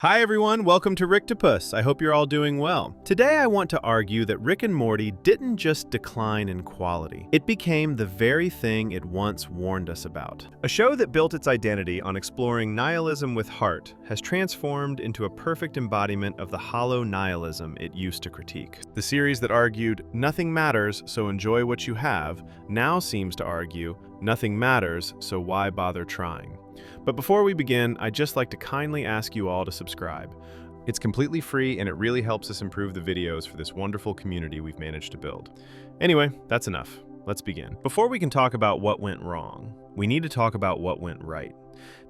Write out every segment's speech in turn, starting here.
Hi everyone, welcome to Ricktopus. I hope you're all doing well. Today I want to argue that Rick and Morty didn't just decline in quality. It became the very thing it once warned us about. A show that built its identity on exploring nihilism with heart has transformed into a perfect embodiment of the hollow nihilism it used to critique. The series that argued, nothing matters, so enjoy what you have, now seems to argue, nothing matters, so why bother trying? But before we begin, I'd just like to kindly ask you all to subscribe. It's completely free and it really helps us improve the videos for this wonderful community we've managed to build. Anyway, that's enough. Let's begin. Before we can talk about what went wrong, we need to talk about what went right.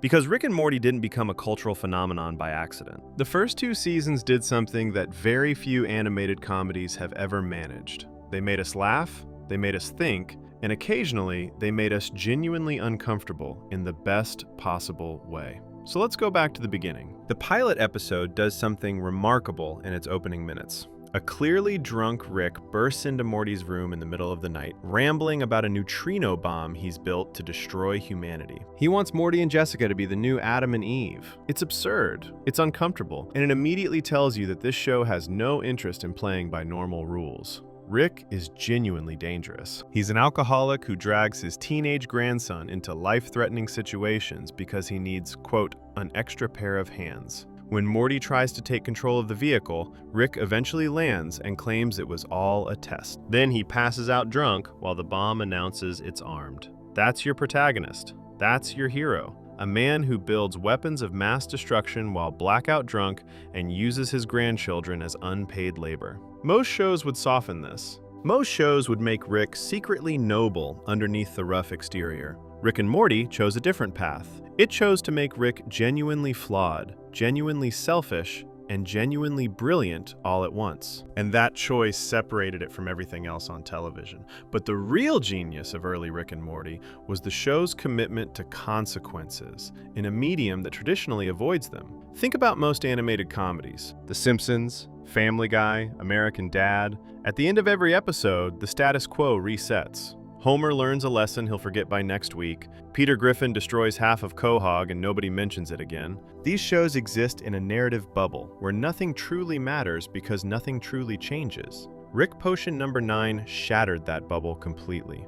Because Rick and Morty didn't become a cultural phenomenon by accident. The first two seasons did something that very few animated comedies have ever managed. They made us laugh, they made us think, and occasionally, they made us genuinely uncomfortable in the best possible way. So let's go back to the beginning. The pilot episode does something remarkable in its opening minutes. A clearly drunk Rick bursts into Morty's room in the middle of the night, rambling about a neutrino bomb he's built to destroy humanity. He wants Morty and Jessica to be the new Adam and Eve. It's absurd, it's uncomfortable, and it immediately tells you that this show has no interest in playing by normal rules. Rick is genuinely dangerous. He's an alcoholic who drags his teenage grandson into life-threatening situations because he needs, quote, an extra pair of hands. When Morty tries to take control of the vehicle, Rick eventually lands and claims it was all a test. Then he passes out drunk while the bomb announces it's armed. That's your protagonist. That's your hero. A man who builds weapons of mass destruction while blackout drunk and uses his grandchildren as unpaid labor. Most shows would soften this. Most shows would make Rick secretly noble underneath the rough exterior. Rick and Morty chose a different path. It chose to make Rick genuinely flawed, genuinely selfish, and genuinely brilliant all at once. And that choice separated it from everything else on television. But the real genius of early Rick and Morty was the show's commitment to consequences in a medium that traditionally avoids them. Think about most animated comedies. The Simpsons, Family Guy, American Dad. At the end of every episode, the status quo resets. Homer learns a lesson he'll forget by next week. Peter Griffin destroys half of Quahog and nobody mentions it again. These shows exist in a narrative bubble where nothing truly matters because nothing truly changes. Rick Potion number 9 shattered that bubble completely.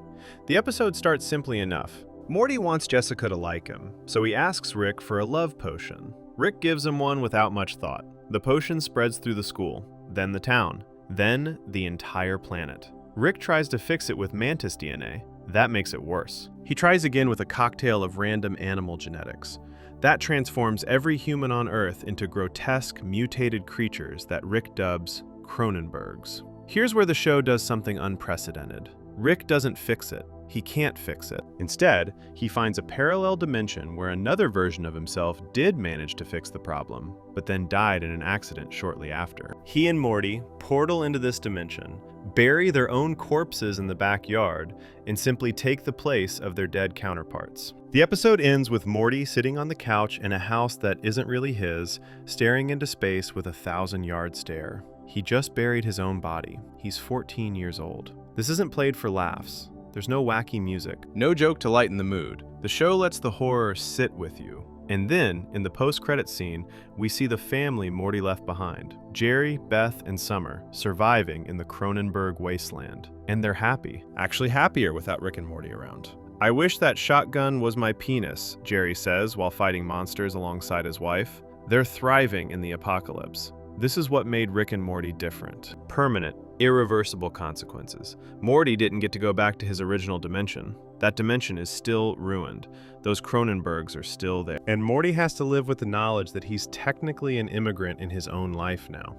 The episode starts simply enough. Morty wants Jessica to like him, so he asks Rick for a love potion. Rick gives him one without much thought. The potion spreads through the school, then the town, then the entire planet. Rick tries to fix it with mantis DNA. That makes it worse. He tries again with a cocktail of random animal genetics. That transforms every human on Earth into grotesque, mutated creatures that Rick dubs Cronenbergs. Here's where the show does something unprecedented. Rick doesn't fix it. He can't fix it. Instead, he finds a parallel dimension where another version of himself did manage to fix the problem, but then died in an accident shortly after. He and Morty portal into this dimension, bury their own corpses in the backyard, and simply take the place of their dead counterparts. The episode ends with Morty sitting on the couch in a house that isn't really his, staring into space with a 1,000-yard stare. He just buried his own body. He's 14 years old. This isn't played for laughs. There's no wacky music, no joke to lighten the mood. The show lets the horror sit with you. And then, in the post-credits scene, we see the family Morty left behind. Jerry, Beth, and Summer, surviving in the Cronenberg wasteland. And they're happy. Actually happier without Rick and Morty around. I wish that shotgun was my penis, Jerry says while fighting monsters alongside his wife. They're thriving in the apocalypse. This is what made Rick and Morty different. Permanent, irreversible consequences. Morty didn't get to go back to his original dimension. That dimension is still ruined. Those Cronenbergs are still there. And Morty has to live with the knowledge that he's technically an immigrant in his own life now.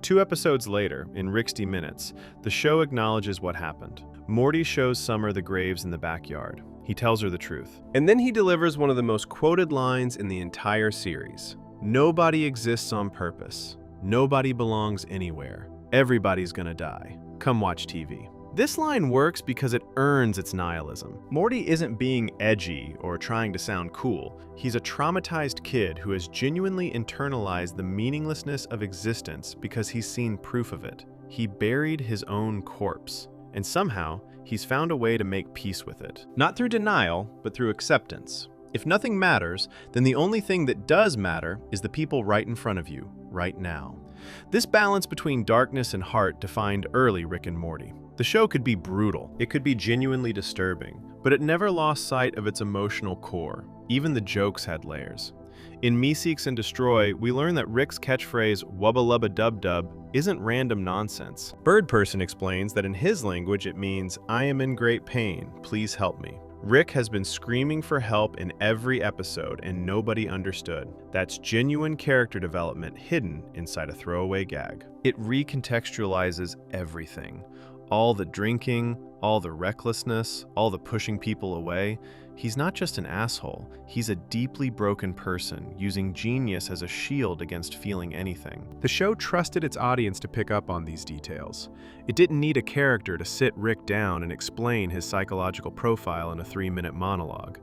2 episodes later, in Ricksty Minutes, the show acknowledges what happened. Morty shows Summer the graves in the backyard. He tells her the truth. And then he delivers one of the most quoted lines in the entire series. Nobody exists on purpose. Nobody belongs anywhere. Everybody's gonna die. Come watch TV. This line works because it earns its nihilism. Morty isn't being edgy or trying to sound cool. He's a traumatized kid who has genuinely internalized the meaninglessness of existence because he's seen proof of it. He buried his own corpse, and somehow he's found a way to make peace with it. Not through denial, but through acceptance. If nothing matters, then the only thing that does matter is the people right in front of you, right now. This balance between darkness and heart defined early Rick and Morty. The show could be brutal, it could be genuinely disturbing, but it never lost sight of its emotional core. Even the jokes had layers. In Me Seeks and Destroy, we learn that Rick's catchphrase, "wubba lubba dub dub," isn't random nonsense. Bird Person explains that in his language it means, "I am in great pain, please help me." Rick has been screaming for help in every episode and nobody understood. That's genuine character development hidden inside a throwaway gag. It recontextualizes everything. All the drinking, all the recklessness, all the pushing people away. He's not just an asshole, he's a deeply broken person, using genius as a shield against feeling anything. The show trusted its audience to pick up on these details. It didn't need a character to sit Rick down and explain his psychological profile in a 3-minute monologue.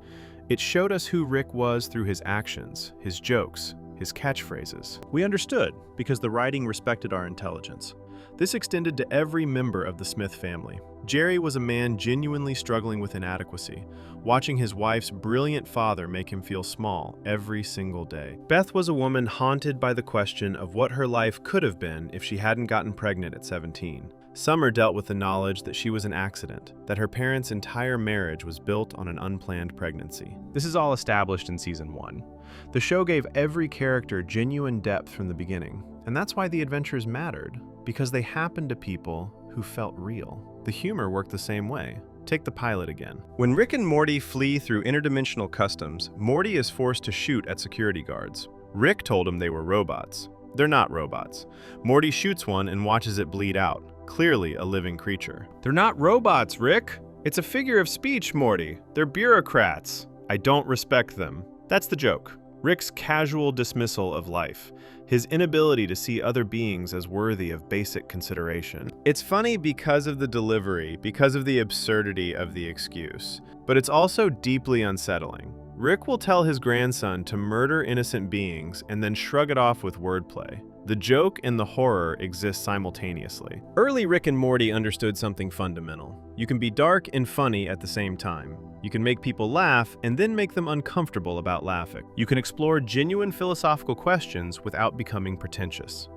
It showed us who Rick was through his actions, his jokes, his catchphrases. We understood because the writing respected our intelligence. This extended to every member of the Smith family. Jerry was a man genuinely struggling with inadequacy, watching his wife's brilliant father make him feel small every single day. Beth was a woman haunted by the question of what her life could have been if she hadn't gotten pregnant at 17. Summer dealt with the knowledge that she was an accident, that her parents' entire marriage was built on an unplanned pregnancy. This is all established in Season 1. The show gave every character genuine depth from the beginning, and that's why the adventures mattered, because they happened to people who felt real. The humor worked the same way. Take the pilot again. When Rick and Morty flee through interdimensional customs, Morty is forced to shoot at security guards. Rick told him they were robots. They're not robots. Morty shoots one and watches it bleed out, clearly a living creature. They're not robots, Rick. It's a figure of speech, Morty. They're bureaucrats. I don't respect them. That's the joke. Rick's casual dismissal of life, his inability to see other beings as worthy of basic consideration. It's funny because of the delivery, because of the absurdity of the excuse, but it's also deeply unsettling. Rick will tell his grandson to murder innocent beings and then shrug it off with wordplay. The joke and the horror exist simultaneously. Early Rick and Morty understood something fundamental. You can be dark and funny at the same time. You can make people laugh and then make them uncomfortable about laughing. You can explore genuine philosophical questions without becoming pretentious.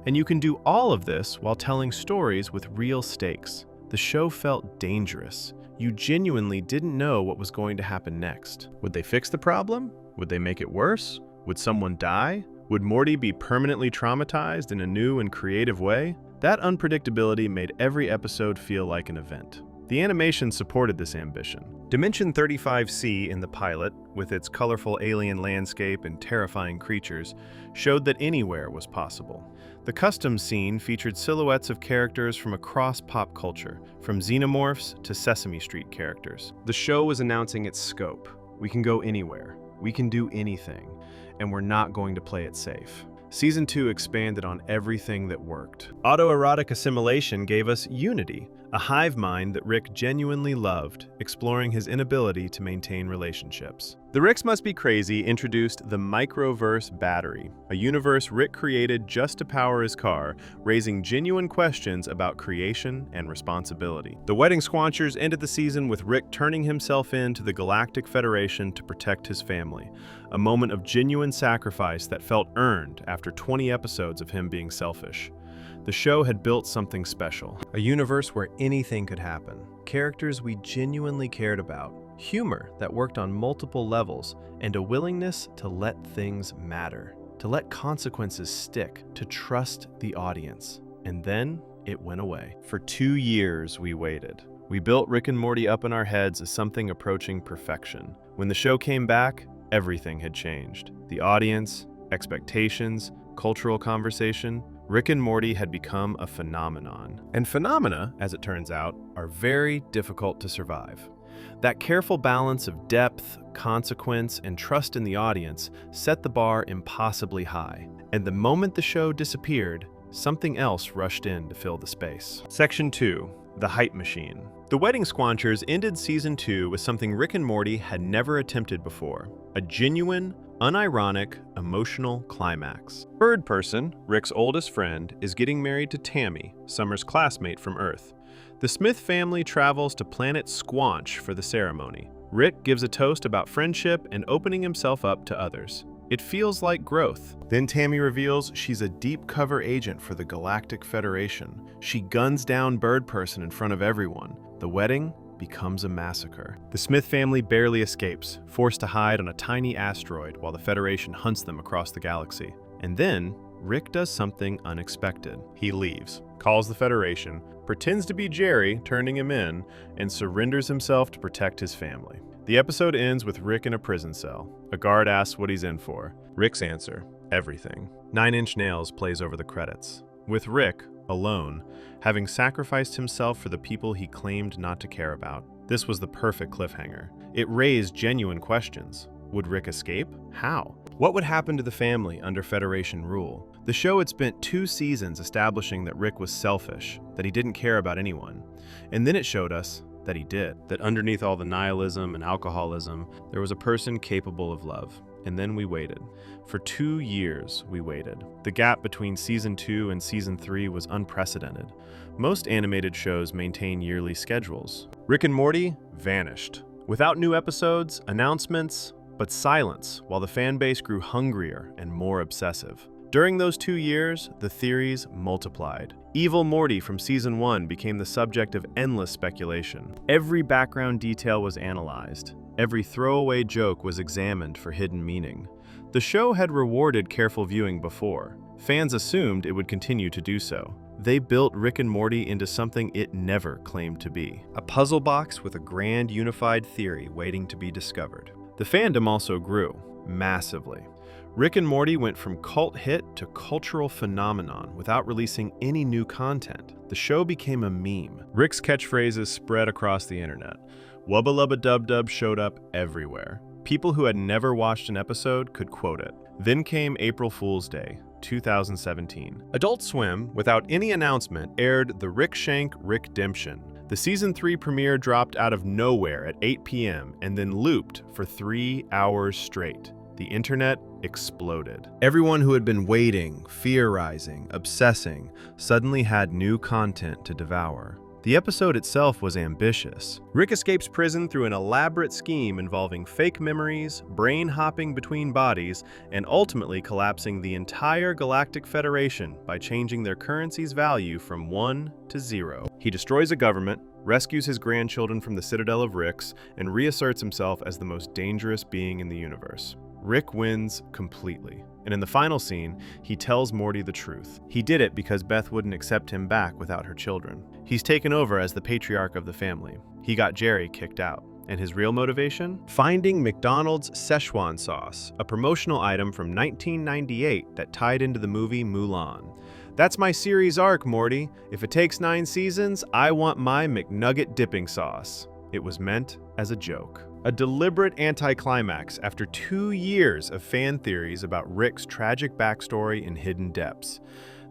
And you can do all of this while telling stories with real stakes. The show felt dangerous. You genuinely didn't know what was going to happen next. Would they fix the problem? Would they make it worse? Would someone die? Would Morty be permanently traumatized in a new and creative way? That unpredictability made every episode feel like an event. The animation supported this ambition. Dimension 35C in the pilot, with its colorful alien landscape and terrifying creatures, showed that anywhere was possible. The customs scene featured silhouettes of characters from across pop culture, from xenomorphs to Sesame Street characters. The show was announcing its scope. We can go anywhere. We can do anything. And we're not going to play it safe. Season 2 expanded on everything that worked. Autoerotic assimilation gave us Unity, a hive mind that Rick genuinely loved, exploring his inability to maintain relationships. The Ricks Must Be Crazy introduced the Microverse Battery, a universe Rick created just to power his car, raising genuine questions about creation and responsibility. The Wedding Squanchers ended the season with Rick turning himself in to the Galactic Federation to protect his family, a moment of genuine sacrifice that felt earned after 20 episodes of him being selfish. The show had built something special, a universe where anything could happen, characters we genuinely cared about, humor that worked on multiple levels, and a willingness to let things matter, to let consequences stick, to trust the audience. And then it went away. For 2 years we waited. We built Rick and Morty up in our heads as something approaching perfection. When the show came back, everything had changed. The audience, expectations, cultural conversation. Rick and Morty had become a phenomenon. And phenomena, as it turns out, are very difficult to survive. That careful balance of depth, consequence, and trust in the audience set the bar impossibly high. And the moment the show disappeared, something else rushed in to fill the space. Section 2. The Hype Machine. The Wedding Squanchers ended Season 2 with something Rick and Morty had never attempted before. A genuine, unironic, emotional climax. Bird Person, Rick's oldest friend, is getting married to Tammy, Summer's classmate from Earth. The Smith family travels to planet Squanch for the ceremony. Rick gives a toast about friendship and opening himself up to others. It feels like growth. Then Tammy reveals she's a deep cover agent for the Galactic Federation. She guns down Bird Person in front of everyone. The wedding becomes a massacre. The Smith family barely escapes, forced to hide on a tiny asteroid while the Federation hunts them across the galaxy. And then, Rick does something unexpected. He leaves, calls the Federation, pretends to be Jerry, turning him in, and surrenders himself to protect his family. The episode ends with Rick in a prison cell. A guard asks what he's in for. Rick's answer, everything. 9 Inch Nails plays over the credits, with Rick, alone, having sacrificed himself for the people he claimed not to care about. This was the perfect cliffhanger. It raised genuine questions. Would Rick escape? How? What would happen to the family under Federation rule? The show had spent 2 seasons establishing that Rick was selfish, that he didn't care about anyone. And then it showed us that he did. That underneath all the nihilism and alcoholism, there was a person capable of love. And then we waited. For 2 years, we waited. The gap between Season 2 and Season 3 was unprecedented. Most animated shows maintain yearly schedules. Rick and Morty vanished. Without new episodes, announcements, but silence, while the fan base grew hungrier and more obsessive. During those 2 years, the theories multiplied. Evil Morty from Season 1 became the subject of endless speculation. Every background detail was analyzed. Every throwaway joke was examined for hidden meaning. The show had rewarded careful viewing before. Fans assumed it would continue to do so. They built Rick and Morty into something it never claimed to be. A puzzle box with a grand unified theory waiting to be discovered. The fandom also grew, massively. Rick and Morty went from cult hit to cultural phenomenon without releasing any new content. The show became a meme. Rick's catchphrases spread across the internet. Wubba Lubba Dub Dub showed up everywhere. People who had never watched an episode could quote it. Then came April Fool's Day, 2017. Adult Swim, without any announcement, aired The Rick Shank Rickdemption. The Season 3 premiere dropped out of nowhere at 8 p.m. and then looped for 3 hours straight. The internet exploded. Everyone who had been waiting, theorizing, obsessing, suddenly had new content to devour. The episode itself was ambitious. Rick escapes prison through an elaborate scheme involving fake memories, brain hopping between bodies, and ultimately collapsing the entire Galactic Federation by changing their currency's value from 1 to 0. He destroys a government, rescues his grandchildren from the Citadel of Ricks, and reasserts himself as the most dangerous being in the universe. Rick wins completely. And in the final scene, he tells Morty the truth. He did it because Beth wouldn't accept him back without her children. He's taken over as the patriarch of the family. He got Jerry kicked out. And his real motivation? Finding McDonald's Szechuan sauce, a promotional item from 1998 that tied into the movie Mulan. That's my series arc, Morty. If it takes 9 seasons, I want my McNugget dipping sauce. It was meant as a joke. A deliberate anticlimax after 2 years of fan theories about Rick's tragic backstory and hidden depths.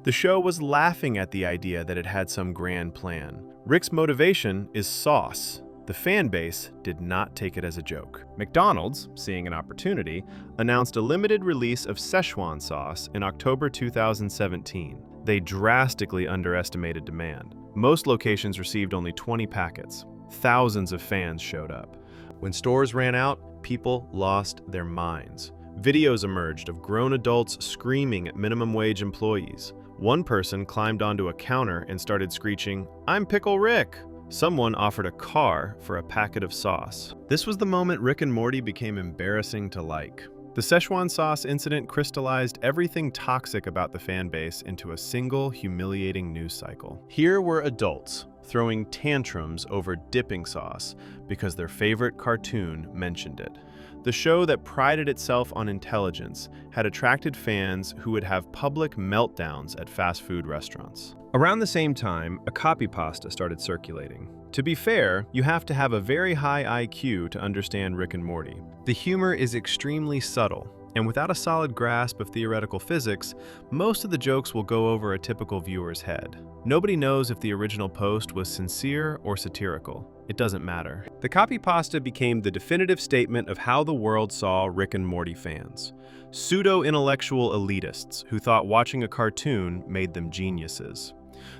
The show was laughing at the idea that it had some grand plan. Rick's motivation is sauce. The fan base did not take it as a joke. McDonald's, seeing an opportunity, announced a limited release of Szechuan sauce in October 2017. They drastically underestimated demand. Most locations received only 20 packets. Thousands of fans showed up. When stores ran out, people lost their minds. Videos emerged of grown adults screaming at minimum wage employees. One person climbed onto a counter and started screeching, "I'm Pickle Rick!" Someone offered a car for a packet of sauce. This was the moment Rick and Morty became embarrassing to like. The Szechuan sauce incident crystallized everything toxic about the fan base into a single humiliating news cycle. Here were adults throwing tantrums over dipping sauce because their favorite cartoon mentioned it. The show that prided itself on intelligence had attracted fans who would have public meltdowns at fast food restaurants. Around the same time, a copypasta started circulating. To be fair, you have to have a very high IQ to understand Rick and Morty. The humor is extremely subtle, and without a solid grasp of theoretical physics, most of the jokes will go over a typical viewer's head. Nobody knows if the original post was sincere or satirical. It doesn't matter. The copypasta became the definitive statement of how the world saw Rick and Morty fans. Pseudo-intellectual elitists who thought watching a cartoon made them geniuses.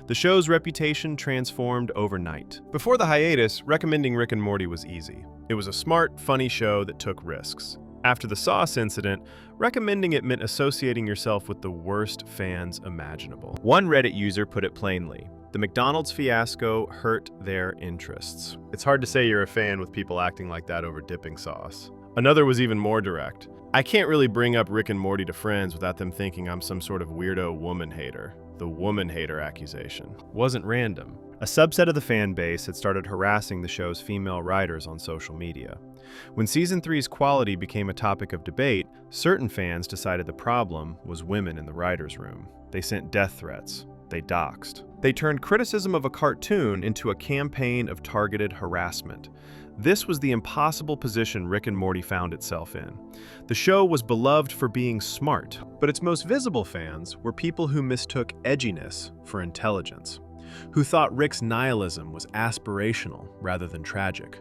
The show's reputation transformed overnight. Before the hiatus, recommending Rick and Morty was easy. It was a smart, funny show that took risks. After the sauce incident, recommending it meant associating yourself with the worst fans imaginable. One Reddit user put it plainly: the McDonald's fiasco hurt their interests. It's hard to say you're a fan with people acting like that over dipping sauce. Another was even more direct: I can't really bring up Rick and Morty to friends without them thinking I'm some sort of weirdo woman hater. The woman hater accusation wasn't random. A subset of the fan base had started harassing the show's female writers on social media. When Season 3's quality became a topic of debate, certain fans decided the problem was women in the writers' room. They sent death threats. They doxed. They turned criticism of a cartoon into a campaign of targeted harassment. This was the impossible position Rick and Morty found itself in. The show was beloved for being smart, but its most visible fans were people who mistook edginess for intelligence, who thought Rick's nihilism was aspirational rather than tragic,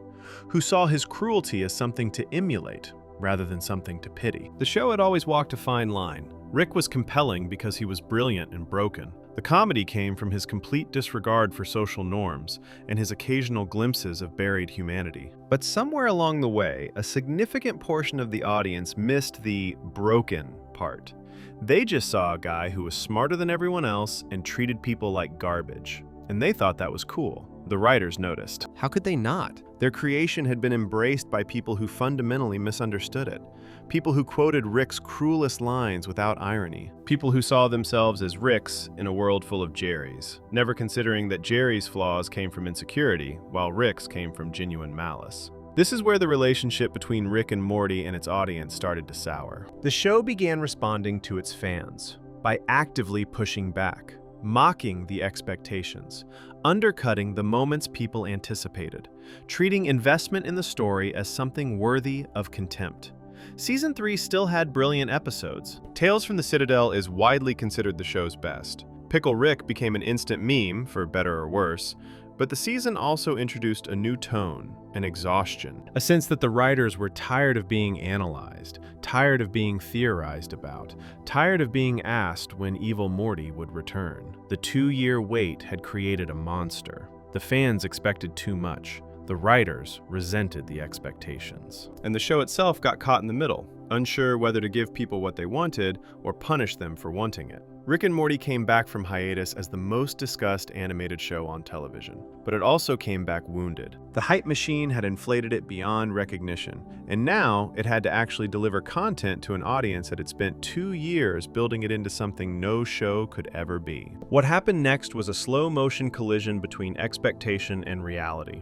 who saw his cruelty as something to emulate rather than something to pity. The show had always walked a fine line. Rick was compelling because he was brilliant and broken. The comedy came from his complete disregard for social norms and his occasional glimpses of buried humanity. But somewhere along the way, a significant portion of the audience missed the broken part. They just saw a guy who was smarter than everyone else and treated people like garbage. And they thought that was cool. The writers noticed. How could they not? Their creation had been embraced by people who fundamentally misunderstood it. People who quoted Rick's cruelest lines without irony. People who saw themselves as Ricks in a world full of Jerrys, never considering that Jerry's flaws came from insecurity, while Rick's came from genuine malice. This is where the relationship between Rick and Morty and its audience started to sour. The show began responding to its fans by actively pushing back, mocking the expectations, undercutting the moments people anticipated, treating investment in the story as something worthy of contempt. Season 3 still had brilliant episodes. Tales from the Citadel is widely considered the show's best. Pickle Rick became an instant meme, for better or worse, but the season also introduced a new tone, an exhaustion, a sense that the writers were tired of being analyzed, tired of being theorized about, tired of being asked when evil Morty would return. The 2-year wait had created a monster. The fans expected too much. The writers resented the expectations. And the show itself got caught in the middle, unsure whether to give people what they wanted or punish them for wanting it. Rick and Morty came back from hiatus as the most discussed animated show on television, but it also came back wounded. The hype machine had inflated it beyond recognition, and now it had to actually deliver content to an audience that had spent 2 years building it into something no show could ever be. What happened next was a slow-motion collision between expectation and reality.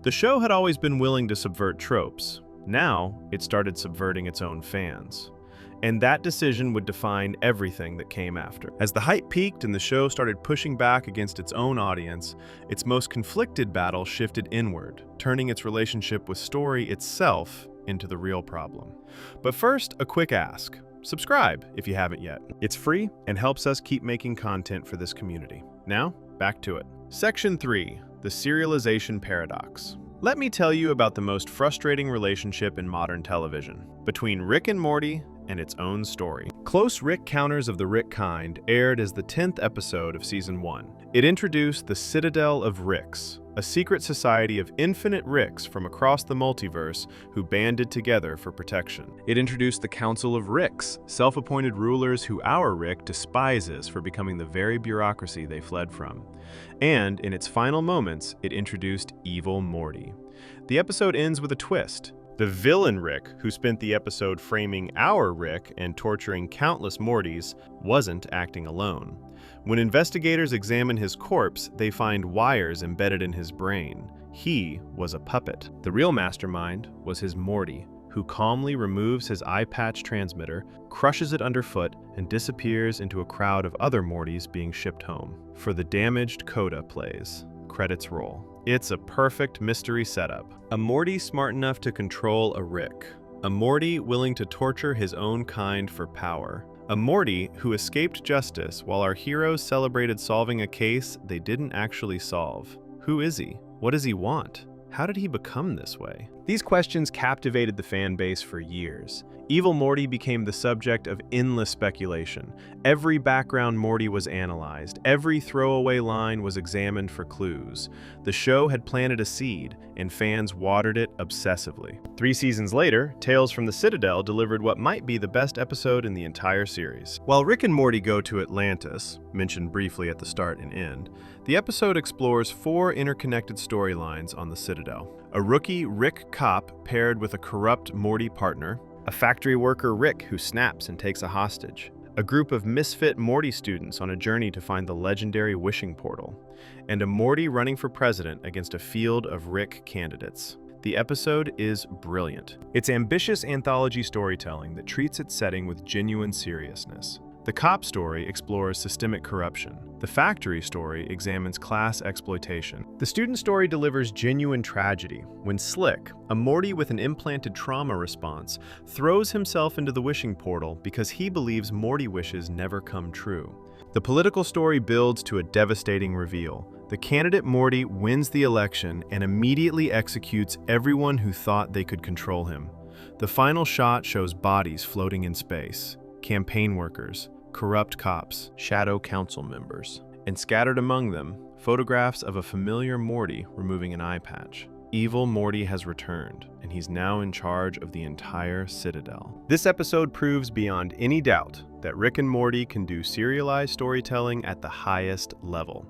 The show had always been willing to subvert tropes. Now, it started subverting its own fans. And that decision would define everything that came after. As the hype peaked and the show started pushing back against its own audience, its most conflicted battle shifted inward, turning its relationship with story itself into the real problem. But first, a quick ask. Subscribe if you haven't yet. It's free and helps us keep making content for this community. Now, back to it. Section 3, the Serialization Paradox. Let me tell you about the most frustrating relationship in modern television, between Rick and Morty and its own story. Close Rick Counters of the Rick Kind aired as the 10th episode of Season 1. It introduced the Citadel of Ricks, a secret society of infinite Ricks from across the multiverse who banded together for protection. It introduced the Council of Ricks, self-appointed rulers who our Rick despises for becoming the very bureaucracy they fled from. And in its final moments, it introduced evil Morty. The episode ends with a twist. The villain Rick, who spent the episode framing our Rick and torturing countless Mortys, wasn't acting alone. When investigators examine his corpse, they find wires embedded in his brain. He was a puppet. The real mastermind was his Morty, who calmly removes his eye patch transmitter, crushes it underfoot, and disappears into a crowd of other Mortys being shipped home. For the damaged coda plays. Credits roll. It's a perfect mystery setup. A Morty smart enough to control a Rick. A Morty willing to torture his own kind for power. A Morty who escaped justice while our heroes celebrated solving a case they didn't actually solve. Who is he? What does he want? How did he become this way? These questions captivated the fan base for years. Evil Morty became the subject of endless speculation. Every background Morty was analyzed. Every throwaway line was examined for clues. The show had planted a seed, and fans watered it obsessively. 3 seasons later, Tales from the Citadel delivered what might be the best episode in the entire series. While Rick and Morty go to Atlantis, mentioned briefly at the start and end, the episode explores 4 interconnected storylines on the Citadel. A rookie Rick cop paired with a corrupt Morty partner, a factory worker Rick who snaps and takes a hostage, a group of misfit Morty students on a journey to find the legendary wishing portal, and a Morty running for president against a field of Rick candidates. The episode is brilliant. It's ambitious anthology storytelling that treats its setting with genuine seriousness. The cop story explores systemic corruption. The factory story examines class exploitation. The student story delivers genuine tragedy when Slick, a Morty with an implanted trauma response, throws himself into the wishing portal because he believes Morty wishes never come true. The political story builds to a devastating reveal. The candidate Morty wins the election and immediately executes everyone who thought they could control him. The final shot shows bodies floating in space, campaign workers, corrupt cops, shadow council members, and scattered among them, photographs of a familiar Morty removing an eye patch. Evil Morty has returned, and he's now in charge of the entire Citadel. This episode proves beyond any doubt that Rick and Morty can do serialized storytelling at the highest level.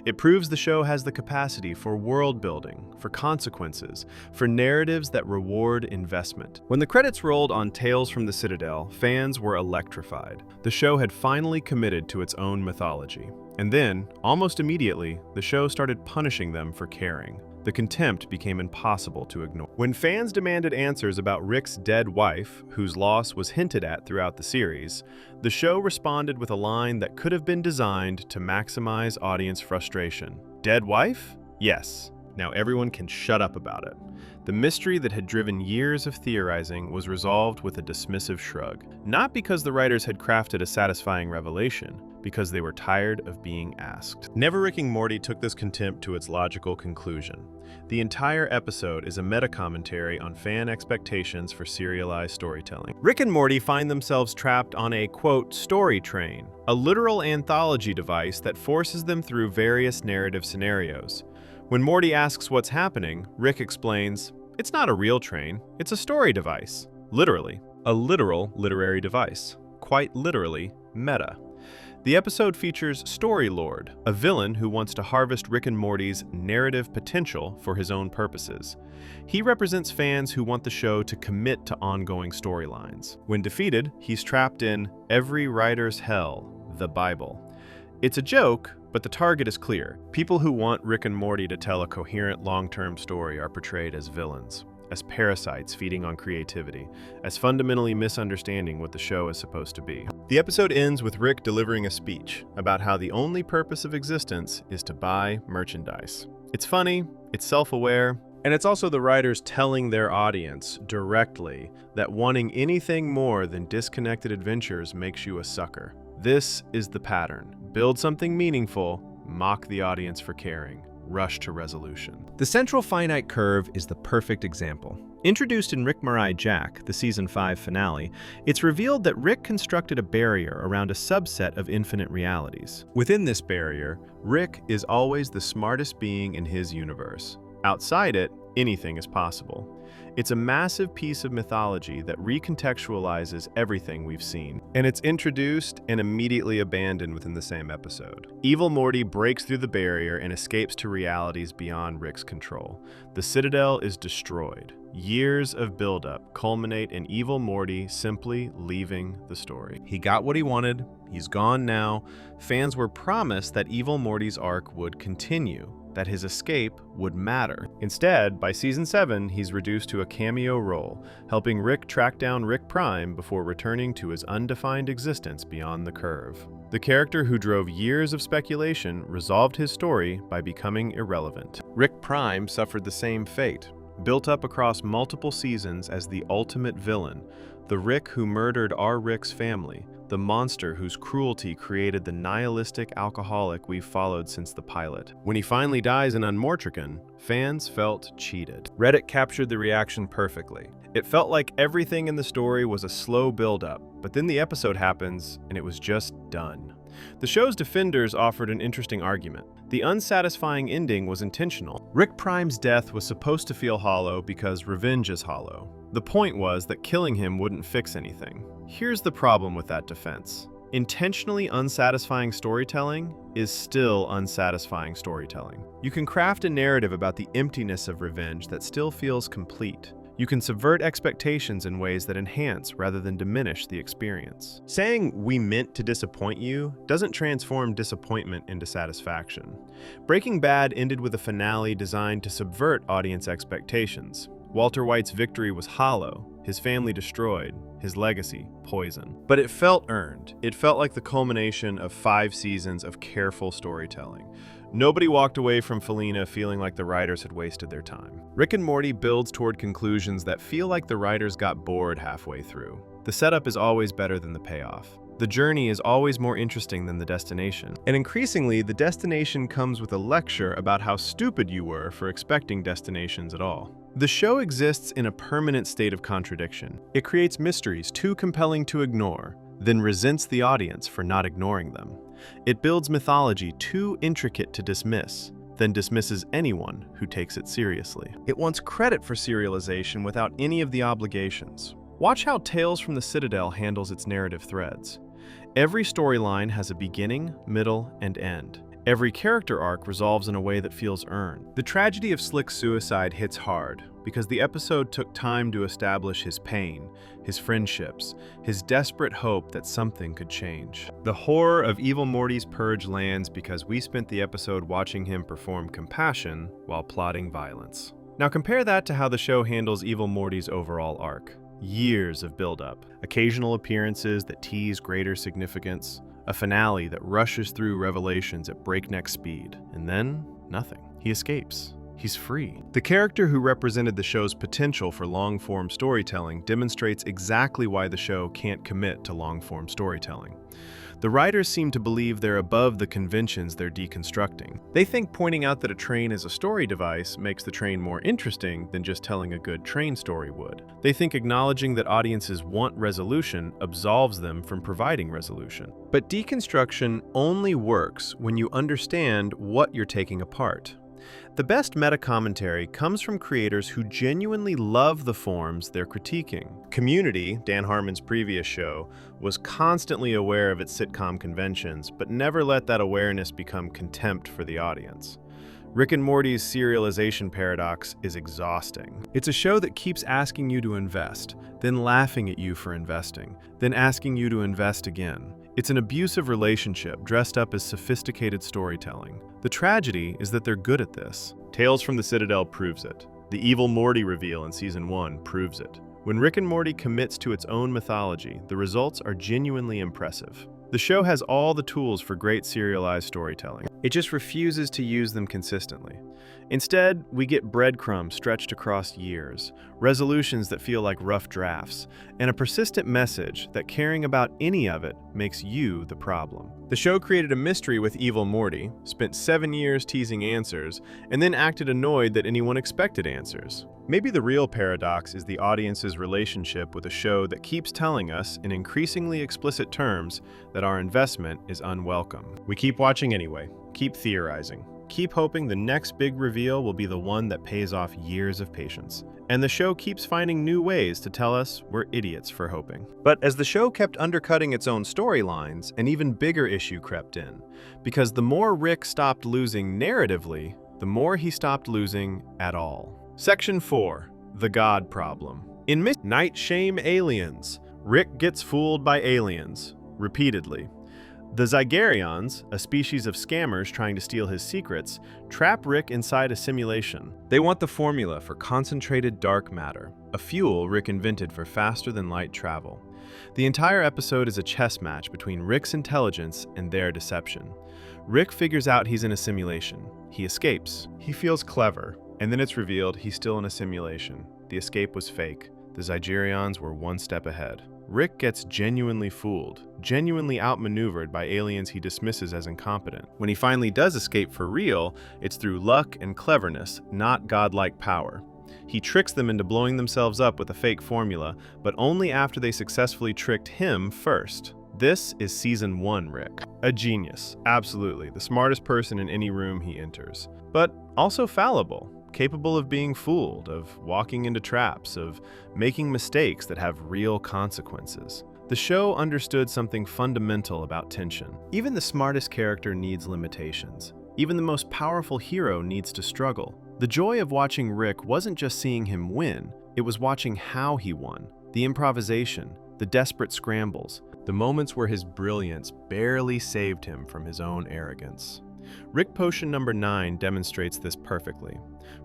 It proves the show has the capacity for world building, for consequences, for narratives that reward investment. When the credits rolled on Tales from the Citadel, fans were electrified. The show had finally committed to its own mythology. And then, almost immediately, the show started punishing them for caring. The contempt became impossible to ignore. When fans demanded answers about Rick's dead wife, whose loss was hinted at throughout the series, the show responded with a line that could have been designed to maximize audience frustration. Dead wife? Yes. Now everyone can shut up about it. The mystery that had driven years of theorizing was resolved with a dismissive shrug. Not because the writers had crafted a satisfying revelation, because they were tired of being asked. Never Rick and Morty took this contempt to its logical conclusion. The entire episode is a meta-commentary on fan expectations for serialized storytelling. Rick and Morty find themselves trapped on a, quote, story train, a literal anthology device that forces them through various narrative scenarios. When Morty asks what's happening, Rick explains, "It's not a real train, it's a story device." Literally. A literal literary device. Quite literally, meta. The episode features Story Lord, a villain who wants to harvest Rick and Morty's narrative potential for his own purposes. He represents fans who want the show to commit to ongoing storylines. When defeated, he's trapped in every writer's hell, the Bible. It's a joke, but the target is clear. People who want Rick and Morty to tell a coherent long-term story are portrayed as villains, as parasites feeding on creativity, as fundamentally misunderstanding what the show is supposed to be. The episode ends with Rick delivering a speech about how the only purpose of existence is to buy merchandise. It's funny, it's self-aware, and it's also the writers telling their audience directly that wanting anything more than disconnected adventures makes you a sucker. This is the pattern. Build something meaningful, mock the audience for caring. Rush to resolution. The central finite curve is the perfect example. Introduced in Rick Mirai Jack, the season 5 finale, it's revealed that Rick constructed a barrier around a subset of infinite realities. Within this barrier, Rick is always the smartest being in his universe. Outside it, anything is possible. It's a massive piece of mythology that recontextualizes everything we've seen, and it's introduced and immediately abandoned within the same episode. Evil Morty breaks through the barrier and escapes to realities beyond Rick's control. The Citadel is destroyed. Years of buildup culminate in Evil Morty simply leaving the story. He got what he wanted, he's gone now. Fans were promised that Evil Morty's arc would continue, that his escape would matter. Instead, by season 7, he's reduced to a cameo role, helping Rick track down Rick Prime before returning to his undefined existence beyond the curve. The character who drove years of speculation resolved his story by becoming irrelevant. Rick Prime suffered the same fate, built up across multiple seasons as the ultimate villain, the Rick who murdered our Rick's family, the monster whose cruelty created the nihilistic alcoholic we've followed since the pilot. When he finally dies in Unmortrican, fans felt cheated. Reddit captured the reaction perfectly. It felt like everything in the story was a slow build-up, but then the episode happens and it was just done. The show's defenders offered an interesting argument. The unsatisfying ending was intentional. Rick Prime's death was supposed to feel hollow because revenge is hollow. The point was that killing him wouldn't fix anything. Here's the problem with that defense. Intentionally unsatisfying storytelling is still unsatisfying storytelling. You can craft a narrative about the emptiness of revenge that still feels complete. You can subvert expectations in ways that enhance rather than diminish the experience. Saying "we meant to disappoint you" doesn't transform disappointment into satisfaction. Breaking Bad ended with a finale designed to subvert audience expectations. Walter White's victory was hollow, his family destroyed, his legacy poisoned. But it felt earned. It felt like the culmination of 5 seasons of careful storytelling. Nobody walked away from Felina feeling like the writers had wasted their time. Rick and Morty builds toward conclusions that feel like the writers got bored halfway through. The setup is always better than the payoff. The journey is always more interesting than the destination. And increasingly, the destination comes with a lecture about how stupid you were for expecting destinations at all. The show exists in a permanent state of contradiction. It creates mysteries too compelling to ignore, then resents the audience for not ignoring them. It builds mythology too intricate to dismiss, then dismisses anyone who takes it seriously. It wants credit for serialization without any of the obligations. Watch how Tales from the Citadel handles its narrative threads. Every storyline has a beginning, middle, and end. Every character arc resolves in a way that feels earned. The tragedy of Slick's suicide hits hard because the episode took time to establish his pain, his friendships, his desperate hope that something could change. The horror of Evil Morty's purge lands because we spent the episode watching him perform compassion while plotting violence. Now compare that to how the show handles Evil Morty's overall arc. Years of build-up, occasional appearances that tease greater significance, a finale that rushes through revelations at breakneck speed, and then nothing. He escapes. He's free. The character who represented the show's potential for long-form storytelling demonstrates exactly why the show can't commit to long-form storytelling. The writers seem to believe they're above the conventions they're deconstructing. They think pointing out that a train is a story device makes the train more interesting than just telling a good train story would. They think acknowledging that audiences want resolution absolves them from providing resolution. But deconstruction only works when you understand what you're taking apart. The best meta-commentary comes from creators who genuinely love the forms they're critiquing. Community, Dan Harmon's previous show, was constantly aware of its sitcom conventions, but never let that awareness become contempt for the audience. Rick and Morty's serialization paradox is exhausting. It's a show that keeps asking you to invest, then laughing at you for investing, then asking you to invest again. It's an abusive relationship dressed up as sophisticated storytelling. The tragedy is that they're good at this. Tales from the Citadel proves it. The Evil Morty reveal in Season 1 proves it. When Rick and Morty commits to its own mythology, the results are genuinely impressive. The show has all the tools for great serialized storytelling. It just refuses to use them consistently. Instead, we get breadcrumbs stretched across years, resolutions that feel like rough drafts, and a persistent message that caring about any of it makes you the problem. The show created a mystery with Evil Morty, spent 7 years teasing answers, and then acted annoyed that anyone expected answers. Maybe the real paradox is the audience's relationship with a show that keeps telling us in increasingly explicit terms that our investment is unwelcome. We keep watching anyway, keep theorizing, keep hoping the next big reveal will be the one that pays off years of patience. And the show keeps finding new ways to tell us we're idiots for hoping. But as the show kept undercutting its own storylines, an even bigger issue crept in. Because the more Rick stopped losing narratively, the more he stopped losing at all. Section 4. The God Problem. In Night Shame Aliens, Rick gets fooled by aliens, repeatedly. The Zygarians, a species of scammers trying to steal his secrets, trap Rick inside a simulation. They want the formula for concentrated dark matter, a fuel Rick invented for faster-than-light travel. The entire episode is a chess match between Rick's intelligence and their deception. Rick figures out he's in a simulation. He escapes. He feels clever. And then it's revealed he's still in a simulation. The escape was fake. The Zygarians were one step ahead. Rick gets genuinely fooled, genuinely outmaneuvered by aliens he dismisses as incompetent. When he finally does escape for real, it's through luck and cleverness, not godlike power. He tricks them into blowing themselves up with a fake formula, but only after they successfully tricked him first. This is Season 1 Rick. A genius, absolutely, the smartest person in any room he enters. But also fallible, capable of being fooled, of walking into traps, of making mistakes that have real consequences. The show understood something fundamental about tension. Even the smartest character needs limitations. Even the most powerful hero needs to struggle. The joy of watching Rick wasn't just seeing him win, it was watching how he won. The improvisation, the desperate scrambles, the moments where his brilliance barely saved him from his own arrogance. Rick Potion number 9 demonstrates this perfectly.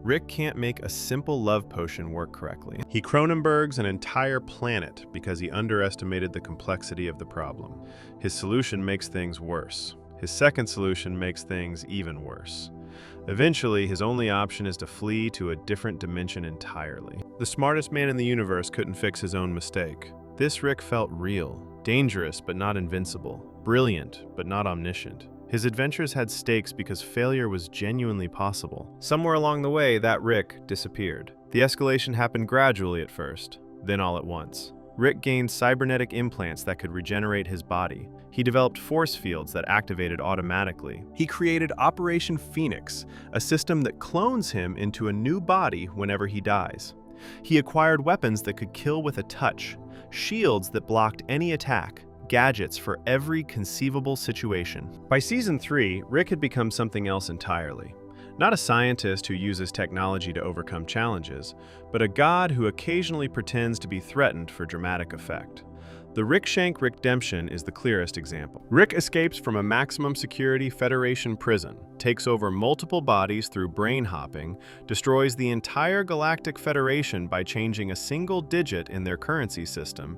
Rick can't make a simple love potion work correctly. He Cronenbergs an entire planet because he underestimated the complexity of the problem. His solution makes things worse. His second solution makes things even worse. Eventually, his only option is to flee to a different dimension entirely. The smartest man in the universe couldn't fix his own mistake. This Rick felt real, dangerous but not invincible, brilliant but not omniscient. His adventures had stakes because failure was genuinely possible. Somewhere along the way, that Rick disappeared. The escalation happened gradually at first, then all at once. Rick gained cybernetic implants that could regenerate his body. He developed force fields that activated automatically. He created Operation Phoenix, a system that clones him into a new body whenever he dies. He acquired weapons that could kill with a touch, shields that blocked any attack, gadgets for every conceivable situation. By Season 3, Rick had become something else entirely. Not a scientist who uses technology to overcome challenges, but a god who occasionally pretends to be threatened for dramatic effect. The Rick Shank redemption is the clearest example. Rick escapes from a maximum security Federation prison, takes over multiple bodies through brain hopping, destroys the entire Galactic Federation by changing a single digit in their currency system,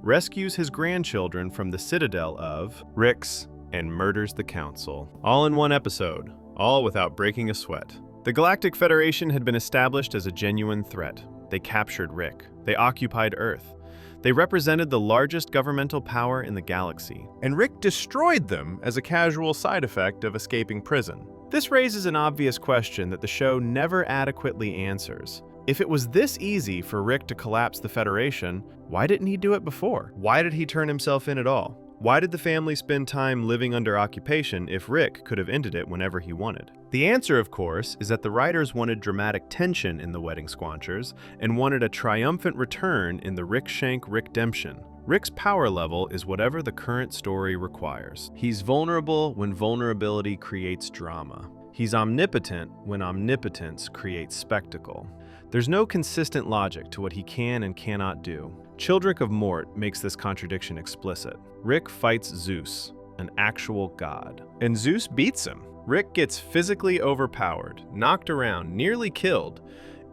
rescues his grandchildren from the citadel of Ricks, and murders the Council. All in one episode, all without breaking a sweat. The Galactic Federation had been established as a genuine threat. They captured Rick. They occupied Earth. They represented the largest governmental power in the galaxy. And Rick destroyed them as a casual side effect of escaping prison. This raises an obvious question that the show never adequately answers. If it was this easy for Rick to collapse the Federation, why didn't he do it before? Why did he turn himself in at all? Why did the family spend time living under occupation if Rick could have ended it whenever he wanted? The answer, of course, is that the writers wanted dramatic tension in the Wedding Squanchers and wanted a triumphant return in the Rick Shank redemption. Rick's power level is whatever the current story requires. He's vulnerable when vulnerability creates drama. He's omnipotent when omnipotence creates spectacle. There's no consistent logic to what he can and cannot do. Childrick of Mort makes this contradiction explicit. Rick fights Zeus, an actual god, and Zeus beats him. Rick gets physically overpowered, knocked around, nearly killed.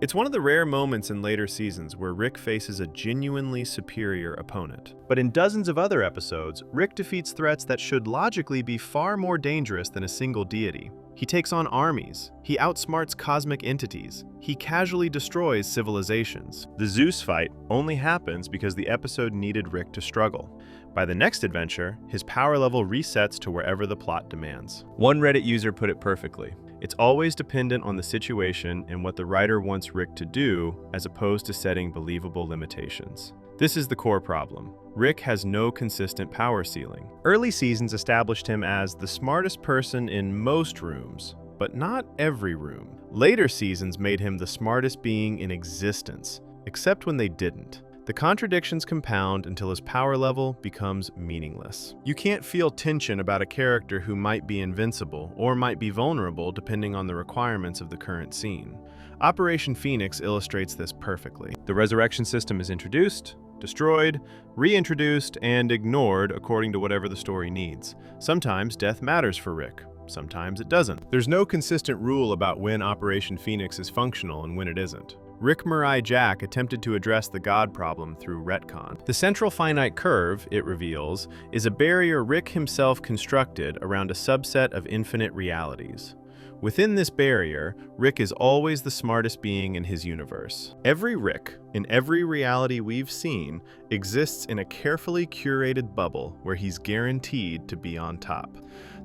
It's one of the rare moments in later seasons where Rick faces a genuinely superior opponent. But in dozens of other episodes, Rick defeats threats that should logically be far more dangerous than a single deity. He takes on armies. He outsmarts cosmic entities. He casually destroys civilizations. The Zeus fight only happens because the episode needed Rick to struggle. By the next adventure, his power level resets to wherever the plot demands. One Reddit user put it perfectly. It's always dependent on the situation and what the writer wants Rick to do, as opposed to setting believable limitations. This is the core problem. Rick has no consistent power ceiling. Early seasons established him as the smartest person in most rooms, but not every room. Later seasons made him the smartest being in existence, except when they didn't. The contradictions compound until his power level becomes meaningless. You can't feel tension about a character who might be invincible or might be vulnerable depending on the requirements of the current scene. Operation Phoenix illustrates this perfectly. The resurrection system is introduced, destroyed, reintroduced, and ignored according to whatever the story needs. Sometimes death matters for Rick. Sometimes it doesn't. There's no consistent rule about when Operation Phoenix is functional and when it isn't. Rick Mirai Jack attempted to address the God problem through retcon. The central finite curve, it reveals, is a barrier Rick himself constructed around a subset of infinite realities. Within this barrier, Rick is always the smartest being in his universe. Every Rick, in every reality we've seen, exists in a carefully curated bubble where he's guaranteed to be on top.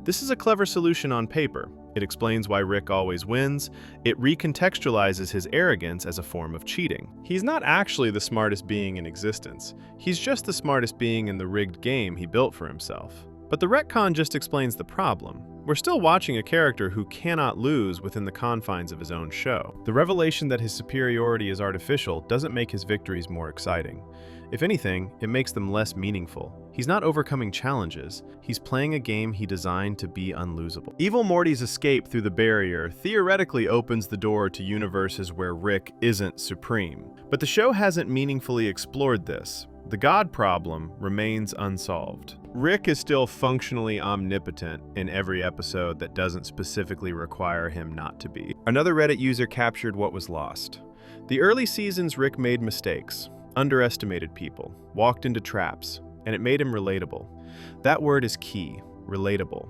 This is a clever solution on paper. It explains why Rick always wins. It recontextualizes his arrogance as a form of cheating. He's not actually the smartest being in existence. He's just the smartest being in the rigged game he built for himself. But the retcon just explains the problem. We're still watching a character who cannot lose within the confines of his own show. The revelation that his superiority is artificial doesn't make his victories more exciting. If anything, it makes them less meaningful. He's not overcoming challenges. He's playing a game he designed to be unlosable. Evil Morty's escape through the barrier theoretically opens the door to universes where Rick isn't supreme. But the show hasn't meaningfully explored this. The God problem remains unsolved. Rick is still functionally omnipotent in every episode that doesn't specifically require him not to be. Another Reddit user captured what was lost. The early seasons, Rick made mistakes, underestimated people, walked into traps, and it made him relatable. That word is key, relatable.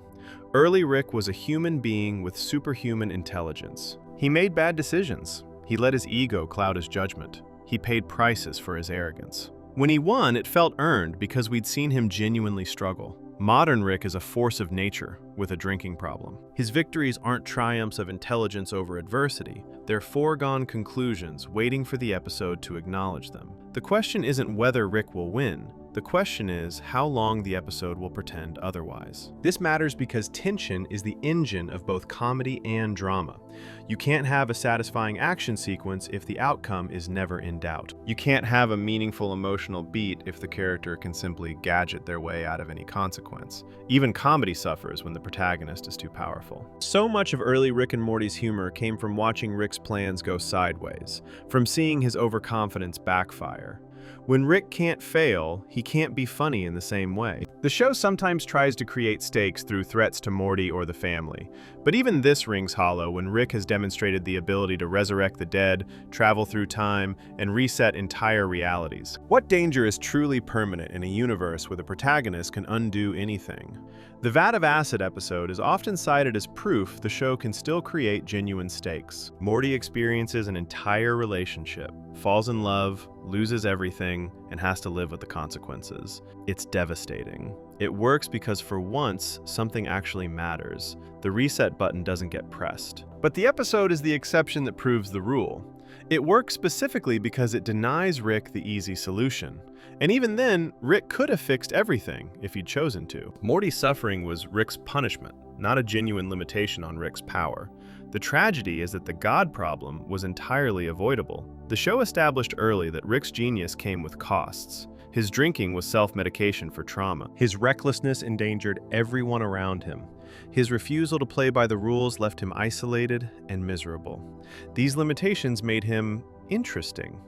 Early Rick was a human being with superhuman intelligence. He made bad decisions. He let his ego cloud his judgment. He paid prices for his arrogance. When he won, it felt earned because we'd seen him genuinely struggle. Modern Rick is a force of nature with a drinking problem. His victories aren't triumphs of intelligence over adversity. They're foregone conclusions waiting for the episode to acknowledge them. The question isn't whether Rick will win. The question is how long the episode will pretend otherwise. This matters because tension is the engine of both comedy and drama. You can't have a satisfying action sequence if the outcome is never in doubt. You can't have a meaningful emotional beat if the character can simply gadget their way out of any consequence. Even comedy suffers when the protagonist is too powerful. So much of early Rick and Morty's humor came from watching Rick's plans go sideways, from seeing his overconfidence backfire. When Rick can't fail, he can't be funny in the same way. The show sometimes tries to create stakes through threats to Morty or the family, but even this rings hollow when Rick has demonstrated the ability to resurrect the dead, travel through time, and reset entire realities. What danger is truly permanent in a universe where the protagonist can undo anything? The Vat of Acid episode is often cited as proof the show can still create genuine stakes. Morty experiences an entire relationship, falls in love, loses everything, and has to live with the consequences. It's devastating. It works because for once, something actually matters. The reset button doesn't get pressed. But the episode is the exception that proves the rule. It works specifically because it denies Rick the easy solution. And even then, Rick could have fixed everything if he'd chosen to. Morty's suffering was Rick's punishment, not a genuine limitation on Rick's power. The tragedy is that the God problem was entirely avoidable. The show established early that Rick's genius came with costs. His drinking was self-medication for trauma. His recklessness endangered everyone around him. His refusal to play by the rules left him isolated and miserable. These limitations made him interesting.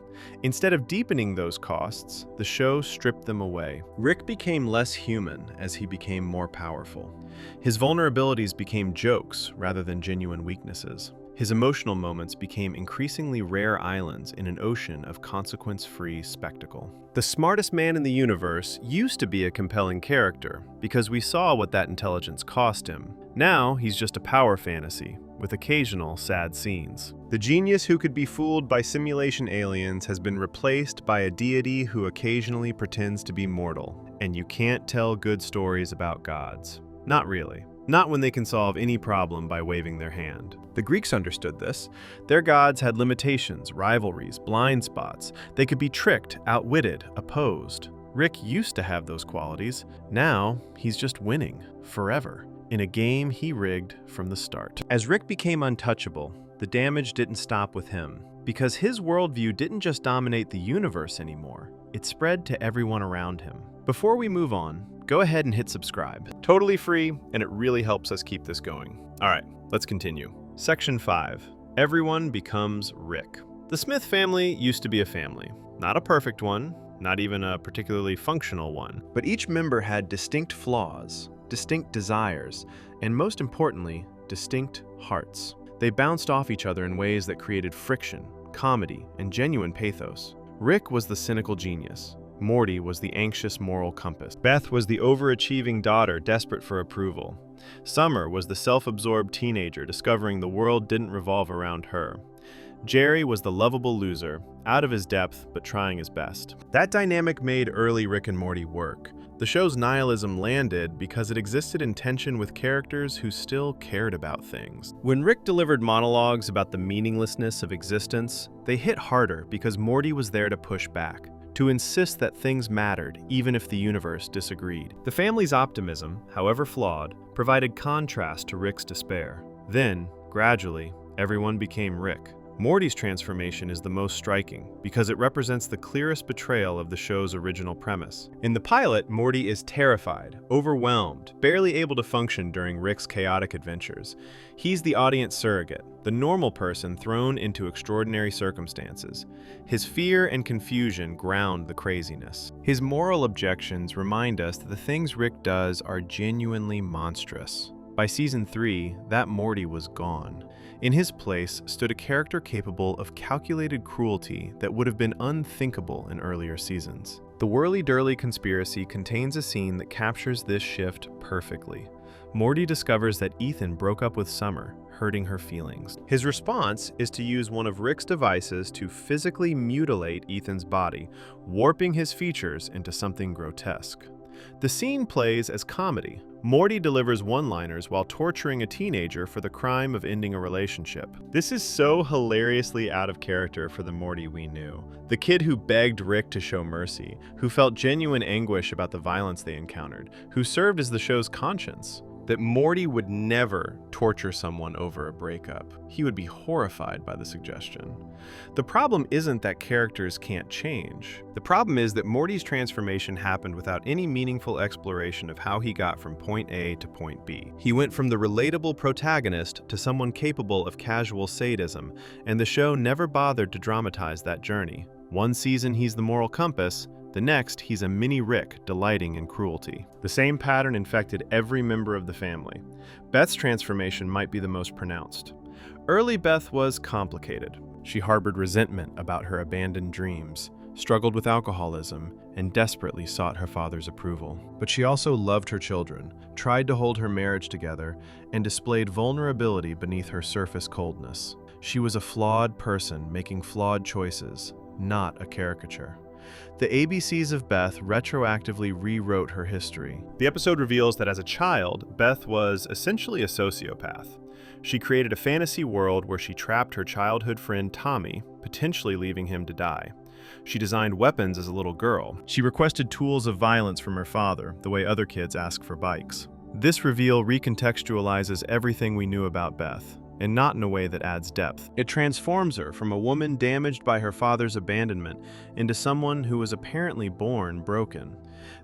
Instead of deepening those costs, the show stripped them away. Rick became less human as he became more powerful. His vulnerabilities became jokes rather than genuine weaknesses. His emotional moments became increasingly rare islands in an ocean of consequence-free spectacle. The smartest man in the universe used to be a compelling character because we saw what that intelligence cost him. Now he's just a power fantasy with occasional sad scenes. The genius who could be fooled by simulation aliens has been replaced by a deity who occasionally pretends to be mortal. And you can't tell good stories about gods. Not really. Not when they can solve any problem by waving their hand. The Greeks understood this. Their gods had limitations, rivalries, blind spots. They could be tricked, outwitted, opposed. Rick used to have those qualities. Now, he's just winning, forever, in a game he rigged from the start. As Rick became untouchable, the damage didn't stop with him, because his worldview didn't just dominate the universe anymore. It spread to everyone around him. Before we move on, go ahead and hit subscribe. Totally free, and it really helps us keep this going. All right, let's continue. Section 5. Everyone becomes Rick. The Smith family used to be a family. Not a perfect one, not even a particularly functional one, but each member had distinct flaws, distinct desires, and most importantly, distinct hearts. They bounced off each other in ways that created friction, comedy, and genuine pathos. Rick was the cynical genius. Morty was the anxious moral compass. Beth was the overachieving daughter desperate for approval. Summer was the self-absorbed teenager discovering the world didn't revolve around her. Jerry was the lovable loser, out of his depth but trying his best. That dynamic made early Rick and Morty work. The show's nihilism landed because it existed in tension with characters who still cared about things. When Rick delivered monologues about the meaninglessness of existence, they hit harder because Morty was there to push back, to insist that things mattered even if the universe disagreed. The family's optimism, however flawed, provided contrast to Rick's despair. Then, gradually, everyone became Rick. Morty's transformation is the most striking because it represents the clearest betrayal of the show's original premise. In the pilot, Morty is terrified, overwhelmed, barely able to function during Rick's chaotic adventures. He's the audience surrogate, the normal person thrown into extraordinary circumstances. His fear and confusion ground the craziness. His moral objections remind us that the things Rick does are genuinely monstrous. By season 3, that Morty was gone. In his place stood a character capable of calculated cruelty that would have been unthinkable in earlier seasons. The Whirly-Durly Conspiracy contains a scene that captures this shift perfectly. Morty discovers that Ethan broke up with Summer, hurting her feelings. His response is to use one of Rick's devices to physically mutilate Ethan's body, warping his features into something grotesque. The scene plays as comedy. Morty delivers one-liners while torturing a teenager for the crime of ending a relationship. This is so hilariously out of character for the Morty we knew. The kid who begged Rick to show mercy, who felt genuine anguish about the violence they encountered, who served as the show's conscience. That Morty would never torture someone over a breakup. He would be horrified by the suggestion. The problem isn't that characters can't change. The problem is that Morty's transformation happened without any meaningful exploration of how he got from point A to point B. He went from the relatable protagonist to someone capable of casual sadism, and the show never bothered to dramatize that journey. One season he's the moral compass, the next, he's a mini Rick delighting in cruelty. The same pattern infected every member of the family. Beth's transformation might be the most pronounced. Early Beth was complicated. She harbored resentment about her abandoned dreams, struggled with alcoholism, and desperately sought her father's approval. But she also loved her children, tried to hold her marriage together, and displayed vulnerability beneath her surface coldness. She was a flawed person making flawed choices, not a caricature. The ABCs of Beth retroactively rewrote her history. The episode reveals that as a child, Beth was essentially a sociopath. She created a fantasy world where she trapped her childhood friend Tommy, potentially leaving him to die. She designed weapons as a little girl. She requested tools of violence from her father, the way other kids ask for bikes. This reveal recontextualizes everything we knew about Beth, and not in a way that adds depth. It transforms her from a woman damaged by her father's abandonment into someone who was apparently born broken.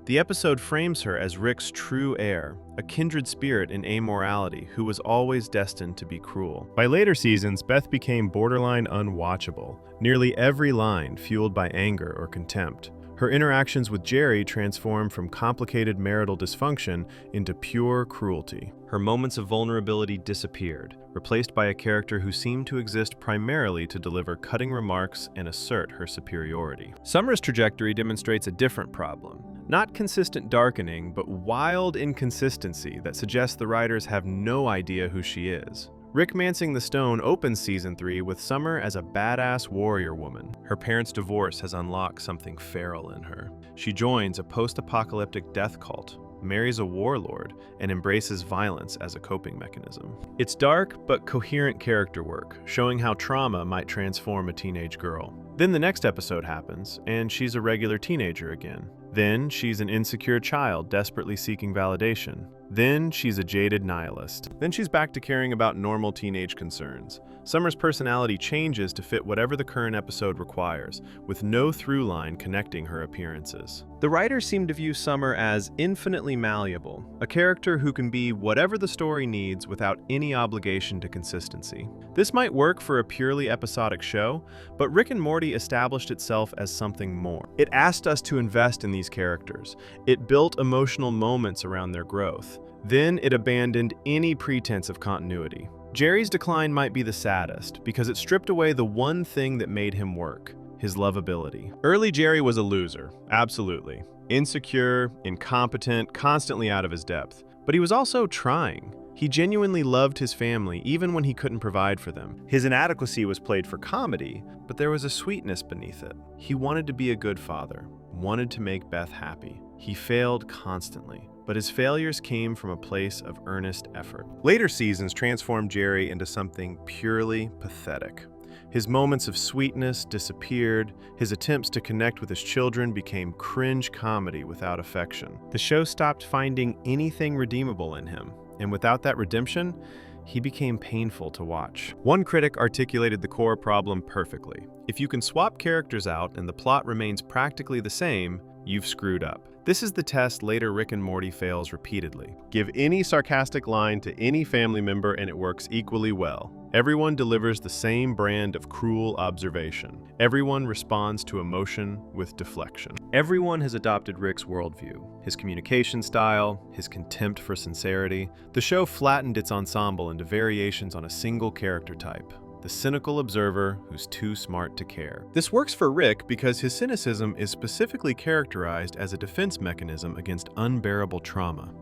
The episode frames her as Rick's true heir, a kindred spirit in amorality who was always destined to be cruel. By later seasons, Beth became borderline unwatchable, nearly every line fueled by anger or contempt. Her interactions with Jerry transformed from complicated marital dysfunction into pure cruelty. Her moments of vulnerability disappeared, replaced by a character who seemed to exist primarily to deliver cutting remarks and assert her superiority. Summer's trajectory demonstrates a different problem. Not consistent darkening, but wild inconsistency that suggests the writers have no idea who she is. Rick Mancing the Stone opens season 3 with Summer as a badass warrior woman. Her parents' divorce has unlocked something feral in her. She joins a post-apocalyptic death cult, marries a warlord, and embraces violence as a coping mechanism. It's dark but coherent character work, showing how trauma might transform a teenage girl. Then the next episode happens, and she's a regular teenager again. Then she's an insecure child desperately seeking validation. Then she's a jaded nihilist. Then she's back to caring about normal teenage concerns. Summer's personality changes to fit whatever the current episode requires, with no through line connecting her appearances. The writers seem to view Summer as infinitely malleable, a character who can be whatever the story needs without any obligation to consistency. This might work for a purely episodic show, but Rick and Morty established itself as something more. It asked us to invest in these characters. It built emotional moments around their growth. Then it abandoned any pretense of continuity. Jerry's decline might be the saddest because it stripped away the one thing that made him work: his lovability. Early Jerry was a loser, absolutely. Insecure, incompetent, constantly out of his depth. But But he was also trying. He genuinely loved his family even when he couldn't provide for them. His inadequacy was played for comedy, but there was a sweetness beneath it. He wanted to be a good father, wanted to make Beth happy. He failed constantly, but his failures came from a place of earnest effort. Later seasons transformed Jerry into something purely pathetic. His moments of sweetness disappeared, his attempts to connect with his children became cringe comedy without affection. The show stopped finding anything redeemable in him, and without that redemption, he became painful to watch. One critic articulated the core problem perfectly. If you can swap characters out and the plot remains practically the same, you've screwed up. This is the test later Rick and Morty fails repeatedly. Give any sarcastic line to any family member and it works equally well. Everyone delivers the same brand of cruel observation. Everyone responds to emotion with deflection. Everyone has adopted Rick's worldview, his communication style, his contempt for sincerity. The show flattened its ensemble into variations on a single character type. The cynical observer who's too smart to care. This works for Rick because his cynicism is specifically characterized as a defense mechanism against unbearable trauma.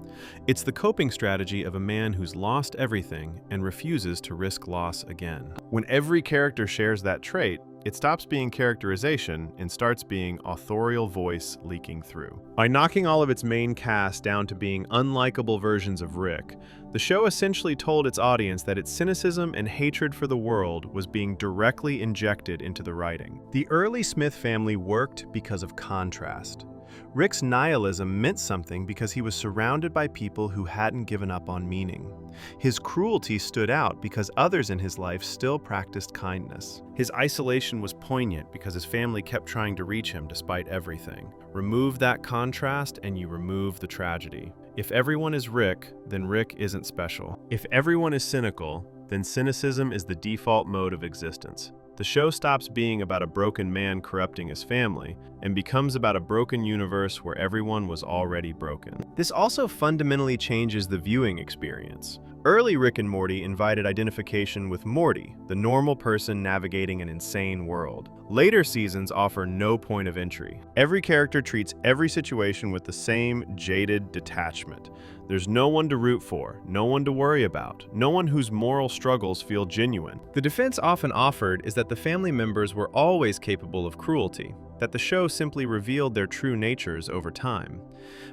It's the coping strategy of a man who's lost everything and refuses to risk loss again. When every character shares that trait, it stops being characterization and starts being authorial voice leaking through. By knocking all of its main cast down to being unlikable versions of Rick, the show essentially told its audience that its cynicism and hatred for the world was being directly injected into the writing. The early Smith family worked because of contrast. Rick's nihilism meant something because he was surrounded by people who hadn't given up on meaning. His cruelty stood out because others in his life still practiced kindness. His isolation was poignant because his family kept trying to reach him despite everything. Remove that contrast and you remove the tragedy. If everyone is Rick, then Rick isn't special. If everyone is cynical, then cynicism is the default mode of existence. The show stops being about a broken man corrupting his family and becomes about a broken universe where everyone was already broken. This also fundamentally changes the viewing experience. Early Rick and Morty invited identification with Morty, the normal person navigating an insane world. Later seasons offer no point of entry. Every character treats every situation with the same jaded detachment. There's no one to root for, no one to worry about, no one whose moral struggles feel genuine. The defense often offered is that the family members were always capable of cruelty, that the show simply revealed their true natures over time.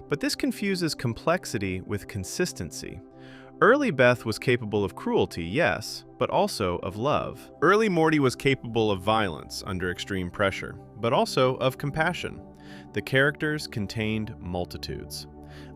But this confuses complexity with consistency. Early Beth was capable of cruelty, yes, but also of love. Early Morty was capable of violence under extreme pressure, but also of compassion. The characters contained multitudes.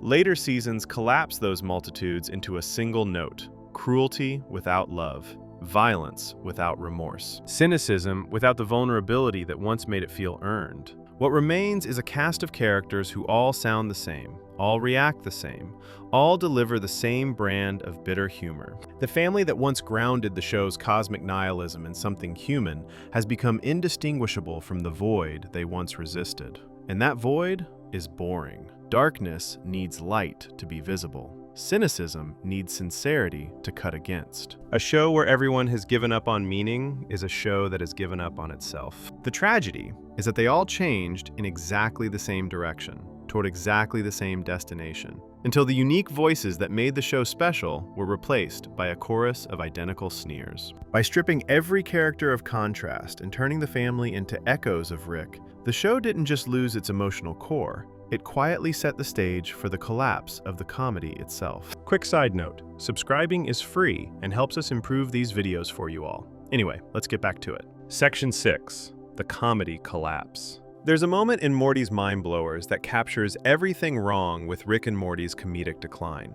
Later seasons collapsed those multitudes into a single note: cruelty without love, violence without remorse, cynicism without the vulnerability that once made it feel earned. What remains is a cast of characters who all sound the same, all react the same, all deliver the same brand of bitter humor. The family that once grounded the show's cosmic nihilism in something human has become indistinguishable from the void they once resisted. And that void is boring. Darkness needs light to be visible. Cynicism needs sincerity to cut against. A show where everyone has given up on meaning is a show that has given up on itself. The tragedy is that they all changed in exactly the same direction, toward exactly the same destination, until the unique voices that made the show special were replaced by a chorus of identical sneers. By stripping every character of contrast and turning the family into echoes of Rick, the show didn't just lose its emotional core, it quietly set the stage for the collapse of the comedy itself. Quick side note, subscribing is free and helps us improve these videos for you all. Anyway, let's get back to it. Section 6, the comedy collapse. There's a moment in Morty's Mind Blowers that captures everything wrong with Rick and Morty's comedic decline.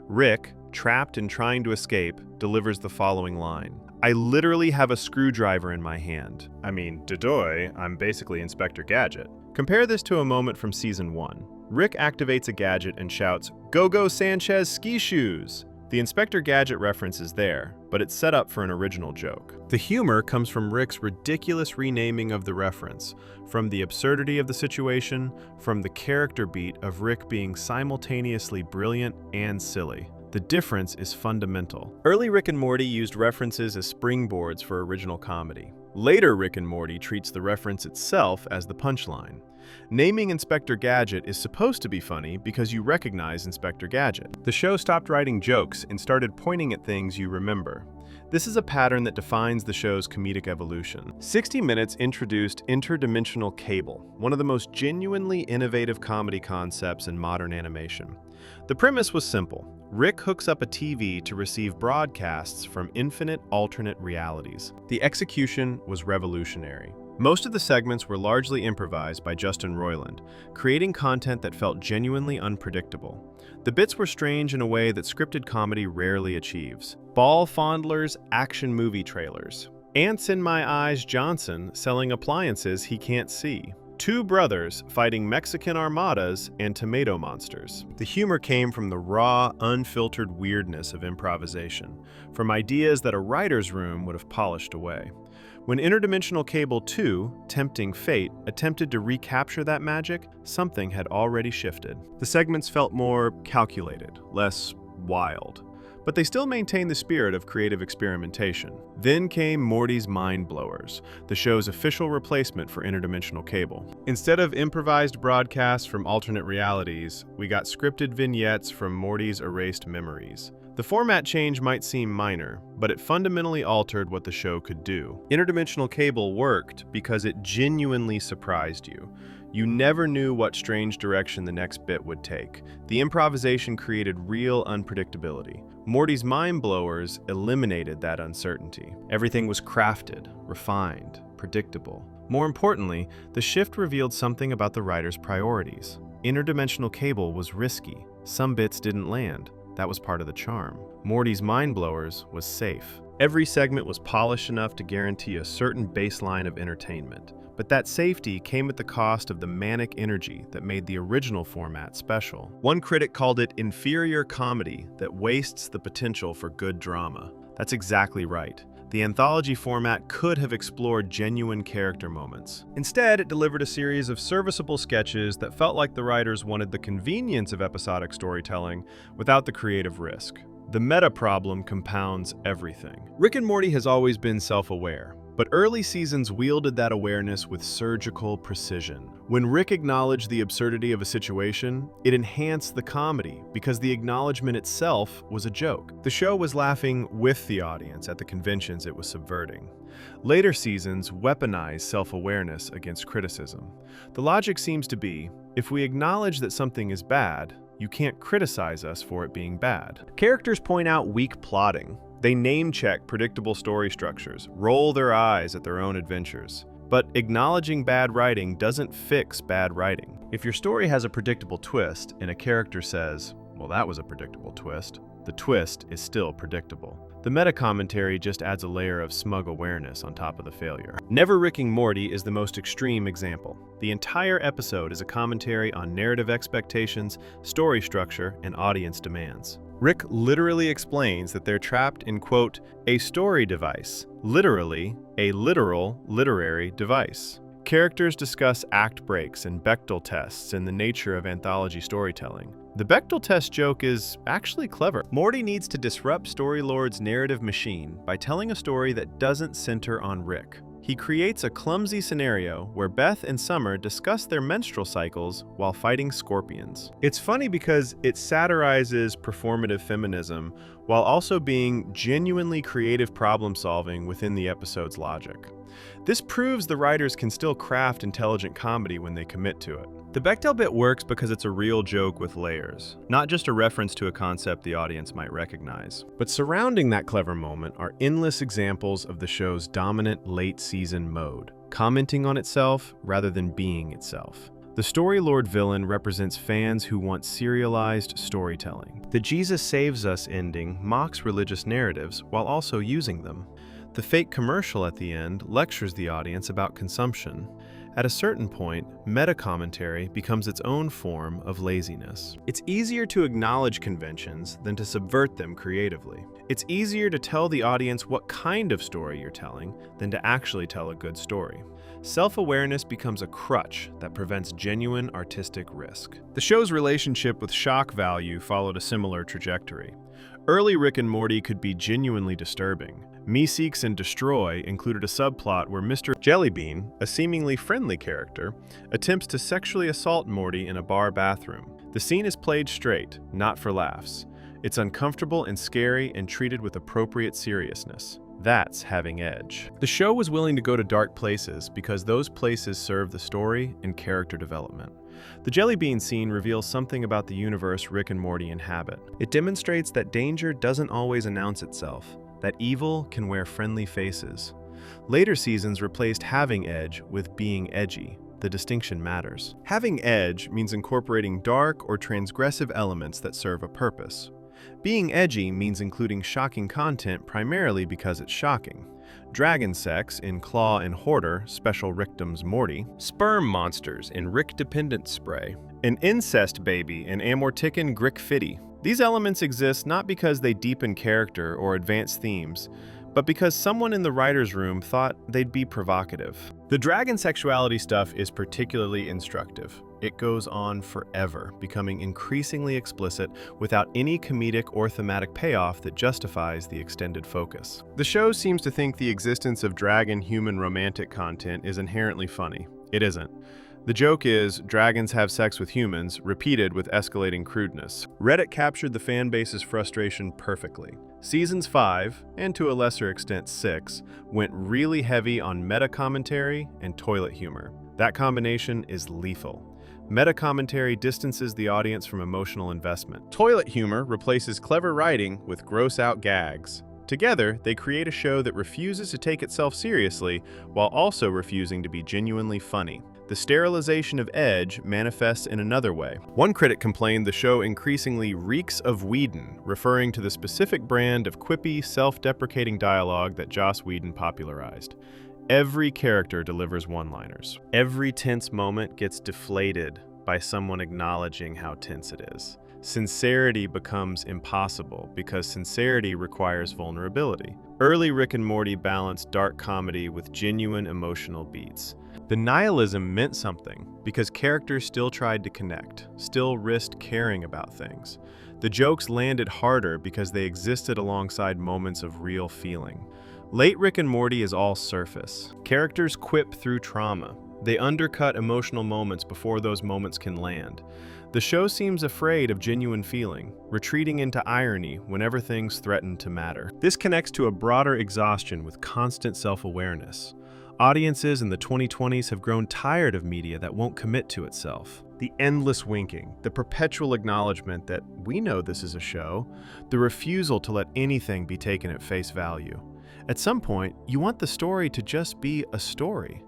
Rick, trapped and trying to escape, delivers the following line: "I literally have a screwdriver in my hand. I mean, dodoy, I'm basically Inspector Gadget." Compare this to a moment from Season 1. Rick activates a gadget and shouts, "Go Go Sanchez ski shoes!" The Inspector Gadget reference is there, but it's set up for an original joke. The humor comes from Rick's ridiculous renaming of the reference, from the absurdity of the situation, from the character beat of Rick being simultaneously brilliant and silly. The difference is fundamental. Early Rick and Morty used references as springboards for original comedy. Later Rick and Morty treats the reference itself as the punchline. Naming Inspector Gadget is supposed to be funny because you recognize Inspector Gadget. The show stopped writing jokes and started pointing at things you remember. This is a pattern that defines the show's comedic evolution. 60 Minutes introduced interdimensional cable, one of the most genuinely innovative comedy concepts in modern animation. The premise was simple. Rick hooks up a TV to receive broadcasts from infinite alternate realities. The execution was revolutionary. Most of the segments were largely improvised by Justin Roiland, creating content that felt genuinely unpredictable. The bits were strange in a way that scripted comedy rarely achieves. Ball fondlers, action movie trailers. Ants in My Eyes Johnson selling appliances he can't see. Two brothers fighting Mexican armadas and tomato monsters. The humor came from the raw, unfiltered weirdness of improvisation, from ideas that a writer's room would have polished away. When Interdimensional Cable 2, Tempting Fate, attempted to recapture that magic, something had already shifted. The segments felt more calculated, less wild. But they still maintained the spirit of creative experimentation. Then came Morty's Mind Blowers, the show's official replacement for Interdimensional Cable. Instead of improvised broadcasts from alternate realities, we got scripted vignettes from Morty's erased memories. The format change might seem minor, but it fundamentally altered what the show could do. Interdimensional Cable worked because it genuinely surprised you. You never knew what strange direction the next bit would take. The improvisation created real unpredictability. Morty's Mind Blowers eliminated that uncertainty. Everything was crafted, refined, predictable. More importantly, the shift revealed something about the writer's priorities. Interdimensional Cable was risky. Some bits didn't land. That was part of the charm. Morty's Mind Blowers was safe. Every segment was polished enough to guarantee a certain baseline of entertainment. But that safety came at the cost of the manic energy that made the original format special. One critic called it inferior comedy that wastes the potential for good drama. That's exactly right. The anthology format could have explored genuine character moments. Instead, it delivered a series of serviceable sketches that felt like the writers wanted the convenience of episodic storytelling without the creative risk. The meta problem compounds everything. Rick and Morty has always been self-aware, but early seasons wielded that awareness with surgical precision. When Rick acknowledged the absurdity of a situation, it enhanced the comedy because the acknowledgement itself was a joke. The show was laughing with the audience at the conventions it was subverting. Later seasons weaponized self-awareness against criticism. The logic seems to be, if we acknowledge that something is bad, you can't criticize us for it being bad. Characters point out weak plotting. They name-check predictable story structures, roll their eyes at their own adventures. But acknowledging bad writing doesn't fix bad writing. If your story has a predictable twist and a character says, well, that was a predictable twist, the twist is still predictable. The meta-commentary just adds a layer of smug awareness on top of the failure. Never Ricking Morty is the most extreme example. The entire episode is a commentary on narrative expectations, story structure, and audience demands. Rick literally explains that they're trapped in, quote, a story device, literally a literal literary device. Characters discuss act breaks and Bechdel tests and the nature of anthology storytelling. The Bechdel test joke is actually clever. Morty needs to disrupt Storylord's narrative machine by telling a story that doesn't center on Rick. He creates a clumsy scenario where Beth and Summer discuss their menstrual cycles while fighting scorpions. It's funny because it satirizes performative feminism while also being genuinely creative problem-solving within the episode's logic. This proves the writers can still craft intelligent comedy when they commit to it. The Bechdel bit works because it's a real joke with layers, not just a reference to a concept the audience might recognize. But surrounding that clever moment are endless examples of the show's dominant late-season mode, commenting on itself rather than being itself. The Storylord villain represents fans who want serialized storytelling. The Jesus Saves Us ending mocks religious narratives while also using them. The fake commercial at the end lectures the audience about consumption. At a certain point, meta-commentary becomes its own form of laziness. It's easier to acknowledge conventions than to subvert them creatively. It's easier to tell the audience what kind of story you're telling than to actually tell a good story. Self-awareness becomes a crutch that prevents genuine artistic risk. The show's relationship with shock value followed a similar trajectory. Early Rick and Morty could be genuinely disturbing. Me Seeks and Destroy included a subplot where Mr. Jellybean, a seemingly friendly character, attempts to sexually assault Morty in a bar bathroom. The scene is played straight, not for laughs. It's uncomfortable and scary and treated with appropriate seriousness. That's having edge. The show was willing to go to dark places because those places serve the story and character development. The Jellybean scene reveals something about the universe Rick and Morty inhabit. It demonstrates that danger doesn't always announce itself, that evil can wear friendly faces. Later seasons replaced having edge with being edgy. The distinction matters. Having edge means incorporating dark or transgressive elements that serve a purpose. Being edgy means including shocking content primarily because it's shocking. Dragon sex in Claw and Hoarder, Special Rickdom's Morty, sperm monsters in Rick Dependent Spray, an incest baby in Amorticon Grick Fitty. These elements exist not because they deepen character or advance themes, but because someone in the writer's room thought they'd be provocative. The dragon sexuality stuff is particularly instructive. It goes on forever, becoming increasingly explicit without any comedic or thematic payoff that justifies the extended focus. The show seems to think the existence of dragon-human romantic content is inherently funny. It isn't. The joke is, dragons have sex with humans, repeated with escalating crudeness. Reddit captured the fanbase's frustration perfectly. Seasons 5, and to a lesser extent 6, went really heavy on meta-commentary and toilet humor. That combination is lethal. Meta-commentary distances the audience from emotional investment. Toilet humor replaces clever writing with gross-out gags. Together, they create a show that refuses to take itself seriously while also refusing to be genuinely funny. The sterilization of edge manifests in another way. One critic complained the show increasingly reeks of Whedon, referring to the specific brand of quippy, self-deprecating dialogue that Joss Whedon popularized. Every character delivers one-liners. Every tense moment gets deflated by someone acknowledging how tense it is. Sincerity becomes impossible because sincerity requires vulnerability. Early Rick and Morty balanced dark comedy with genuine emotional beats. The nihilism meant something because characters still tried to connect, still risked caring about things. The jokes landed harder because they existed alongside moments of real feeling. Late Rick and Morty is all surface. Characters quip through trauma. They undercut emotional moments before those moments can land. The show seems afraid of genuine feeling, retreating into irony whenever things threaten to matter. This connects to a broader exhaustion with constant self-awareness. Audiences in the 2020s have grown tired of media that won't commit to itself. The endless winking, the perpetual acknowledgement that we know this is a show, the refusal to let anything be taken at face value. At some point, you want the story to just be a story.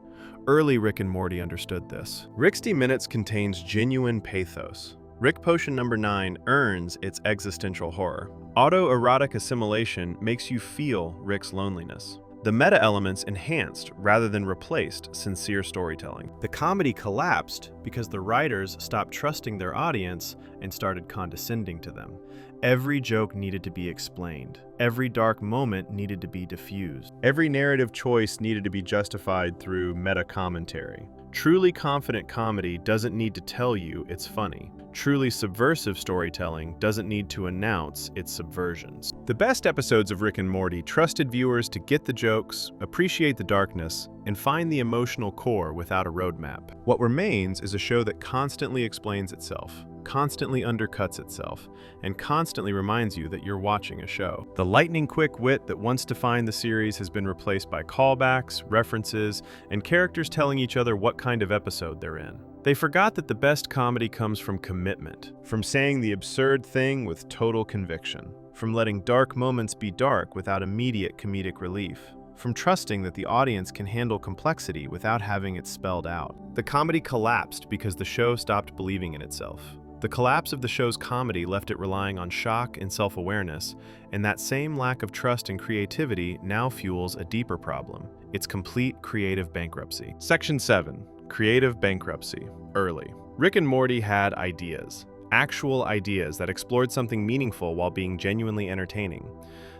Early Rick and Morty understood this. Rick's D-Minutes contains genuine pathos. Rick Potion number 9 earns its existential horror. Autoerotic assimilation makes you feel Rick's loneliness. The meta-elements enhanced rather than replaced sincere storytelling. The comedy collapsed because the writers stopped trusting their audience and started condescending to them. Every joke needed to be explained. Every dark moment needed to be diffused. Every narrative choice needed to be justified through meta-commentary. Truly confident comedy doesn't need to tell you it's funny. Truly subversive storytelling doesn't need to announce its subversions. The best episodes of Rick and Morty trusted viewers to get the jokes, appreciate the darkness, and find the emotional core without a roadmap. What remains is a show that constantly explains itself, constantly undercuts itself, and constantly reminds you that you're watching a show. The lightning-quick wit that once defined the series has been replaced by callbacks, references, and characters telling each other what kind of episode they're in. They forgot that the best comedy comes from commitment, from saying the absurd thing with total conviction, from letting dark moments be dark without immediate comedic relief, from trusting that the audience can handle complexity without having it spelled out. The comedy collapsed because the show stopped believing in itself. The collapse of the show's comedy left it relying on shock and self-awareness, and that same lack of trust and creativity now fuels a deeper problem: its complete creative bankruptcy. Section 7. Creative bankruptcy. Early. Rick and Morty had ideas. Actual ideas that explored something meaningful while being genuinely entertaining.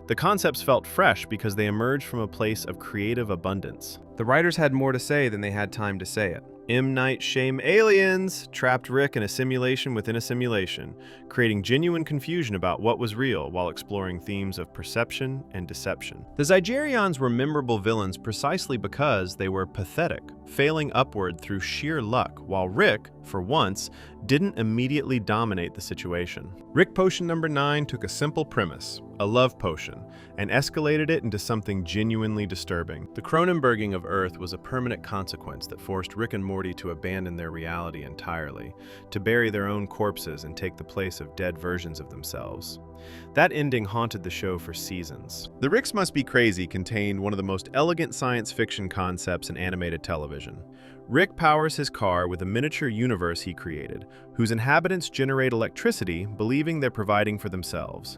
The concepts felt fresh because they emerged from a place of creative abundance. The writers had more to say than they had time to say it. M. Night Shyamalan aliens trapped Rick in a simulation within a simulation, creating genuine confusion about what was real while exploring themes of perception and deception. The Zygerions were memorable villains precisely because they were pathetic, failing upward through sheer luck, while Rick, for once, didn't immediately dominate the situation. Rick Potion number 9 took a simple premise, a love potion, and escalated it into something genuinely disturbing. The Cronenberging of Earth was a permanent consequence that forced Rick and Morty to abandon their reality entirely, to bury their own corpses and take the place of dead versions of themselves. That ending haunted the show for seasons. The Ricks Must Be Crazy contained one of the most elegant science fiction concepts in animated television. Rick powers his car with a miniature universe he created, whose inhabitants generate electricity, believing they're providing for themselves.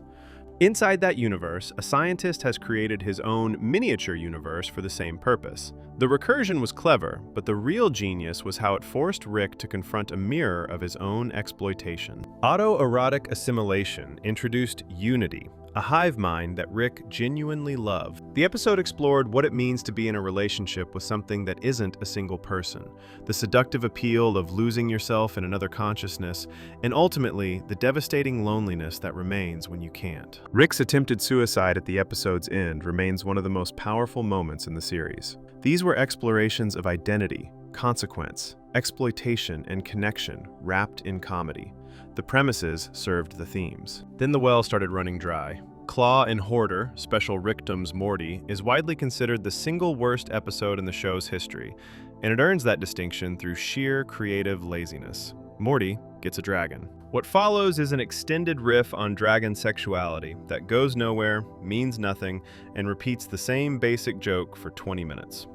Inside that universe, a scientist has created his own miniature universe for the same purpose. The recursion was clever, but the real genius was how it forced Rick to confront a mirror of his own exploitation. Autoerotic assimilation introduced unity, a hive mind that Rick genuinely loved. The episode explored what it means to be in a relationship with something that isn't a single person, the seductive appeal of losing yourself in another consciousness, and ultimately, the devastating loneliness that remains when you can't. Rick's attempted suicide at the episode's end remains one of the most powerful moments in the series. These were explorations of identity, consequence, exploitation, and connection wrapped in comedy. The premises served the themes. Then the well started running dry. Claw and Hoarder, Special Rickdom's Morty, is widely considered the single worst episode in the show's history, and it earns that distinction through sheer creative laziness. Morty gets a dragon. What follows is an extended riff on dragon sexuality that goes nowhere, means nothing, and repeats the same basic joke for 20 minutes.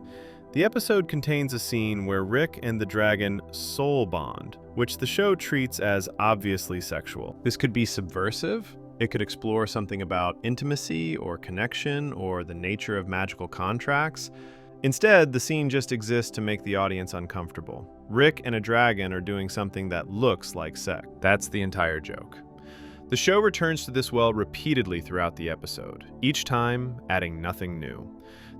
The episode contains a scene where Rick and the dragon soul bond, which the show treats as obviously sexual. This could be subversive. It could explore something about intimacy or connection or the nature of magical contracts. Instead, the scene just exists to make the audience uncomfortable. Rick and a dragon are doing something that looks like sex. That's the entire joke. The show returns to this well repeatedly throughout the episode, each time adding nothing new.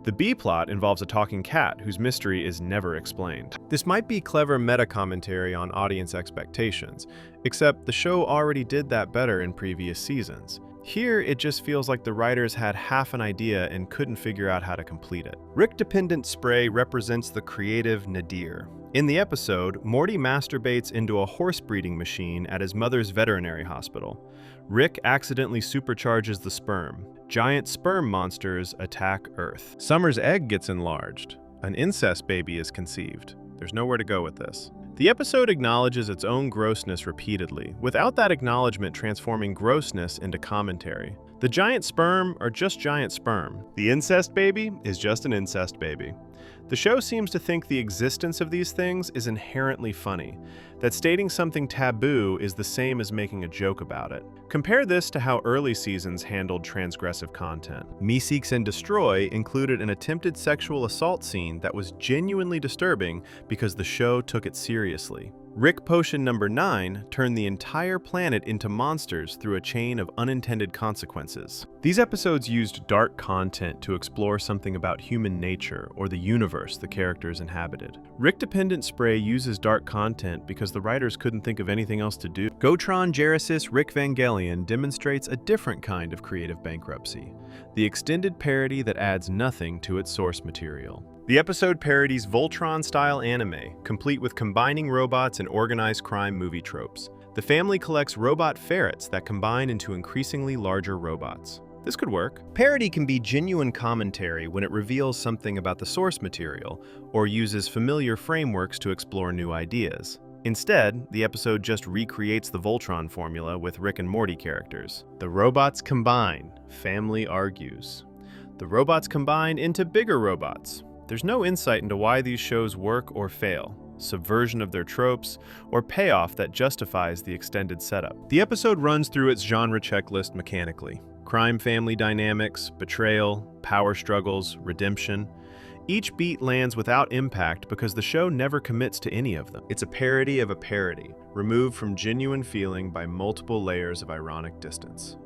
The B-plot involves a talking cat whose mystery is never explained. This might be clever meta-commentary on audience expectations, except the show already did that better in previous seasons. Here, it just feels like the writers had half an idea and couldn't figure out how to complete it. Rick-dependent spray represents the creative nadir. In the episode, Morty masturbates into a horse breeding machine at his mother's veterinary hospital. Rick accidentally supercharges the sperm. Giant sperm monsters attack Earth. Summer's egg gets enlarged. An incest baby is conceived. There's nowhere to go with this. The episode acknowledges its own grossness repeatedly, without that acknowledgement transforming grossness into commentary. The giant sperm are just giant sperm. The incest baby is just an incest baby. The show seems to think the existence of these things is inherently funny, that stating something taboo is the same as making a joke about it. Compare this to how early seasons handled transgressive content. Me Seeks and Destroy included an attempted sexual assault scene that was genuinely disturbing because the show took it seriously. Rick Potion number 9 turned the entire planet into monsters through a chain of unintended consequences. These episodes used dark content to explore something about human nature or the universe the characters inhabited. Rick-dependent spray uses dark content because the writers couldn't think of anything else to do. Gotron Genesis Rick Vangelion demonstrates a different kind of creative bankruptcy, the extended parody that adds nothing to its source material. The episode parodies Voltron-style anime, complete with combining robots and organized crime movie tropes. The family collects robot ferrets that combine into increasingly larger robots. This could work. Parody can be genuine commentary when it reveals something about the source material or uses familiar frameworks to explore new ideas. Instead, the episode just recreates the Voltron formula with Rick and Morty characters. The robots combine, family argues. The robots combine into bigger robots. There's no insight into why these shows work or fail, subversion of their tropes, or payoff that justifies the extended setup. The episode runs through its genre checklist mechanically. Crime-family dynamics, betrayal, power struggles, redemption. Each beat lands without impact because the show never commits to any of them. It's a parody of a parody, removed from genuine feeling by multiple layers of ironic distance.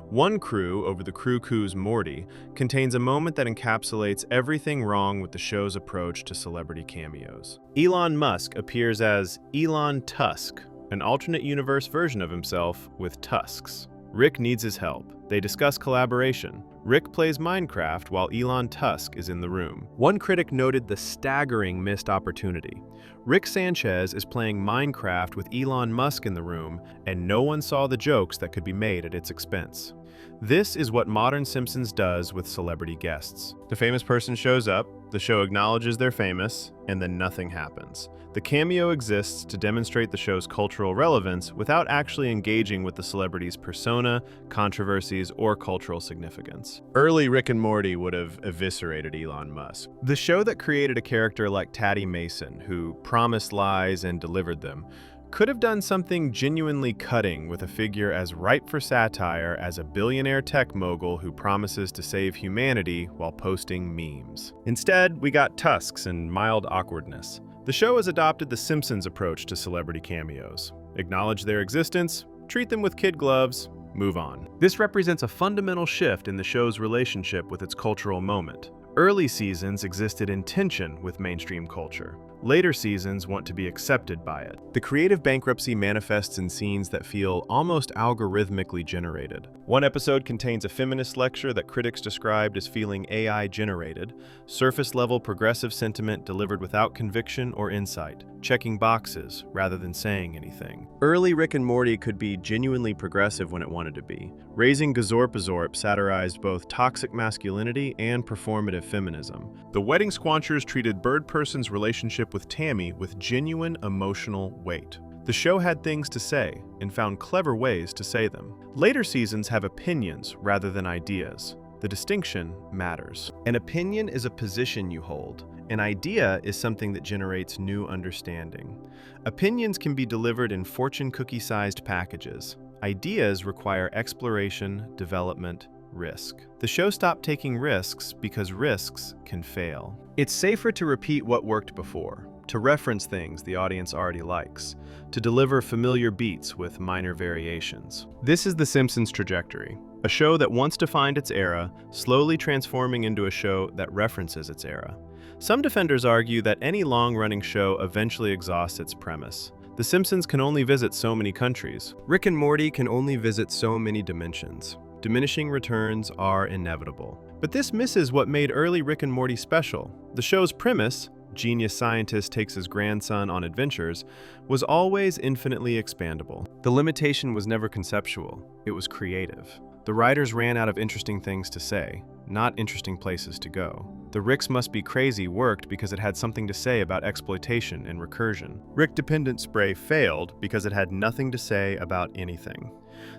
One Crew over the Crew Coo's Morty contains a moment that encapsulates everything wrong with the show's approach to celebrity cameos. Elon Musk appears as Elon Tusk, an alternate universe version of himself with tusks. Rick needs his help. They discuss collaboration. Rick plays Minecraft while Elon Tusk is in the room. One critic noted the staggering missed opportunity. Rick Sanchez is playing Minecraft with Elon Musk in the room, and no one saw the jokes that could be made at its expense. This is what modern Simpsons does with celebrity guests. The famous person shows up, the show acknowledges they're famous, and then nothing happens. The cameo exists to demonstrate the show's cultural relevance without actually engaging with the celebrity's persona, controversies, or cultural significance. Early Rick and Morty would have eviscerated Elon Musk. The show that created a character like Taddy Mason, who promised lies and delivered them, could have done something genuinely cutting with a figure as ripe for satire as a billionaire tech mogul who promises to save humanity while posting memes. Instead, we got tusks and mild awkwardness. The show has adopted the Simpsons approach to celebrity cameos. Acknowledge their existence, treat them with kid gloves, move on. This represents a fundamental shift in the show's relationship with its cultural moment. Early seasons existed in tension with mainstream culture. Later seasons want to be accepted by it. The creative bankruptcy manifests in scenes that feel almost algorithmically generated. One episode contains a feminist lecture that critics described as feeling AI-generated, surface-level progressive sentiment delivered without conviction or insight, checking boxes rather than saying anything. Early Rick and Morty could be genuinely progressive when it wanted to be. Raising Gazorp satirized both toxic masculinity and performative feminism. The Wedding Squanchers treated Bird Person's relationship with Tammy with genuine emotional weight. The show had things to say and found clever ways to say them. Later seasons have opinions rather than ideas. The distinction matters. An opinion is a position you hold. An idea is something that generates new understanding. Opinions can be delivered in fortune cookie-sized packages. Ideas require exploration, development, risk. The show stopped taking risks because risks can fail. It's safer to repeat what worked before, to reference things the audience already likes, to deliver familiar beats with minor variations. This is The Simpsons' trajectory, a show that once defined its era, slowly transforming into a show that references its era. Some defenders argue that any long-running show eventually exhausts its premise. The Simpsons can only visit so many countries. Rick and Morty can only visit so many dimensions. Diminishing returns are inevitable. But this misses what made early Rick and Morty special. The show's premise, genius scientist takes his grandson on adventures, was always infinitely expandable. The limitation was never conceptual, it was creative. The writers ran out of interesting things to say, not interesting places to go. The Ricks Must Be Crazy worked because it had something to say about exploitation and recursion. Rick Dependent Spray failed because it had nothing to say about anything.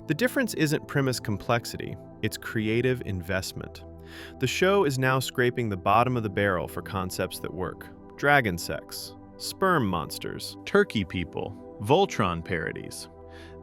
The difference isn't premise complexity, it's creative investment. The show is now scraping the bottom of the barrel for concepts that work. Dragon sex, sperm monsters, turkey people, Voltron parodies.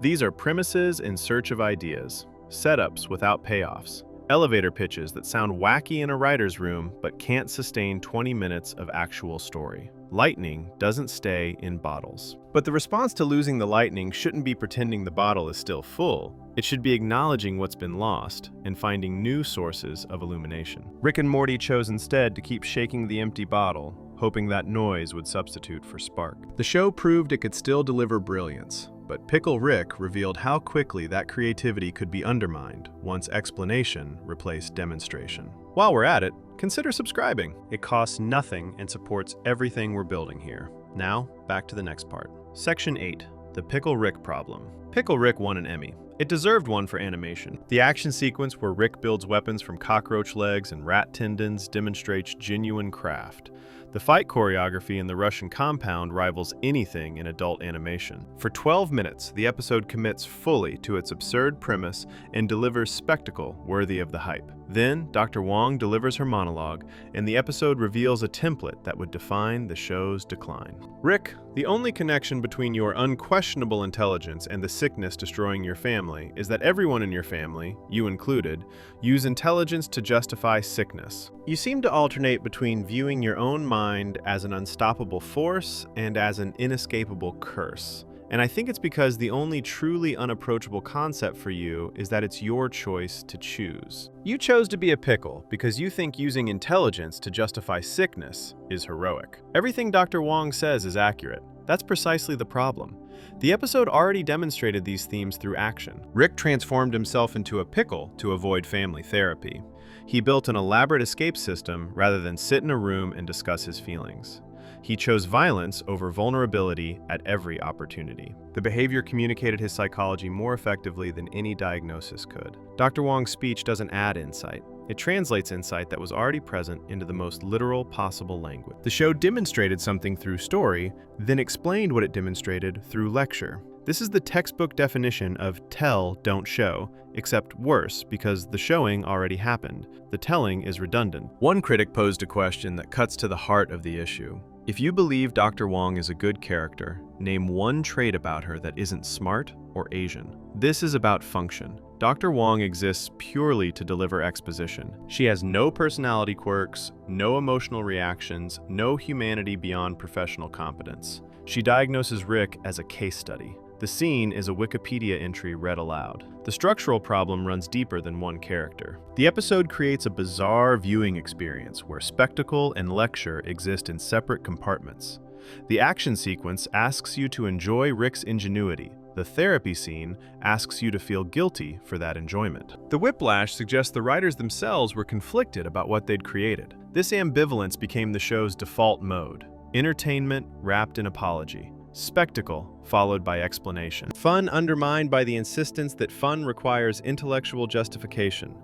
These are premises in search of ideas, setups without payoffs, elevator pitches that sound wacky in a writer's room but can't sustain 20 minutes of actual story. Lightning doesn't stay in bottles. But the response to losing the lightning shouldn't be pretending the bottle is still full. It should be acknowledging what's been lost and finding new sources of illumination. Rick and Morty chose instead to keep shaking the empty bottle, hoping that noise would substitute for spark. The show proved it could still deliver brilliance, but Pickle Rick revealed how quickly that creativity could be undermined once explanation replaced demonstration. While we're at it, consider subscribing. It costs nothing and supports everything we're building here. Now, back to the next part. Section 8, The Pickle Rick Problem. Pickle Rick won an Emmy. It deserved one for animation. The action sequence where Rick builds weapons from cockroach legs and rat tendons demonstrates genuine craft. The fight choreography in the Russian compound rivals anything in adult animation. For 12 minutes, the episode commits fully to its absurd premise and delivers spectacle worthy of the hype. Then, Dr. Wong delivers her monologue, and the episode reveals a template that would define the show's decline. Rick, the only connection between your unquestionable intelligence and the sickness destroying your family is that everyone in your family, you included, use intelligence to justify sickness. You seem to alternate between viewing your own mind as an unstoppable force and as an inescapable curse. And I think it's because the only truly unapproachable concept for you is that it's your choice to choose. You chose to be a pickle because you think using intelligence to justify sickness is heroic. Everything Dr. Wong says is accurate. That's precisely the problem. The episode already demonstrated these themes through action. Rick transformed himself into a pickle to avoid family therapy. He built an elaborate escape system rather than sit in a room and discuss his feelings. He chose violence over vulnerability at every opportunity. The behavior communicated his psychology more effectively than any diagnosis could. Dr. Wong's speech doesn't add insight. It translates insight that was already present into the most literal possible language. The show demonstrated something through story, then explained what it demonstrated through lecture. This is the textbook definition of tell, don't show, except worse because the showing already happened. The telling is redundant. One critic posed a question that cuts to the heart of the issue. If you believe Dr. Wong is a good character, name one trait about her that isn't smart or Asian. This is about function. Dr. Wong exists purely to deliver exposition. She has no personality quirks, no emotional reactions, no humanity beyond professional competence. She diagnoses Rick as a case study. The scene is a Wikipedia entry read aloud. The structural problem runs deeper than one character. The episode creates a bizarre viewing experience where spectacle and lecture exist in separate compartments. The action sequence asks you to enjoy Rick's ingenuity. The therapy scene asks you to feel guilty for that enjoyment. The whiplash suggests the writers themselves were conflicted about what they'd created. This ambivalence became the show's default mode. Entertainment wrapped in apology. Spectacle followed by explanation. Fun undermined by the insistence that fun requires intellectual justification.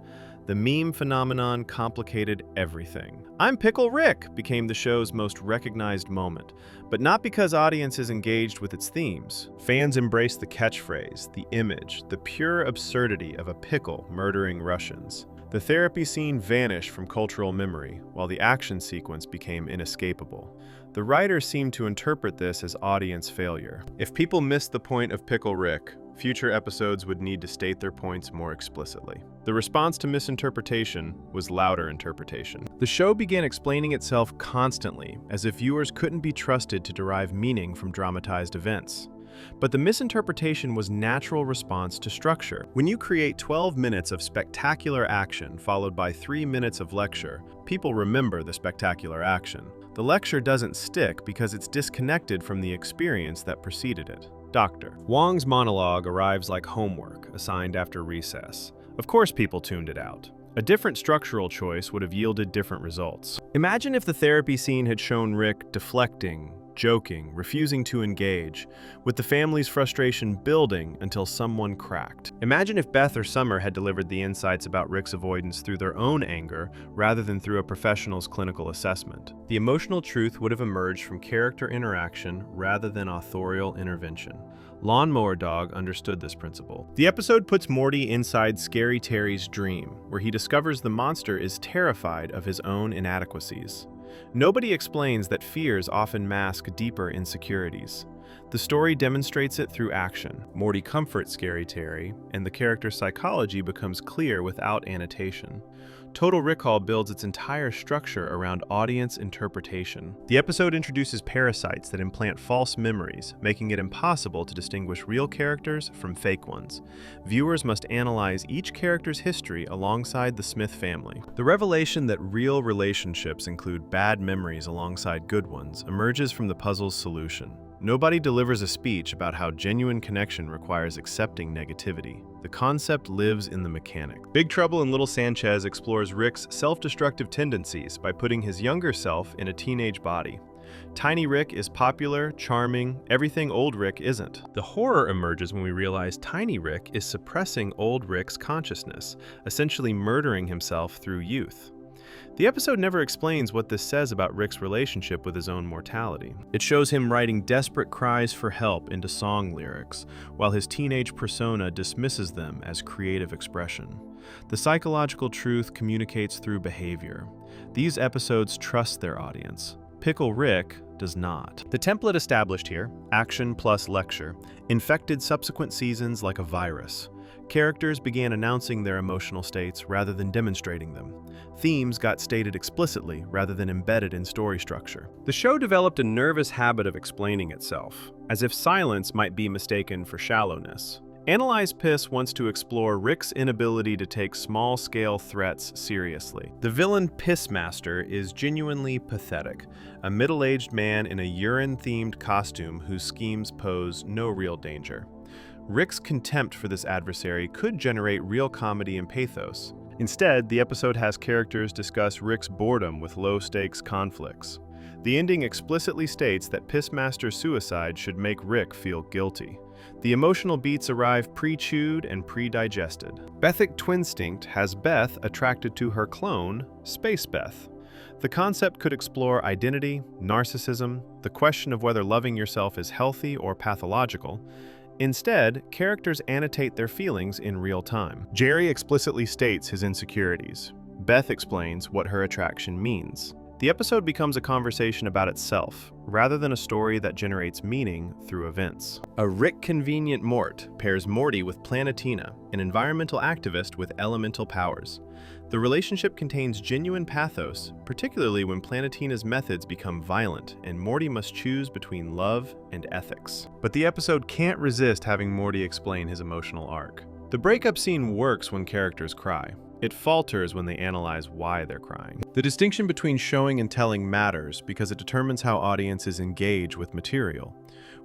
The meme phenomenon complicated everything. "I'm Pickle Rick" became the show's most recognized moment, but not because audiences engaged with its themes. Fans embraced the catchphrase, the image, the pure absurdity of a pickle murdering Russians. The therapy scene vanished from cultural memory, while the action sequence became inescapable. The writers seemed to interpret this as audience failure. If people missed the point of Pickle Rick, future episodes would need to state their points more explicitly. The response to misinterpretation was louder interpretation. The show began explaining itself constantly, as if viewers couldn't be trusted to derive meaning from dramatized events. But the misinterpretation was natural response to structure. When you create 12 minutes of spectacular action followed by 3 minutes of lecture, people remember the spectacular action. The lecture doesn't stick because it's disconnected from the experience that preceded it. Dr. Wong's monologue arrives like homework assigned after recess. Of course people tuned it out. A different structural choice would have yielded different results. Imagine if the therapy scene had shown Rick deflecting, joking, refusing to engage, with the family's frustration building until someone cracked. Imagine if Beth or Summer had delivered the insights about Rick's avoidance through their own anger rather than through a professional's clinical assessment. The emotional truth would have emerged from character interaction rather than authorial intervention. Lawnmower Dog understood this principle. The episode puts Morty inside Scary Terry's dream, where he discovers the monster is terrified of his own inadequacies. Nobody explains that fears often mask deeper insecurities. The story demonstrates it through action. Morty comforts Scary Terry, and the character's psychology becomes clear without annotation. Total Recall builds its entire structure around audience interpretation. The episode introduces parasites that implant false memories, making it impossible to distinguish real characters from fake ones. Viewers must analyze each character's history alongside the Smith family. The revelation that real relationships include bad memories alongside good ones emerges from the puzzle's solution. Nobody delivers a speech about how genuine connection requires accepting negativity. The concept lives in the mechanic. Big Trouble in Little Sanchez explores Rick's self-destructive tendencies by putting his younger self in a teenage body. Tiny Rick is popular, charming, everything old Rick isn't. The horror emerges when we realize Tiny Rick is suppressing old Rick's consciousness, essentially murdering himself through youth. The episode never explains what this says about Rick's relationship with his own mortality. It shows him writing desperate cries for help into song lyrics, while his teenage persona dismisses them as creative expression. The psychological truth communicates through behavior. These episodes trust their audience. Pickle Rick does not. The template established here, action plus lecture, infected subsequent seasons like a virus. Characters began announcing their emotional states rather than demonstrating them. Themes got stated explicitly rather than embedded in story structure. The show developed a nervous habit of explaining itself, as if silence might be mistaken for shallowness. Analyze Piss wants to explore Rick's inability to take small-scale threats seriously. The villain Pissmaster is genuinely pathetic, a middle-aged man in a urine-themed costume whose schemes pose no real danger. Rick's contempt for this adversary could generate real comedy and pathos. Instead, the episode has characters discuss Rick's boredom with low-stakes conflicts. The ending explicitly states that Pissmaster's suicide should make Rick feel guilty. The emotional beats arrive pre-chewed and pre-digested. Bethic Twinstinct has Beth attracted to her clone, Space Beth. The concept could explore identity, narcissism, the question of whether loving yourself is healthy or pathological. Instead, characters annotate their feelings in real time. Jerry explicitly states his insecurities. Beth explains what her attraction means. The episode becomes a conversation about itself, rather than a story that generates meaning through events. A Rick-convenient Mort pairs Morty with Planetina, an environmental activist with elemental powers. The relationship contains genuine pathos, particularly when Planetina's methods become violent and Morty must choose between love and ethics. But the episode can't resist having Morty explain his emotional arc. The breakup scene works when characters cry. It falters when they analyze why they're crying. The distinction between showing and telling matters because it determines how audiences engage with material.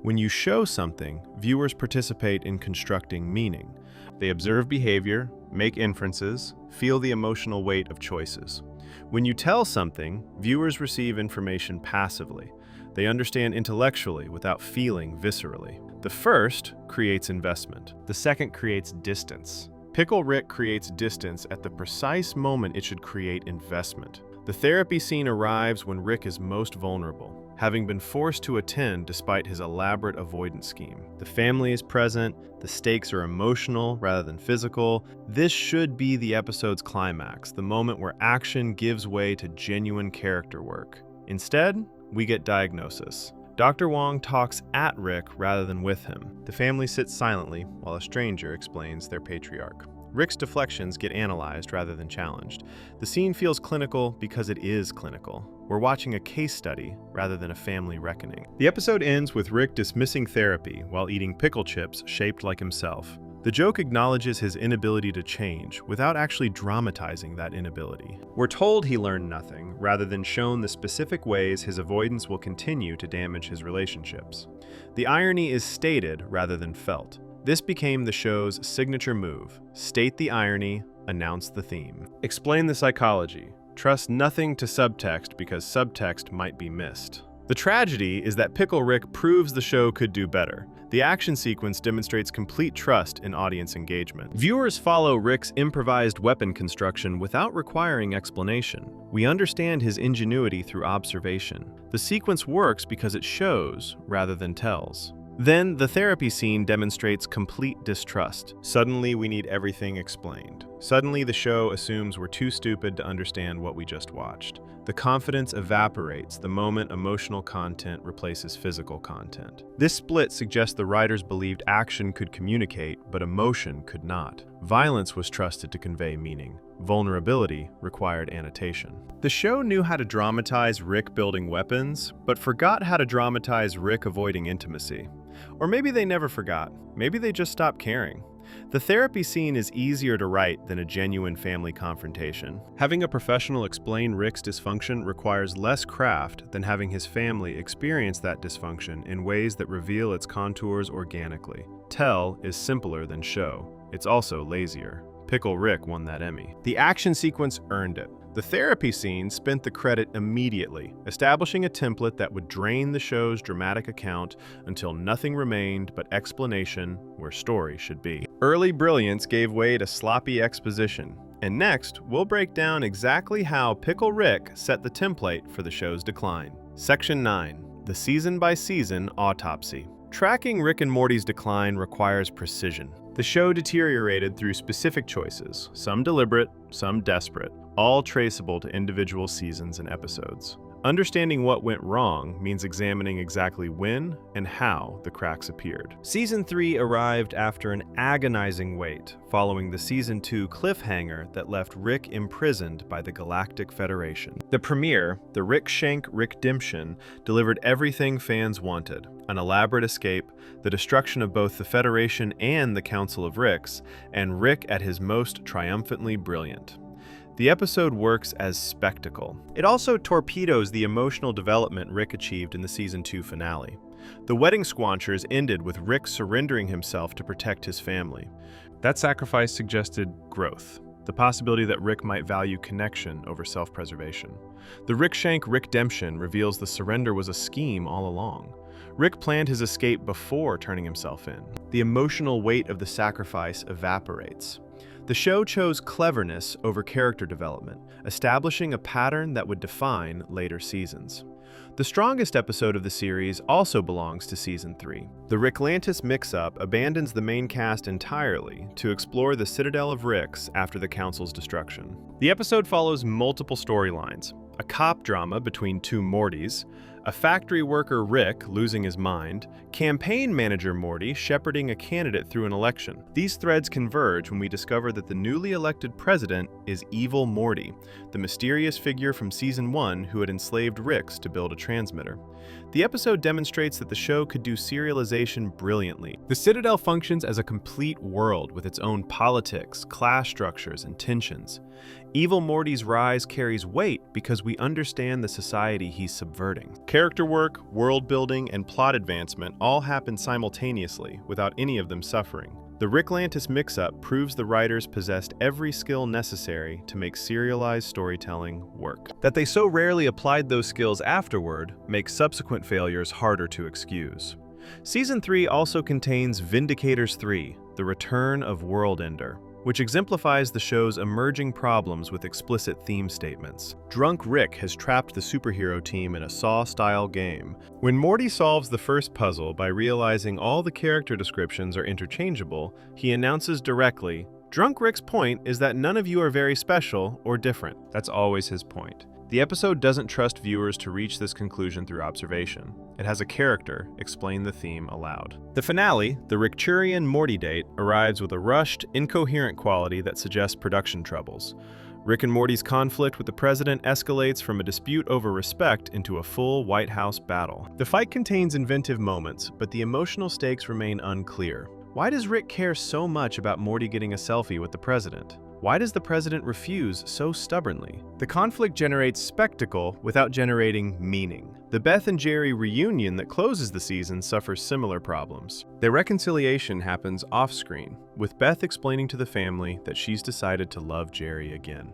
When you show something, viewers participate in constructing meaning. They observe behavior, make inferences, feel the emotional weight of choices. When you tell something, viewers receive information passively. They understand intellectually without feeling viscerally. The first creates investment. The second creates distance. Pickle Rick creates distance at the precise moment it should create investment. The therapy scene arrives when Rick is most vulnerable, having been forced to attend despite his elaborate avoidance scheme. The family is present, the stakes are emotional rather than physical. This should be the episode's climax, the moment where action gives way to genuine character work. Instead, we get diagnosis. Dr. Wong talks at Rick rather than with him. The family sits silently while a stranger explains their patriarch. Rick's deflections get analyzed rather than challenged. The scene feels clinical because it is clinical. We're watching a case study rather than a family reckoning. The episode ends with Rick dismissing therapy while eating pickle chips shaped like himself. The joke acknowledges his inability to change without actually dramatizing that inability. We're told he learned nothing, rather than shown the specific ways his avoidance will continue to damage his relationships. The irony is stated rather than felt. This became the show's signature move. State the irony, announce the theme. Explain the psychology. Trust nothing to subtext because subtext might be missed. The tragedy is that Pickle Rick proves the show could do better. The action sequence demonstrates complete trust in audience engagement. Viewers follow Rick's improvised weapon construction without requiring explanation. We understand his ingenuity through observation. The sequence works because it shows rather than tells. Then, the therapy scene demonstrates complete distrust. Suddenly, we need everything explained. Suddenly, the show assumes we're too stupid to understand what we just watched. The confidence evaporates the moment emotional content replaces physical content. This split suggests the writers believed action could communicate, but emotion could not. Violence was trusted to convey meaning. Vulnerability required annotation. The show knew how to dramatize Rick building weapons, but forgot how to dramatize Rick avoiding intimacy. Or maybe they never forgot. Maybe they just stopped caring. The therapy scene is easier to write than a genuine family confrontation. Having a professional explain Rick's dysfunction requires less craft than having his family experience that dysfunction in ways that reveal its contours organically. Tell is simpler than show. It's also lazier. Pickle Rick won that Emmy. The action sequence earned it. The therapy scene spent the credit immediately, establishing a template that would drain the show's dramatic account until nothing remained but explanation where story should be. Early brilliance gave way to sloppy exposition. And next, we'll break down exactly how Pickle Rick set the template for the show's decline. Section 9. The Season-by-Season Autopsy. Tracking Rick and Morty's decline requires precision. The show deteriorated through specific choices, some deliberate, some desperate. all traceable to individual seasons and episodes. Understanding what went wrong means examining exactly when and how the cracks appeared. Season 3 arrived after an agonizing wait, following the Season 2 cliffhanger that left Rick imprisoned by the Galactic Federation. The premiere, the Rick Shank Rickdemption, delivered everything fans wanted: an elaborate escape, the destruction of both the Federation and the Council of Ricks, and Rick at his most triumphantly brilliant. The episode works as spectacle. It also torpedoes the emotional development Rick achieved in the Season 2 finale. The Wedding Squanchers ended with Rick surrendering himself to protect his family. That sacrifice suggested growth, the possibility that Rick might value connection over self-preservation. The Rick Shank Rickdemption reveals the surrender was a scheme all along. Rick planned his escape before turning himself in. The emotional weight of the sacrifice evaporates. The show chose cleverness over character development, establishing a pattern that would define later seasons. The strongest episode of the series also belongs to Season 3. The Ricklantis mix-up abandons the main cast entirely to explore the Citadel of Ricks after the Council's destruction. The episode follows multiple storylines: a cop drama between two Mortys, a factory worker Rick losing his mind, campaign manager Morty shepherding a candidate through an election. These threads converge when we discover that the newly elected president is Evil Morty, the mysterious figure from Season 1 who had enslaved Ricks to build a transmitter. The episode demonstrates that the show could do serialization brilliantly. The Citadel functions as a complete world with its own politics, class structures, and tensions. Evil Morty's rise carries weight because we understand the society he's subverting. Character work, world building, and plot advancement all happen simultaneously without any of them suffering. The Ricklantis mix-up proves the writers possessed every skill necessary to make serialized storytelling work. That they so rarely applied those skills afterward makes subsequent failures harder to excuse. Season 3 also contains Vindicators 3, The Return of World Ender, which exemplifies the show's emerging problems with explicit theme statements. Drunk Rick has trapped the superhero team in a Saw-style game. When Morty solves the first puzzle by realizing all the character descriptions are interchangeable, he announces directly, "Drunk Rick's point is that none of you are very special or different." That's always his point. The episode doesn't trust viewers to reach this conclusion through observation. It has a character explain the theme aloud. The finale, the Rickturian Morty date, arrives with a rushed, incoherent quality that suggests production troubles. Rick and Morty's conflict with the president escalates from a dispute over respect into a full White House battle. The fight contains inventive moments, but the emotional stakes remain unclear. Why does Rick care so much about Morty getting a selfie with the president? Why does the president refuse so stubbornly? The conflict generates spectacle without generating meaning. The Beth and Jerry reunion that closes the season suffers similar problems. Their reconciliation happens off-screen, with Beth explaining to the family that she's decided to love Jerry again.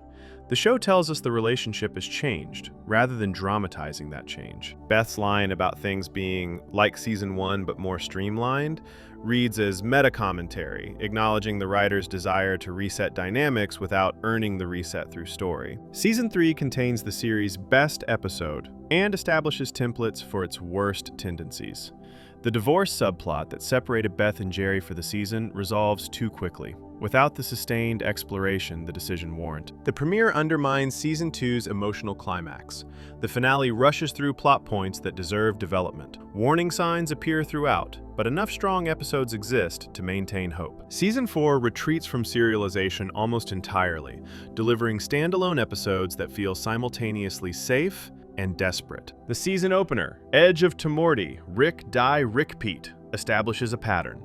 The show tells us the relationship has changed, rather than dramatizing that change. Beth's line about things being like Season 1 but more streamlined reads as meta-commentary, acknowledging the writer's desire to reset dynamics without earning the reset through story. Season 3 contains the series' best episode and establishes templates for its worst tendencies. The divorce subplot that separated Beth and Jerry for the season resolves too quickly, without the sustained exploration the decision warranted. The premiere undermines Season 2's emotional climax. The finale rushes through plot points that deserve development. Warning signs appear throughout, but enough strong episodes exist to maintain hope. Season 4 retreats from serialization almost entirely, delivering standalone episodes that feel simultaneously safe and desperate. The season opener, Edge of Tomorty, Rick Die Rickpeat, establishes a pattern.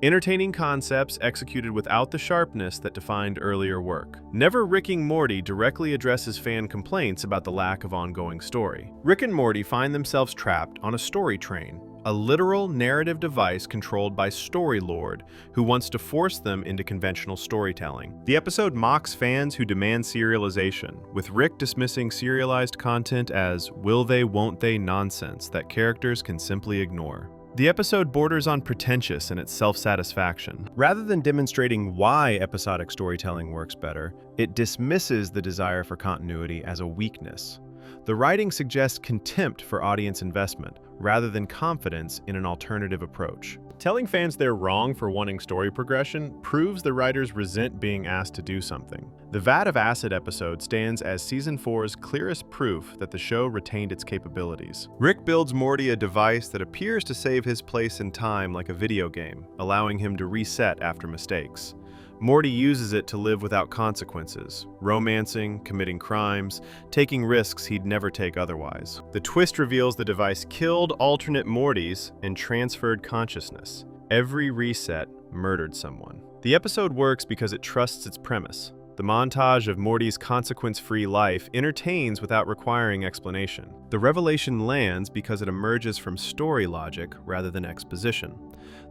Entertaining concepts executed without the sharpness that defined earlier work. Never Ricking Morty directly addresses fan complaints about the lack of ongoing story. Rick and Morty find themselves trapped on a story train, a literal narrative device controlled by Story Lord, who wants to force them into conventional storytelling. The episode mocks fans who demand serialization, with Rick dismissing serialized content as will they, won't they nonsense that characters can simply ignore. The episode borders on pretentious in its self-satisfaction. Rather than demonstrating why episodic storytelling works better, it dismisses the desire for continuity as a weakness. The writing suggests contempt for audience investment, rather than confidence in an alternative approach. Telling fans they're wrong for wanting story progression proves the writers resent being asked to do something. The Vat of Acid episode stands as Season 4's clearest proof that the show retained its capabilities. Rick builds Morty a device that appears to save his place in time like a video game, allowing him to reset after mistakes. Morty uses it to live without consequences, romancing, committing crimes, taking risks he'd never take otherwise. The twist reveals the device killed alternate Mortys and transferred consciousness. Every reset murdered someone. The episode works because it trusts its premise. The montage of Morty's consequence-free life entertains without requiring explanation. The revelation lands because it emerges from story logic rather than exposition.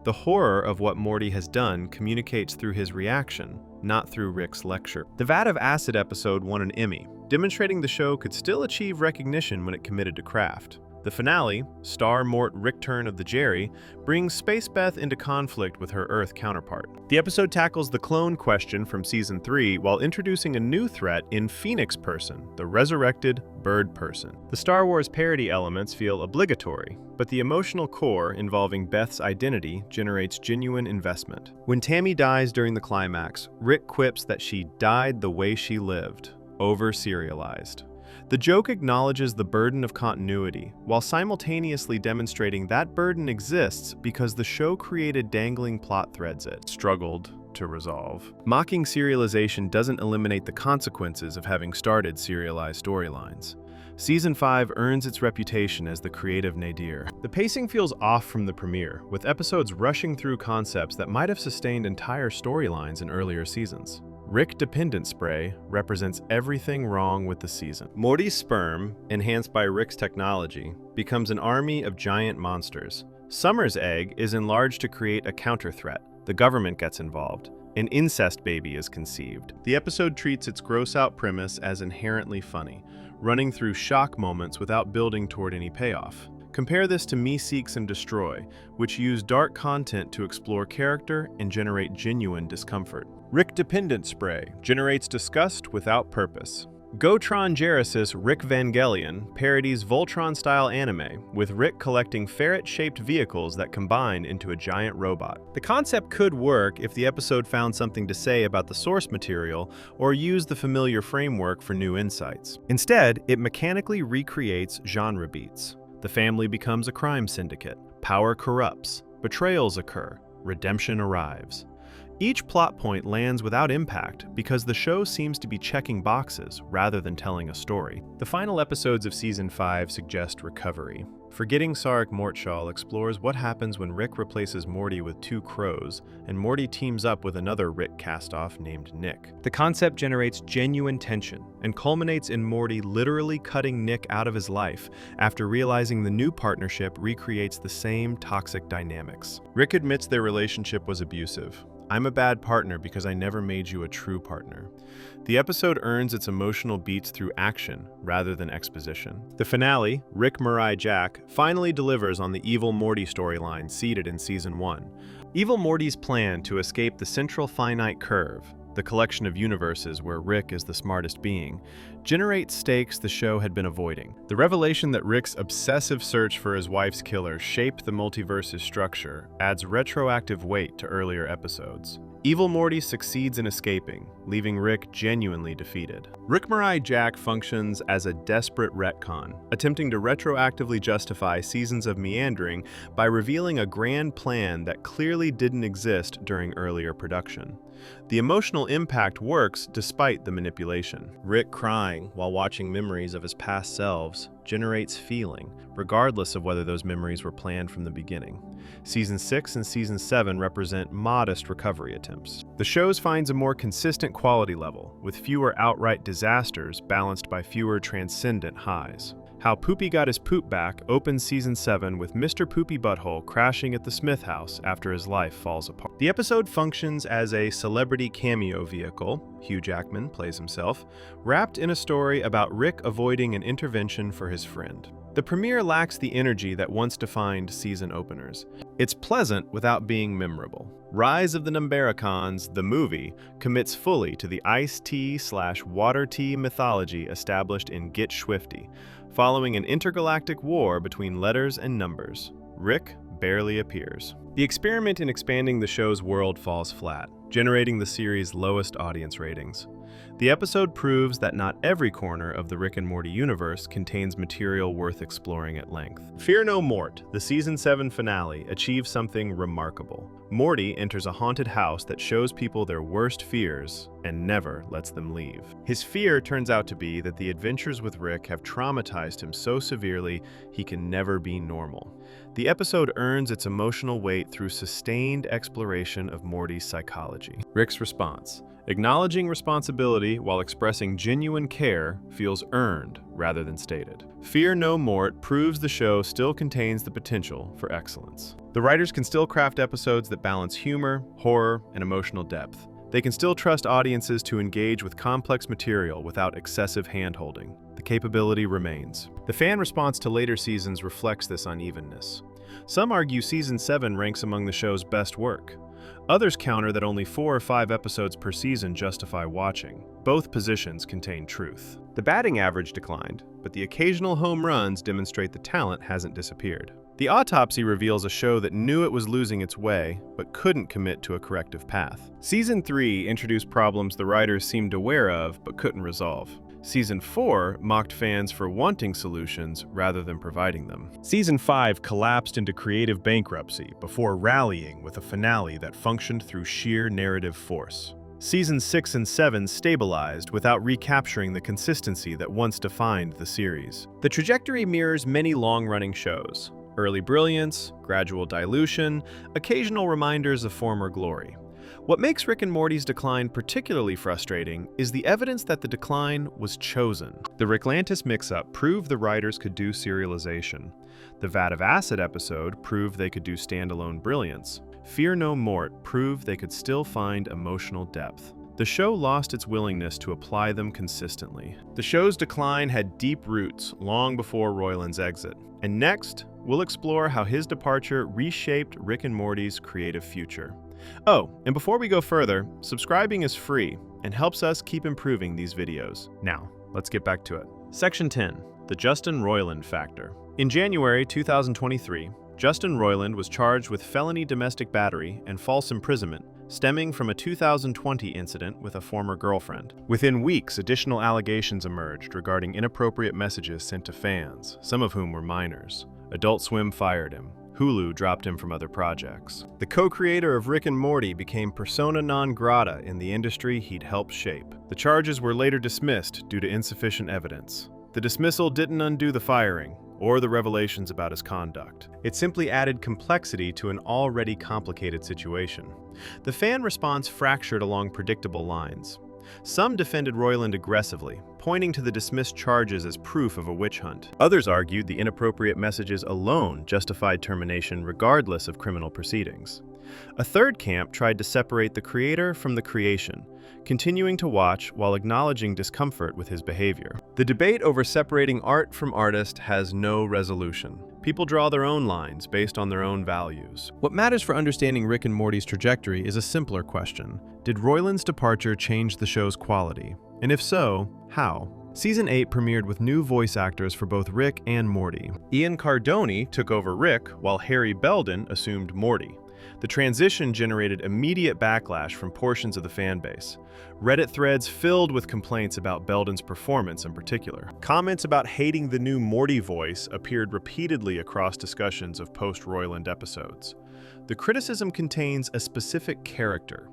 The horror of what Morty has done communicates through his reaction, not through Rick's lecture. The Vat of Acid episode won an Emmy, demonstrating the show could still achieve recognition when it committed to craft. The finale, Star Mort Rickturn of the Jerry, brings Space Beth into conflict with her Earth counterpart. The episode tackles the clone question from Season 3 while introducing a new threat in Phoenix Person, the resurrected bird person. The Star Wars parody elements feel obligatory, but the emotional core involving Beth's identity generates genuine investment. When Tammy dies during the climax, Rick quips that she died the way she lived, over Serialized. The joke acknowledges the burden of continuity, while simultaneously demonstrating that burden exists because the show created dangling plot threads it struggled to resolve. Mocking serialization doesn't eliminate the consequences of having started serialized storylines. Season 5 earns its reputation as the creative nadir. The pacing feels off from the premiere, with episodes rushing through concepts that might have sustained entire storylines in earlier seasons. Rick Dependent Spray represents everything wrong with the season. Morty's sperm, enhanced by Rick's technology, becomes an army of giant monsters. Summer's egg is enlarged to create a counter-threat. The government gets involved. An incest baby is conceived. The episode treats its gross-out premise as inherently funny, running through shock moments without building toward any payoff. Compare this to Me Seeks and Destroy, which use dark content to explore character and generate genuine discomfort. Rick Dependent Spray generates disgust without purpose. Gotron Genesis Rick Vangelion parodies Voltron-style anime, with Rick collecting ferret-shaped vehicles that combine into a giant robot. The concept could work if the episode found something to say about the source material or used the familiar framework for new insights. Instead, it mechanically recreates genre beats. The family becomes a crime syndicate. Power corrupts. Betrayals occur. Redemption arrives. Each plot point lands without impact because the show seems to be checking boxes rather than telling a story. The final episodes of Season 5 suggest recovery. Forgetting Sarek Mortshall explores what happens when Rick replaces Morty with two crows, and Morty teams up with another Rick castoff named Nick. The concept generates genuine tension and culminates in Morty literally cutting Nick out of his life after realizing the new partnership recreates the same toxic dynamics. Rick admits their relationship was abusive. I'm a bad partner because I never made you a true partner. The episode earns its emotional beats through action rather than exposition. The finale, Rick Mirai Jack, finally delivers on the Evil Morty storyline seeded in Season 1. Evil Morty's plan to escape the central finite curve, the collection of universes where Rick is the smartest being, generates stakes the show had been avoiding. The revelation that Rick's obsessive search for his wife's killer shaped the multiverse's structure adds retroactive weight to earlier episodes. Evil Morty succeeds in escaping, leaving Rick genuinely defeated. Rick Mirai Jack functions as a desperate retcon, attempting to retroactively justify seasons of meandering by revealing a grand plan that clearly didn't exist during earlier production. The emotional impact works despite the manipulation. Rick crying while watching memories of his past selves generates feeling, regardless of whether those memories were planned from the beginning. Season 6 and Season 7 represent modest recovery attempts. The show finds a more consistent quality level, with fewer outright disasters balanced by fewer transcendent highs. How Poopy Got His Poop Back opens Season 7 with Mr. Poopy Butthole crashing at the Smith house after his life falls apart. The episode functions as a celebrity cameo vehicle, Hugh Jackman plays himself, wrapped in a story about Rick avoiding an intervention for his friend. The premiere lacks the energy that once defined season openers. It's pleasant without being memorable. Rise of the Numbericons, the movie, commits fully to the iced tea/water tea mythology established in Get Schwifty, Following an intergalactic war between letters and numbers, Rick barely appears. The experiment in expanding the show's world falls flat, generating the series' lowest audience ratings. The episode proves that not every corner of the Rick and Morty universe contains material worth exploring at length. Fear No Mort, the Season 7 finale, achieves something remarkable. Morty enters a haunted house that shows people their worst fears and never lets them leave. His fear turns out to be that the adventures with Rick have traumatized him so severely he can never be normal. The episode earns its emotional weight through sustained exploration of Morty's psychology. Rick's response: acknowledging responsibility while expressing genuine care feels earned rather than stated. Fear No Mort proves the show still contains the potential for excellence. The writers can still craft episodes that balance humor, horror, and emotional depth. They can still trust audiences to engage with complex material without excessive hand-holding. The capability remains. The fan response to later seasons reflects this unevenness. Some argue Season 7 ranks among the show's best work. Others counter that only 4 or 5 episodes per season justify watching. Both positions contain truth. The batting average declined, but the occasional home runs demonstrate the talent hasn't disappeared. The autopsy reveals a show that knew it was losing its way, but couldn't commit to a corrective path. Season 3 introduced problems the writers seemed aware of, but couldn't resolve. Season 4 mocked fans for wanting solutions rather than providing them. Season 5 collapsed into creative bankruptcy before rallying with a finale that functioned through sheer narrative force. Seasons 6 and 7 stabilized without recapturing the consistency that once defined the series. The trajectory mirrors many long-running shows: early brilliance, gradual dilution, occasional reminders of former glory. What makes Rick and Morty's decline particularly frustrating is the evidence that the decline was chosen. The Ricklantis mix-up proved the writers could do serialization. The Vat of Acid episode proved they could do standalone brilliance. Fear No Mort proved they could still find emotional depth. The show lost its willingness to apply them consistently. The show's decline had deep roots long before Royland's exit. And next, we'll explore how his departure reshaped Rick and Morty's creative future. Oh, and before we go further, subscribing is free and helps us keep improving these videos. Now, let's get back to it. Section 10, the Justin Roiland factor. In January 2023, Justin Roiland was charged with felony domestic battery and false imprisonment, stemming from a 2020 incident with a former girlfriend. Within weeks, additional allegations emerged regarding inappropriate messages sent to fans, some of whom were minors. Adult Swim fired him. Hulu dropped him from other projects. The co-creator of Rick and Morty became persona non grata in the industry he'd helped shape. The charges were later dismissed due to insufficient evidence. The dismissal didn't undo the firing or the revelations about his conduct. It simply added complexity to an already complicated situation. The fan response fractured along predictable lines. Some defended Royland aggressively, pointing to the dismissed charges as proof of a witch hunt. Others argued the inappropriate messages alone justified termination regardless of criminal proceedings. A third camp tried to separate the creator from the creation, continuing to watch while acknowledging discomfort with his behavior. The debate over separating art from artist has no resolution. People draw their own lines based on their own values. What matters for understanding Rick and Morty's trajectory is a simpler question. Did Royland's departure change the show's quality? And if so, how? Season 8 premiered with new voice actors for both Rick and Morty. Ian Cardoni took over Rick, while Harry Belden assumed Morty. The transition generated immediate backlash from portions of the fanbase. Reddit threads filled with complaints about Belden's performance in particular. Comments about hating the new Morty voice appeared repeatedly across discussions of post-Royland episodes. The criticism contains a specific character.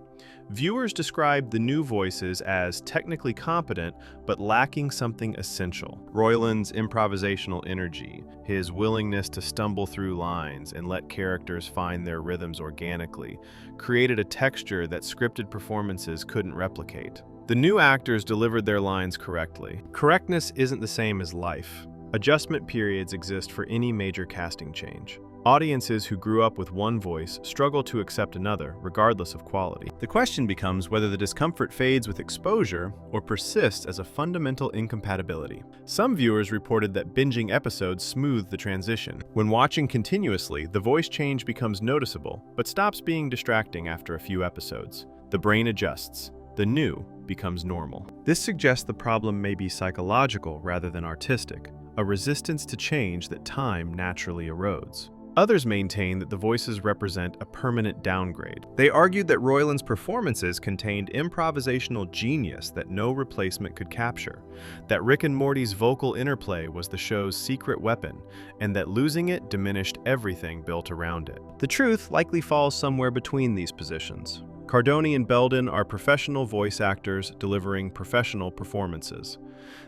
Viewers described the new voices as technically competent, but lacking something essential. Royland's improvisational energy, his willingness to stumble through lines and let characters find their rhythms organically, created a texture that scripted performances couldn't replicate. The new actors delivered their lines correctly. Correctness isn't the same as life. Adjustment periods exist for any major casting change. Audiences who grew up with one voice struggle to accept another, regardless of quality. The question becomes whether the discomfort fades with exposure or persists as a fundamental incompatibility. Some viewers reported that binging episodes smoothed the transition. When watching continuously, the voice change becomes noticeable, but stops being distracting after a few episodes. The brain adjusts. The new becomes normal. This suggests the problem may be psychological rather than artistic. a resistance to change that time naturally erodes. Others maintain that the voices represent a permanent downgrade. They argued that Royland's performances contained improvisational genius that no replacement could capture, that Rick and Morty's vocal interplay was the show's secret weapon, and that losing it diminished everything built around it. The truth likely falls somewhere between these positions. Cardoni and Belden are professional voice actors delivering professional performances.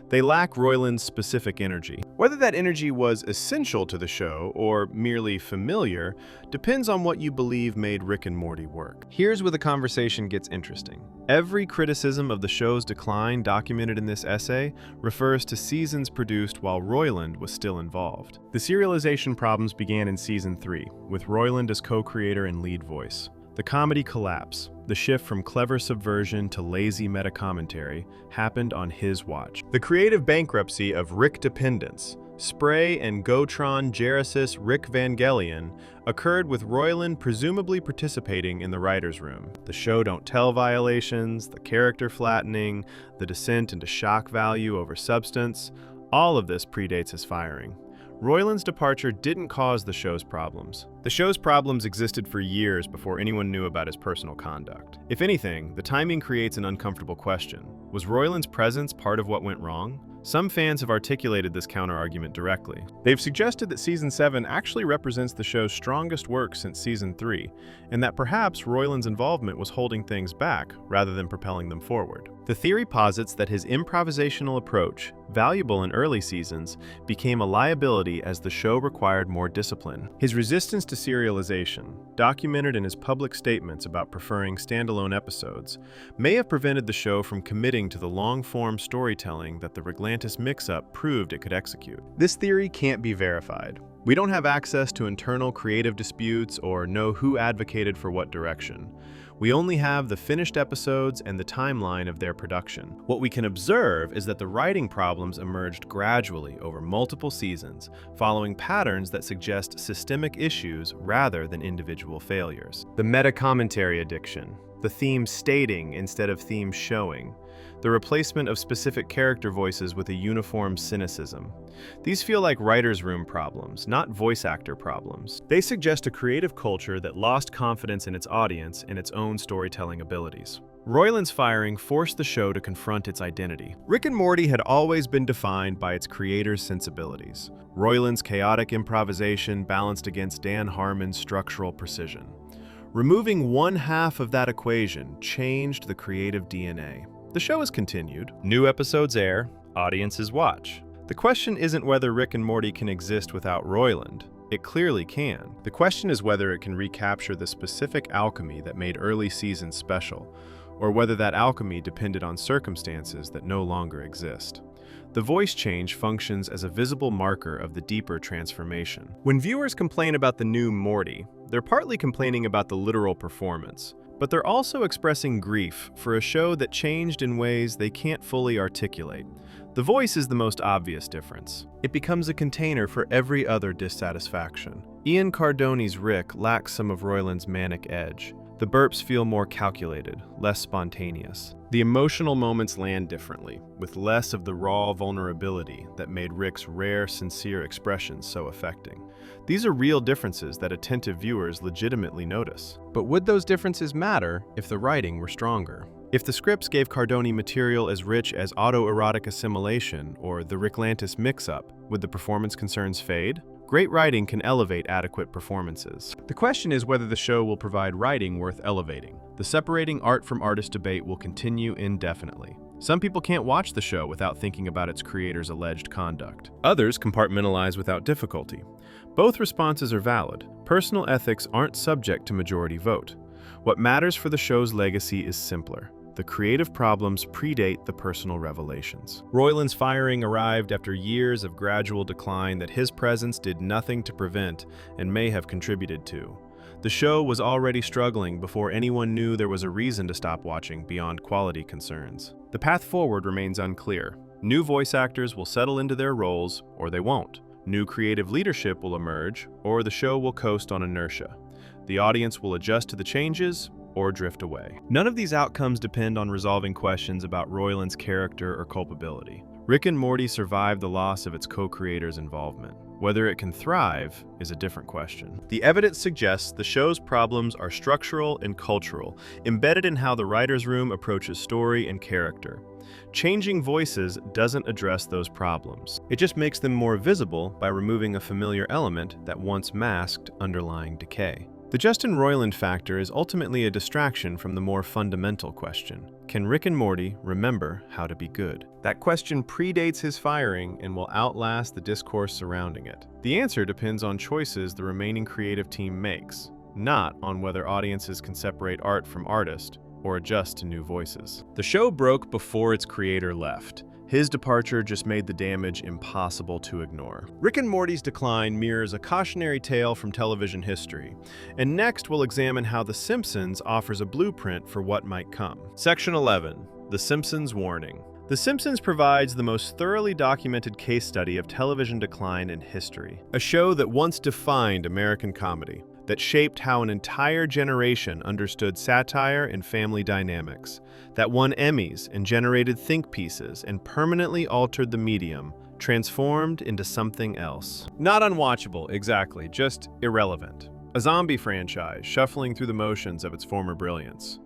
They lack Royland's specific energy. Whether that energy was essential to the show or merely familiar depends on what you believe made Rick and Morty work. Here's where the conversation gets interesting. Every criticism of the show's decline documented in this essay refers to seasons produced while Royland was still involved. The serialization problems began in Season 3, with Royland as co-creator and lead voice. The comedy collapse, the shift from clever subversion to lazy meta-commentary, happened on his watch. The creative bankruptcy of Rick dependence, Spray and Gotron Geresis Rick Vangelion, occurred with Royland presumably participating in the writer's room. The show don't tell violations, the character flattening, the descent into shock value over substance, all of this predates his firing. Royland's departure didn't cause the show's problems. The show's problems existed for years before anyone knew about his personal conduct. If anything, the timing creates an uncomfortable question. Was Royland's presence part of what went wrong? Some fans have articulated this counter-argument directly. They've suggested that Season 7 actually represents the show's strongest work since Season 3, and that perhaps Royland's involvement was holding things back rather than propelling them forward. The theory posits that his improvisational approach, valuable in early seasons, became a liability as the show required more discipline. His resistance to serialization, documented in his public statements about preferring standalone episodes, may have prevented the show from committing to the long-form storytelling that the Reglantis mix-up proved it could execute. This theory can't be verified. We don't have access to internal creative disputes or know who advocated for what direction. We only have the finished episodes and the timeline of their production. What we can observe is that the writing problems emerged gradually over multiple seasons, following patterns that suggest systemic issues rather than individual failures. The meta-commentary addiction, the theme stating instead of theme showing, the replacement of specific character voices with a uniform cynicism. These feel like writer's room problems, not voice actor problems. They suggest a creative culture that lost confidence in its audience and its own storytelling abilities. Royland's firing forced the show to confront its identity. Rick and Morty had always been defined by its creator's sensibilities. Royland's chaotic improvisation balanced against Dan Harmon's structural precision. Removing one half of that equation changed the creative DNA. The show is continued. New episodes air, audiences watch. The question isn't whether Rick and Morty can exist without Royland. It clearly can. The question is whether it can recapture the specific alchemy that made early seasons special, or whether that alchemy depended on circumstances that no longer exist. The voice change functions as a visible marker of the deeper transformation. When viewers complain about the new Morty, they're partly complaining about the literal performance, but they're also expressing grief for a show that changed in ways they can't fully articulate. The voice is the most obvious difference. It becomes a container for every other dissatisfaction. Ian Cardoni's Rick lacks some of Royland's manic edge. The burps feel more calculated, less spontaneous. The emotional moments land differently, with less of the raw vulnerability that made Rick's rare, sincere expressions so affecting. These are real differences that attentive viewers legitimately notice. But would those differences matter if the writing were stronger? If the scripts gave Cardoni material as rich as autoerotic assimilation or the Ricklantis mix-up, would the performance concerns fade? Great writing can elevate adequate performances. The question is whether the show will provide writing worth elevating. The separating art from artist debate will continue indefinitely. Some people can't watch the show without thinking about its creator's alleged conduct. Others compartmentalize without difficulty. Both responses are valid. Personal ethics aren't subject to majority vote. What matters for the show's legacy is simpler. The creative problems predate the personal revelations. Royland's firing arrived after years of gradual decline that his presence did nothing to prevent and may have contributed to. The show was already struggling before anyone knew there was a reason to stop watching beyond quality concerns. The path forward remains unclear. New voice actors will settle into their roles, or they won't. New creative leadership will emerge, or the show will coast on inertia. The audience will adjust to the changes, or drift away. None of these outcomes depend on resolving questions about Royland's character or culpability. Rick and Morty survived the loss of its co-creators' involvement. Whether it can thrive is a different question. The evidence suggests the show's problems are structural and cultural, embedded in how the writer's room approaches story and character. Changing voices doesn't address those problems. It just makes them more visible by removing a familiar element that once masked underlying decay. The Justin Roiland factor is ultimately a distraction from the more fundamental question: can Rick and Morty remember how to be good? That question predates his firing and will outlast the discourse surrounding it. The answer depends on choices the remaining creative team makes, not on whether audiences can separate art from artist or adjust to new voices. The show broke before its creator left. His departure just made the damage impossible to ignore. Rick and Morty's decline mirrors a cautionary tale from television history. And next, we'll examine how The Simpsons offers a blueprint for what might come. Section 11. The Simpsons Warning. The Simpsons provides the most thoroughly documented case study of television decline in history. A show that once defined American comedy, that shaped how an entire generation understood satire and family dynamics, that won Emmys and generated think pieces and permanently altered the medium, transformed into something else. Not unwatchable, exactly, just irrelevant. A zombie franchise shuffling through the motions of its former brilliance.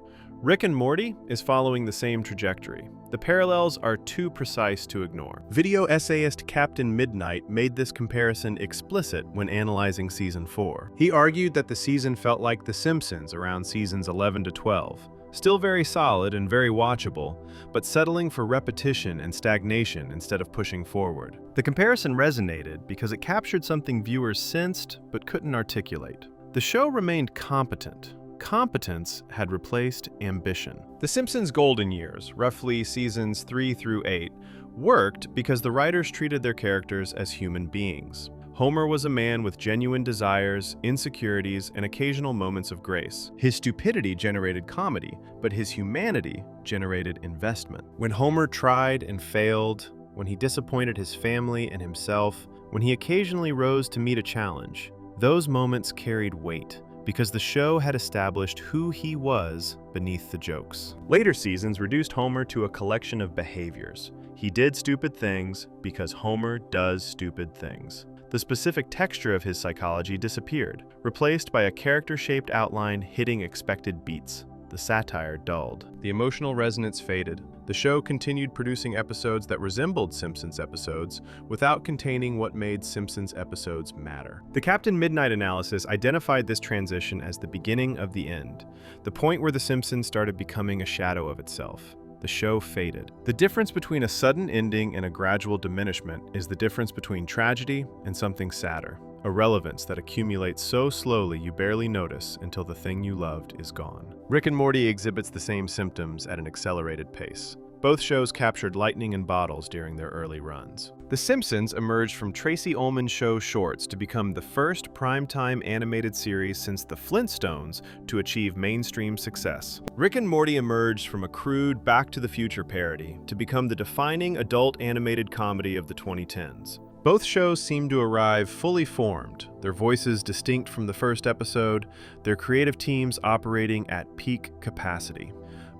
Rick and Morty is following the same trajectory. The parallels are too precise to ignore. Video essayist Captain Midnight made this comparison explicit when analyzing Season 4. He argued that the season felt like The Simpsons around Seasons 11 to 12. Still very solid and very watchable, but settling for repetition and stagnation instead of pushing forward. The comparison resonated because it captured something viewers sensed but couldn't articulate. The show remained competent. Competence had replaced ambition. The Simpsons' golden years, roughly seasons 3 through 8, worked because the writers treated their characters as human beings. Homer was a man with genuine desires, insecurities, and occasional moments of grace. His stupidity generated comedy, but his humanity generated investment. When Homer tried and failed, when he disappointed his family and himself, when he occasionally rose to meet a challenge, those moments carried weight, because the show had established who he was beneath the jokes. Later seasons reduced Homer to a collection of behaviors. He did stupid things because Homer does stupid things. The specific texture of his psychology disappeared, replaced by a character-shaped outline hitting expected beats. The satire dulled. The emotional resonance faded. The show continued producing episodes that resembled Simpsons episodes without containing what made Simpsons episodes matter. The Captain Midnight analysis identified this transition as the beginning of the end, the point where The Simpsons started becoming a shadow of itself. The show faded. The difference between a sudden ending and a gradual diminishment is the difference between tragedy and something sadder. A relevance that accumulates so slowly you barely notice until the thing you loved is gone. Rick and Morty exhibits the same symptoms at an accelerated pace. Both shows captured lightning in bottles during their early runs. The Simpsons emerged from Tracy Ullman's show shorts to become the first primetime animated series since The Flintstones to achieve mainstream success. Rick and Morty emerged from a crude Back to the Future parody to become the defining adult animated comedy of the 2010s. Both shows seemed to arrive fully formed, their voices distinct from the first episode, their creative teams operating at peak capacity.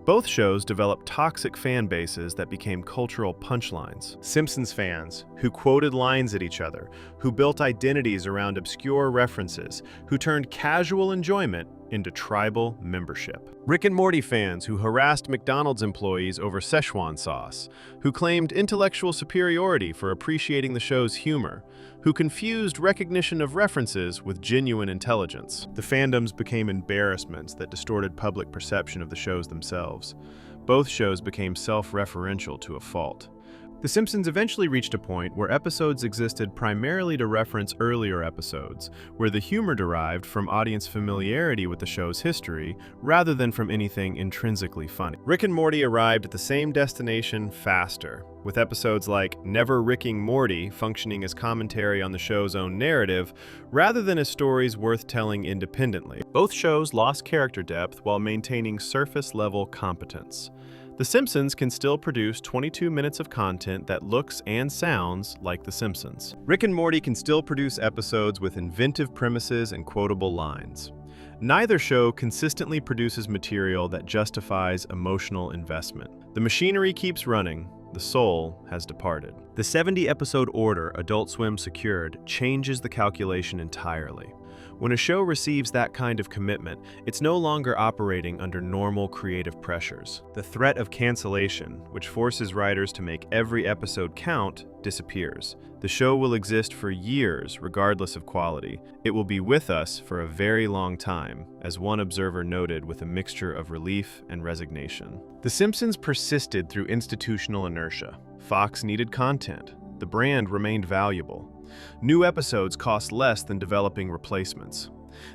Both shows developed toxic fan bases that became cultural punchlines. Simpsons fans, who quoted lines at each other, who built identities around obscure references, who turned casual enjoyment into tribal membership. Rick and Morty fans who harassed McDonald's employees over Szechuan sauce, who claimed intellectual superiority for appreciating the show's humor, who confused recognition of references with genuine intelligence. The fandoms became embarrassments that distorted public perception of the shows themselves. Both shows became self-referential to a fault. The Simpsons eventually reached a point where episodes existed primarily to reference earlier episodes, where the humor derived from audience familiarity with the show's history, rather than from anything intrinsically funny. Rick and Morty arrived at the same destination faster, with episodes like Never Ricking Morty functioning as commentary on the show's own narrative, rather than as stories worth telling independently. Both shows lost character depth while maintaining surface-level competence. The Simpsons can still produce 22 minutes of content that looks and sounds like The Simpsons. Rick and Morty can still produce episodes with inventive premises and quotable lines. Neither show consistently produces material that justifies emotional investment. The machinery keeps running, the soul has departed. The 70-episode order Adult Swim secured changes the calculation entirely. When a show receives that kind of commitment, it's no longer operating under normal creative pressures. The threat of cancellation, which forces writers to make every episode count, disappears. The show will exist for years, regardless of quality. It will be with us for a very long time, as one observer noted with a mixture of relief and resignation. The Simpsons persisted through institutional inertia. Fox needed content. The brand remained valuable. New episodes cost less than developing replacements.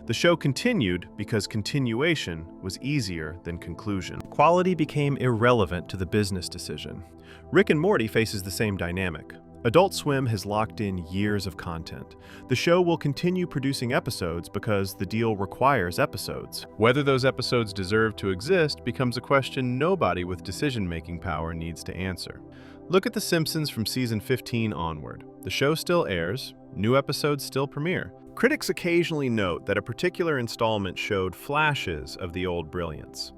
The show continued because continuation was easier than conclusion. Quality became irrelevant to the business decision. Rick and Morty faces the same dynamic. Adult Swim has locked in years of content. The show will continue producing episodes because the deal requires episodes. Whether those episodes deserve to exist becomes a question nobody with decision-making power needs to answer. Look at The Simpsons from season 15 onward. The show still airs, new episodes still premiere. Critics occasionally note that a particular installment showed flashes of the old brilliance.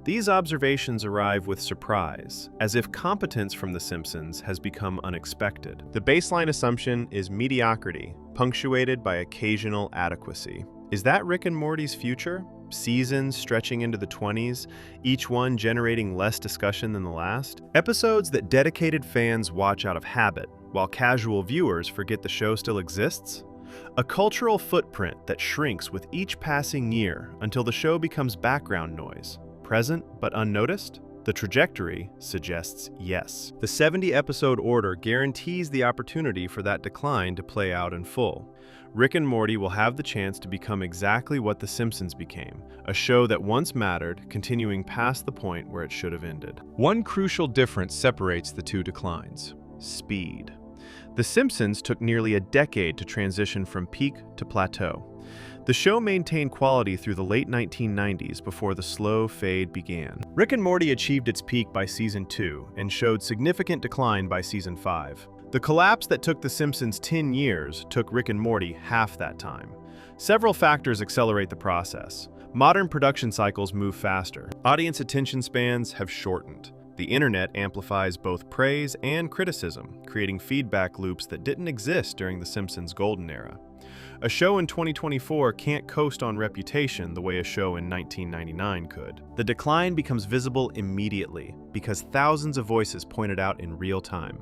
These observations arrive with surprise, as if competence from The Simpsons has become unexpected. The baseline assumption is mediocrity, punctuated by occasional adequacy. Is that Rick and Morty's future? Seasons stretching into the 20s, each one generating less discussion than the last? Episodes that dedicated fans watch out of habit, while casual viewers forget the show still exists? A cultural footprint that shrinks with each passing year until the show becomes background noise, present but unnoticed? The trajectory suggests yes. The 70-episode order guarantees the opportunity for that decline to play out in full. Rick and Morty will have the chance to become exactly what The Simpsons became, a show that once mattered, continuing past the point where it should have ended. One crucial difference separates the two declines: speed. The Simpsons took nearly a decade to transition from peak to plateau. The show maintained quality through the late 1990s before the slow fade began. Rick and Morty achieved its peak by season 2 and showed significant decline by season 5. The collapse that took The Simpsons 10 years took Rick and Morty half that time. Several factors accelerate the process. Modern production cycles move faster. Audience attention spans have shortened. The internet amplifies both praise and criticism, creating feedback loops that didn't exist during The Simpsons' golden era. A show in 2024 can't coast on reputation the way a show in 1999 could. The decline becomes visible immediately because thousands of voices point it out in real time.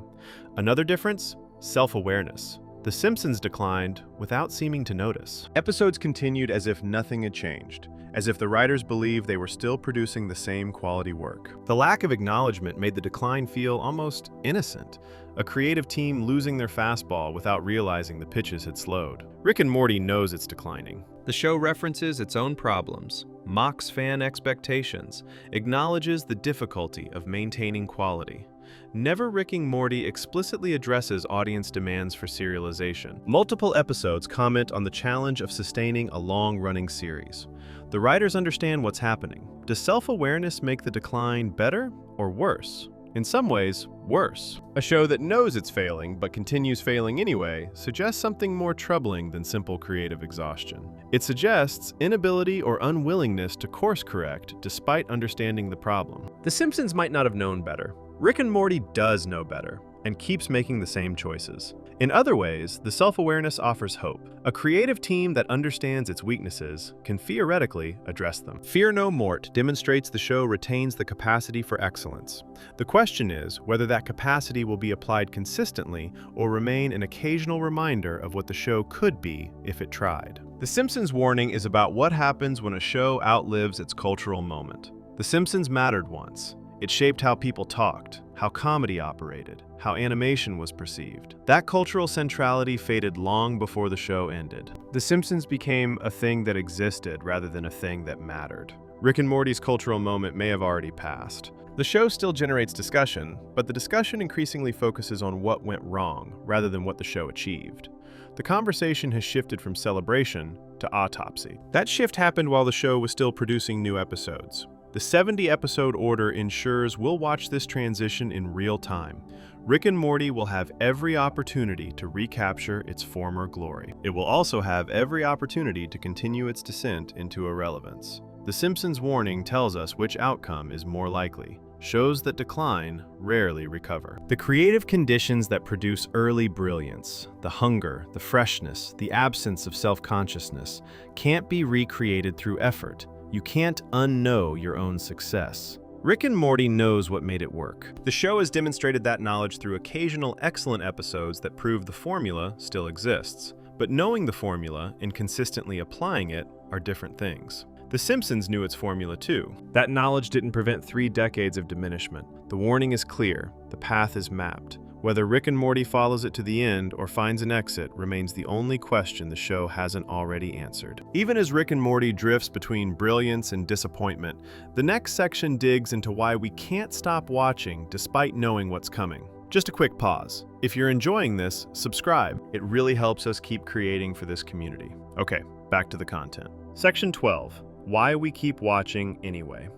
Another difference? Self-awareness. The Simpsons declined without seeming to notice. Episodes continued as if nothing had changed, as if the writers believed they were still producing the same quality work. The lack of acknowledgement made the decline feel almost innocent, a creative team losing their fastball without realizing the pitches had slowed. Rick and Morty knows it's declining. The show references its own problems, mocks fan expectations, acknowledges the difficulty of maintaining quality. Never Rick and Morty explicitly addresses audience demands for serialization. Multiple episodes comment on the challenge of sustaining a long-running series. The writers understand what's happening. Does self-awareness make the decline better or worse? In some ways, worse. A show that knows it's failing but continues failing anyway suggests something more troubling than simple creative exhaustion. It suggests inability or unwillingness to course correct despite understanding the problem. The Simpsons might not have known better. Rick and Morty does know better and keeps making the same choices. In other ways, the self-awareness offers hope. A creative team that understands its weaknesses can theoretically address them. Fear No Mort demonstrates the show retains the capacity for excellence. The question is whether that capacity will be applied consistently or remain an occasional reminder of what the show could be if it tried. The Simpsons warning is about what happens when a show outlives its cultural moment. The Simpsons mattered once. It shaped how people talked, how comedy operated, how animation was perceived. That cultural centrality faded long before the show ended. The Simpsons became a thing that existed rather than a thing that mattered. Rick and Morty's cultural moment may have already passed. The show still generates discussion, but the discussion increasingly focuses on what went wrong rather than what the show achieved. The conversation has shifted from celebration to autopsy. That shift happened while the show was still producing new episodes. The 70-episode order ensures we'll watch this transition in real time. Rick and Morty will have every opportunity to recapture its former glory. It will also have every opportunity to continue its descent into irrelevance. The Simpsons warning tells us which outcome is more likely: shows that decline rarely recover. The creative conditions that produce early brilliance, the hunger, the freshness, the absence of self-consciousness, can't be recreated through effort. You can't unknow your own success. Rick and Morty knows what made it work. The show has demonstrated that knowledge through occasional excellent episodes that prove the formula still exists. But knowing the formula and consistently applying it are different things. The Simpsons knew its formula too. That knowledge didn't prevent 3 decades of diminishment. The warning is clear, the path is mapped. Whether Rick and Morty follows it to the end or finds an exit remains the only question the show hasn't already answered. Even as Rick and Morty drifts between brilliance and disappointment, the next section digs into why we can't stop watching despite knowing what's coming. Just a quick pause. If you're enjoying this, subscribe. It really helps us keep creating for this community. Okay, back to the content. Section 12. Why we keep watching anyway.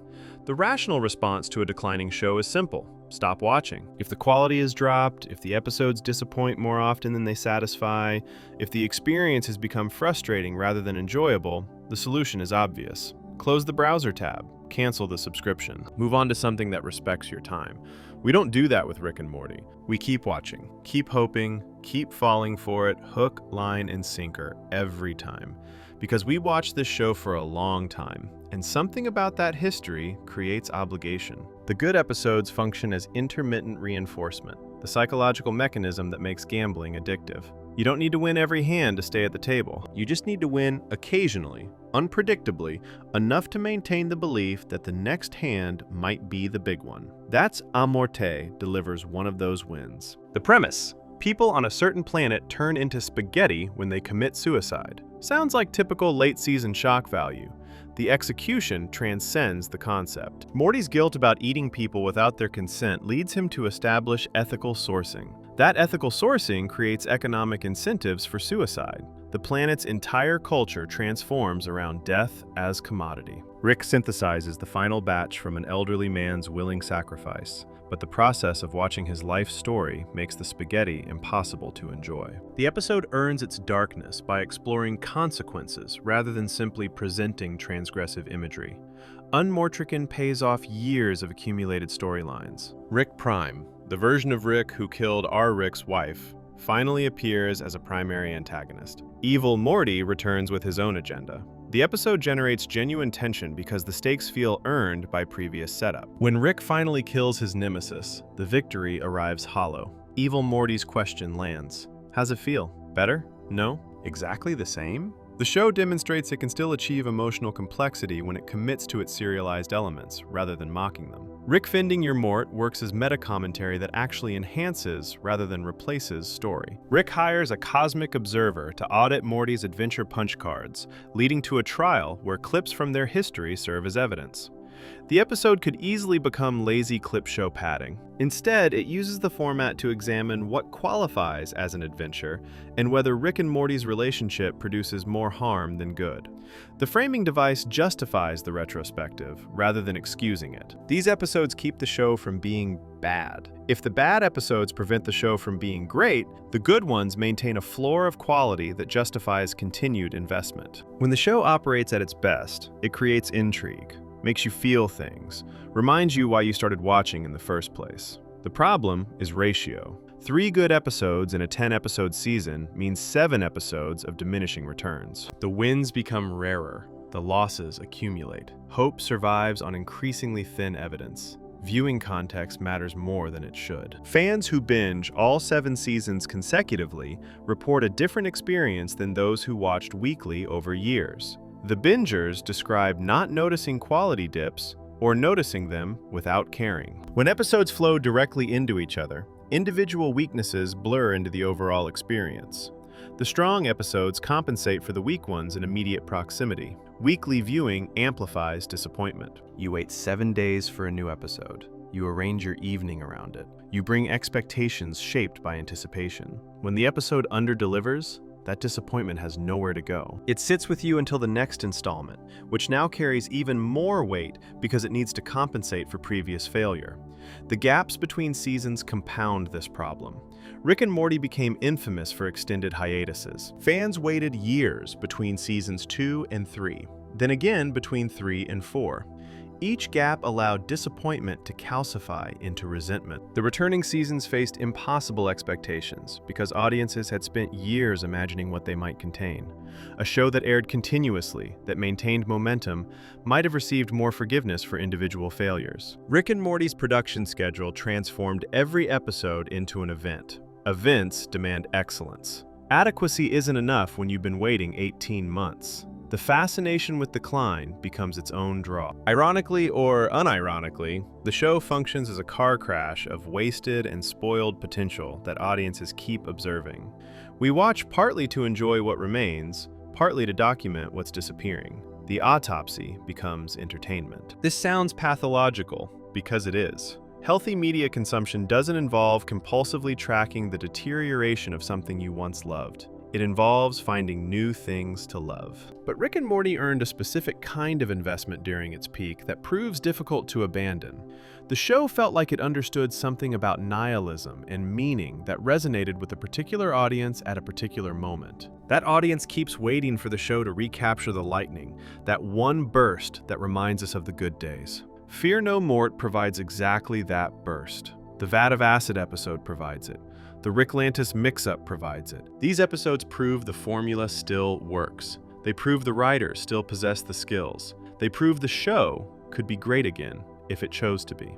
The rational response to a declining show is simple. Stop watching. If the quality is dropped, if the episodes disappoint more often than they satisfy, if the experience has become frustrating rather than enjoyable, the solution is obvious. Close the browser tab. Cancel the subscription. Move on to something that respects your time. We don't do that with Rick and Morty. We keep watching, keep hoping, keep falling for it, hook, line, and sinker every time. Because we watched this show for a long time, and something about that history creates obligation. The good episodes function as intermittent reinforcement, the psychological mechanism that makes gambling addictive. You don't need to win every hand to stay at the table. You just need to win occasionally, unpredictably, enough to maintain the belief that the next hand might be the big one. That's Amorte delivers one of those wins. The premise: people on a certain planet turn into spaghetti when they commit suicide. Sounds like typical late-season shock value. The execution transcends the concept. Morty's guilt about eating people without their consent leads him to establish ethical sourcing. That ethical sourcing creates economic incentives for suicide. The planet's entire culture transforms around death as commodity. Rick synthesizes the final batch from an elderly man's willing sacrifice, but the process of watching his life story makes the spaghetti impossible to enjoy. The episode earns its darkness by exploring consequences rather than simply presenting transgressive imagery. Unmortrican pays off years of accumulated storylines. Rick Prime, the version of Rick who killed our Rick's wife, finally appears as a primary antagonist. Evil Morty returns with his own agenda. The episode generates genuine tension because the stakes feel earned by previous setup. When Rick finally kills his nemesis, the victory arrives hollow. Evil Morty's question lands. How's it feel? Better? No? Exactly the same? The show demonstrates it can still achieve emotional complexity when it commits to its serialized elements, rather than mocking them. Rick fending your Mort works as meta-commentary that actually enhances, rather than replaces, story. Rick hires a cosmic observer to audit Morty's adventure punch cards, leading to a trial where clips from their history serve as evidence. The episode could easily become lazy clip show padding. Instead, it uses the format to examine what qualifies as an adventure and whether Rick and Morty's relationship produces more harm than good. The framing device justifies the retrospective rather than excusing it. These episodes keep the show from being bad. If the bad episodes prevent the show from being great, the good ones maintain a floor of quality that justifies continued investment. When the show operates at its best, it creates intrigue, makes you feel things, reminds you why you started watching in the first place. The problem is ratio. 3 good episodes in a 10-episode season means 7 episodes of diminishing returns. The wins become rarer, the losses accumulate. Hope survives on increasingly thin evidence. Viewing context matters more than it should. Fans who binge all 7 seasons consecutively report a different experience than those who watched weekly over years. The bingers describe not noticing quality dips or noticing them without caring. When episodes flow directly into each other, individual weaknesses blur into the overall experience. The strong episodes compensate for the weak ones in immediate proximity. Weekly viewing amplifies disappointment. You wait 7 days for a new episode. You arrange your evening around it. You bring expectations shaped by anticipation. When the episode underdelivers, that disappointment has nowhere to go. It sits with you until the next installment, which now carries even more weight because it needs to compensate for previous failure. The gaps between seasons compound this problem. Rick and Morty became infamous for extended hiatuses. Fans waited years between seasons 2 and 3, then again between 3 and 4. Each gap allowed disappointment to calcify into resentment. The returning seasons faced impossible expectations because audiences had spent years imagining what they might contain. A show that aired continuously, that maintained momentum, might have received more forgiveness for individual failures. Rick and Morty's production schedule transformed every episode into an event. Events demand excellence. Adequacy isn't enough when you've been waiting 18 months. The fascination with decline becomes its own draw. Ironically or unironically, the show functions as a car crash of wasted and spoiled potential that audiences keep observing. We watch partly to enjoy what remains, partly to document what's disappearing. The autopsy becomes entertainment. This sounds pathological, because it is. Healthy media consumption doesn't involve compulsively tracking the deterioration of something you once loved. It involves finding new things to love. But Rick and Morty earned a specific kind of investment during its peak that proves difficult to abandon. The show felt like it understood something about nihilism and meaning that resonated with a particular audience at a particular moment. That audience keeps waiting for the show to recapture the lightning, that one burst that reminds us of the good days. Fear No Mort provides exactly that burst. The Vat of Acid episode provides it. The Ricklantis mix-up provides it. These episodes prove the formula still works. They prove the writers still possess the skills. They prove the show could be great again, if it chose to be.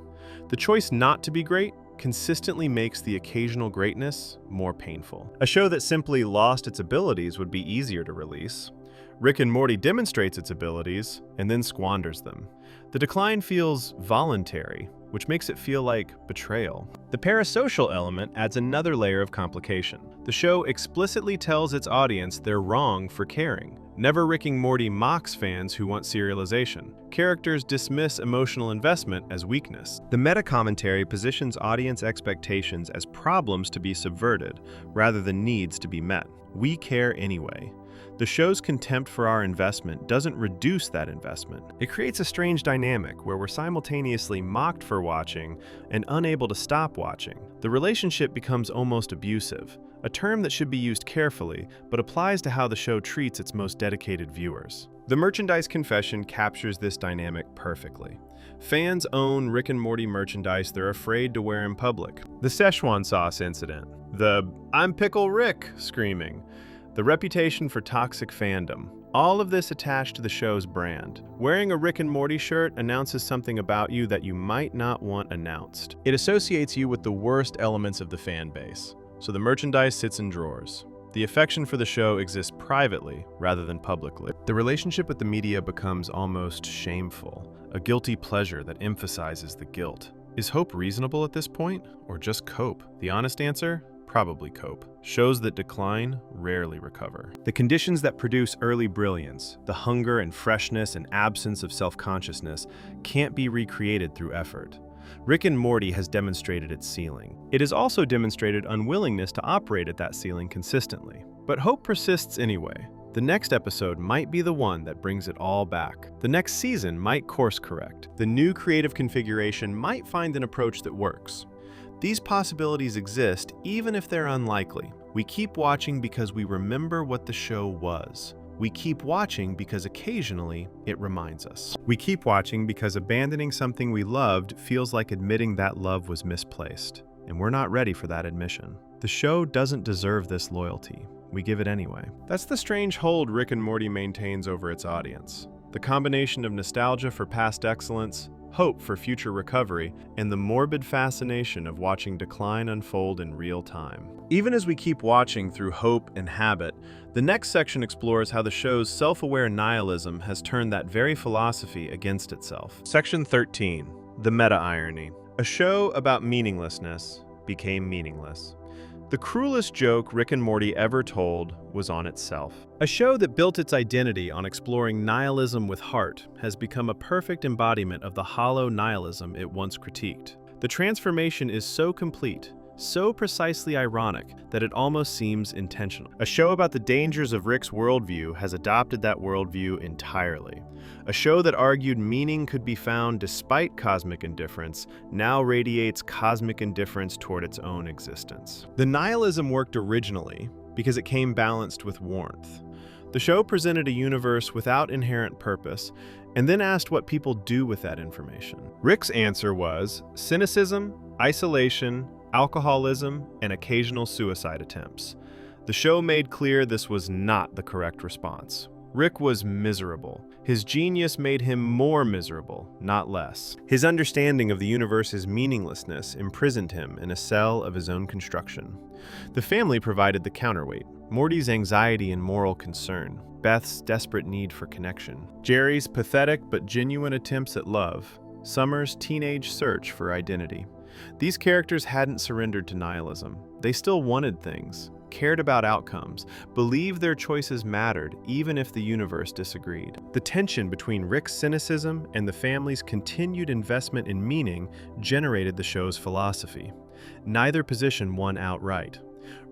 The choice not to be great consistently makes the occasional greatness more painful. A show that simply lost its abilities would be easier to release. Rick and Morty demonstrates its abilities and then squanders them. The decline feels voluntary, which makes it feel like betrayal. The parasocial element adds another layer of complication. The show explicitly tells its audience they're wrong for caring. Never Rick and Morty mocks fans who want serialization. Characters dismiss emotional investment as weakness. The meta-commentary positions audience expectations as problems to be subverted, rather than needs to be met. We care anyway. The show's contempt for our investment doesn't reduce that investment. It creates a strange dynamic where we're simultaneously mocked for watching and unable to stop watching. The relationship becomes almost abusive, a term that should be used carefully, but applies to how the show treats its most dedicated viewers. The merchandise confession captures this dynamic perfectly. Fans own Rick and Morty merchandise they're afraid to wear in public. The Szechuan sauce incident, the "I'm Pickle Rick" screaming, the reputation for toxic fandom. All of this attached to the show's brand. Wearing a Rick and Morty shirt announces something about you that you might not want announced. It associates you with the worst elements of the fan base, so the merchandise sits in drawers. The affection for the show exists privately rather than publicly. The relationship with the media becomes almost shameful, a guilty pleasure that emphasizes the guilt. Is hope reasonable at this point, or just cope? The honest answer? Probably cope. Shows that decline rarely recover. The conditions that produce early brilliance, the hunger and freshness and absence of self-consciousness, can't be recreated through effort. Rick and Morty has demonstrated its ceiling. It has also demonstrated unwillingness to operate at that ceiling consistently. But hope persists anyway. The next episode might be the one that brings it all back. The next season might course correct. The new creative configuration might find an approach that works. These possibilities exist even if they're unlikely. We keep watching because we remember what the show was. We keep watching because occasionally it reminds us. We keep watching because abandoning something we loved feels like admitting that love was misplaced, and we're not ready for that admission. The show doesn't deserve this loyalty. We give it anyway. That's the strange hold Rick and Morty maintains over its audience. The combination of nostalgia for past excellence, hope for future recovery, and the morbid fascination of watching decline unfold in real time. Even as we keep watching through hope and habit, the next section explores how the show's self-aware nihilism has turned that very philosophy against itself. Section 13, the meta-irony. A show about meaninglessness became meaningless. The cruelest joke Rick and Morty ever told was on itself. A show that built its identity on exploring nihilism with heart has become a perfect embodiment of the hollow nihilism it once critiqued. The transformation is so complete, so precisely ironic, that it almost seems intentional. A show about the dangers of Rick's worldview has adopted that worldview entirely. A show that argued meaning could be found despite cosmic indifference now radiates cosmic indifference toward its own existence. The nihilism worked originally because it came balanced with warmth. The show presented a universe without inherent purpose, and then asked what people do with that information. Rick's answer was cynicism, isolation, alcoholism, and occasional suicide attempts. The show made clear this was not the correct response. Rick was miserable. His genius made him more miserable, not less. His understanding of the universe's meaninglessness imprisoned him in a cell of his own construction. The family provided the counterweight: Morty's anxiety and moral concern, Beth's desperate need for connection, Jerry's pathetic but genuine attempts at love, Summer's teenage search for identity. These characters hadn't surrendered to nihilism. They still wanted things, cared about outcomes, believed their choices mattered even if the universe disagreed. The tension between Rick's cynicism and the family's continued investment in meaning generated the show's philosophy. Neither position won outright.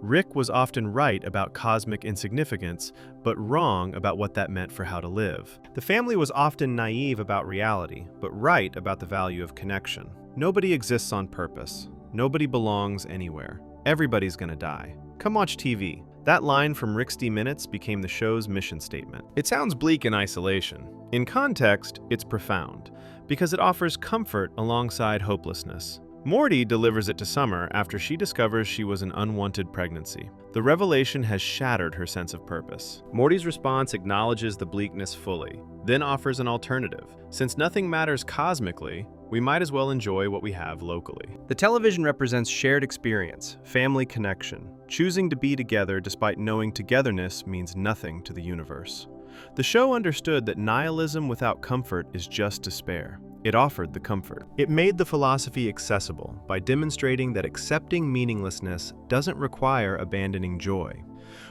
Rick was often right about cosmic insignificance, but wrong about what that meant for how to live. The family was often naive about reality, but right about the value of connection. Nobody exists on purpose. Nobody belongs anywhere. Everybody's gonna die. Come watch TV. That line from Rick's D-Minutes became the show's mission statement. It sounds bleak in isolation. In context, it's profound, because it offers comfort alongside hopelessness. Morty delivers it to Summer after she discovers she was an unwanted pregnancy. The revelation has shattered her sense of purpose. Morty's response acknowledges the bleakness fully, then offers an alternative. Since nothing matters cosmically, we might as well enjoy what we have locally. The television represents shared experience, family connection, choosing to be together despite knowing togetherness means nothing to the universe. The show understood that nihilism without comfort is just despair. It offered the comfort. It made the philosophy accessible by demonstrating that accepting meaninglessness doesn't require abandoning joy.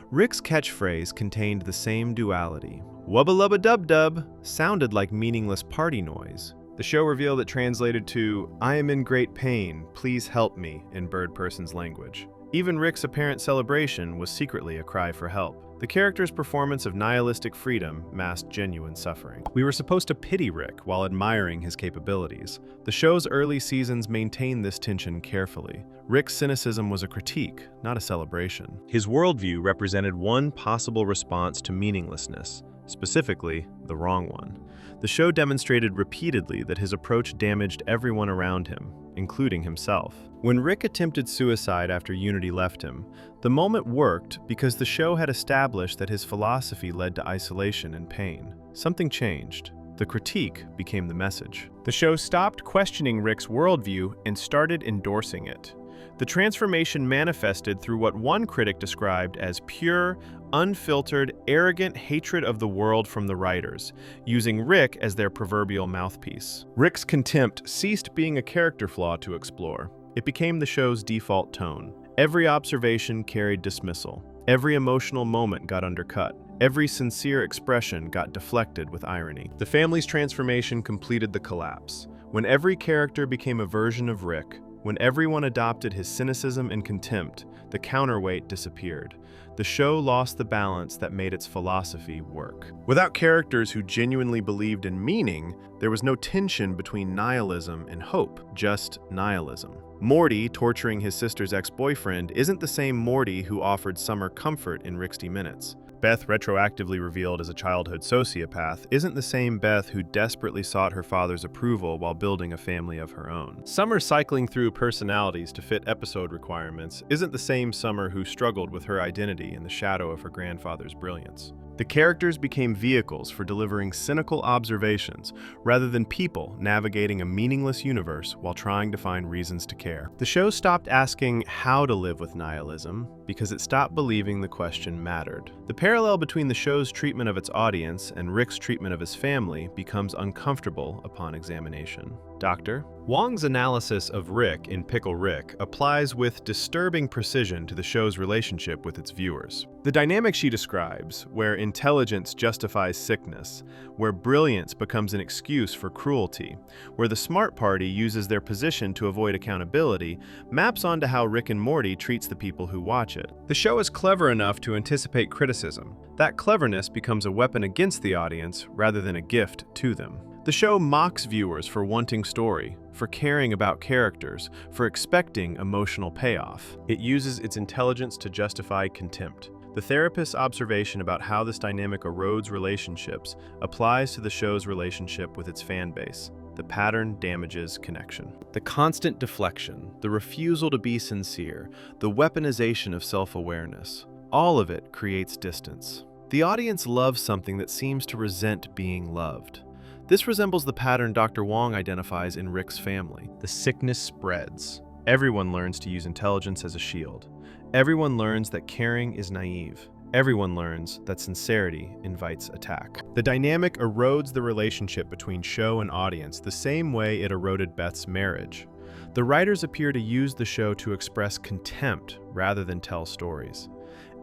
Rick's catchphrase contained the same duality. Wubba-lubba-dub-dub sounded like meaningless party noise. The show revealed it translated to, "I am in great pain, please help me," in bird person's language. Even Rick's apparent celebration was secretly a cry for help. The character's performance of nihilistic freedom masked genuine suffering. We were supposed to pity Rick while admiring his capabilities. The show's early seasons maintained this tension carefully. Rick's cynicism was a critique, not a celebration. His worldview represented one possible response to meaninglessness, specifically, the wrong one. The show demonstrated repeatedly that his approach damaged everyone around him, including himself. When Rick attempted suicide after Unity left him, the moment worked because the show had established that his philosophy led to isolation and pain. Something changed. The critique became the message. The show stopped questioning Rick's worldview and started endorsing it. The transformation manifested through what one critic described as pure, unfiltered, arrogant hatred of the world from the writers, using Rick as their proverbial mouthpiece. Rick's contempt ceased being a character flaw to explore. It became the show's default tone. Every observation carried dismissal. Every emotional moment got undercut. Every sincere expression got deflected with irony. The family's transformation completed the collapse. When every character became a version of Rick, when everyone adopted his cynicism and contempt, the counterweight disappeared. The show lost the balance that made its philosophy work. Without characters who genuinely believed in meaning, there was no tension between nihilism and hope, just nihilism. Morty torturing his sister's ex-boyfriend isn't the same Morty who offered Summer comfort in Rick's D-Minutes. Beth, retroactively revealed as a childhood sociopath, isn't the same Beth who desperately sought her father's approval while building a family of her own. Summer cycling through personalities to fit episode requirements isn't the same Summer who struggled with her identity in the shadow of her grandfather's brilliance. The characters became vehicles for delivering cynical observations rather than people navigating a meaningless universe while trying to find reasons to care. The show stopped asking how to live with nihilism because it stopped believing the question mattered. The parallel between the show's treatment of its audience and Rick's treatment of his family becomes uncomfortable upon examination. Doctor? Wong's analysis of Rick in Pickle Rick applies with disturbing precision to the show's relationship with its viewers. The dynamic she describes, where intelligence justifies sickness, where brilliance becomes an excuse for cruelty, where the smart party uses their position to avoid accountability, maps onto how Rick and Morty treats the people who watch it. The show is clever enough to anticipate criticism. That cleverness becomes a weapon against the audience rather than a gift to them. The show mocks viewers for wanting story, for caring about characters, for expecting emotional payoff. It uses its intelligence to justify contempt. The therapist's observation about how this dynamic erodes relationships applies to the show's relationship with its fan base. The pattern damages connection. The constant deflection, the refusal to be sincere, the weaponization of self-awareness, all of it creates distance. The audience loves something that seems to resent being loved. This resembles the pattern Dr. Wong identifies in Rick's family. The sickness spreads. Everyone learns to use intelligence as a shield. Everyone learns that caring is naive. Everyone learns that sincerity invites attack. The dynamic erodes the relationship between show and audience the same way it eroded Beth's marriage. The writers appear to use the show to express contempt rather than tell stories.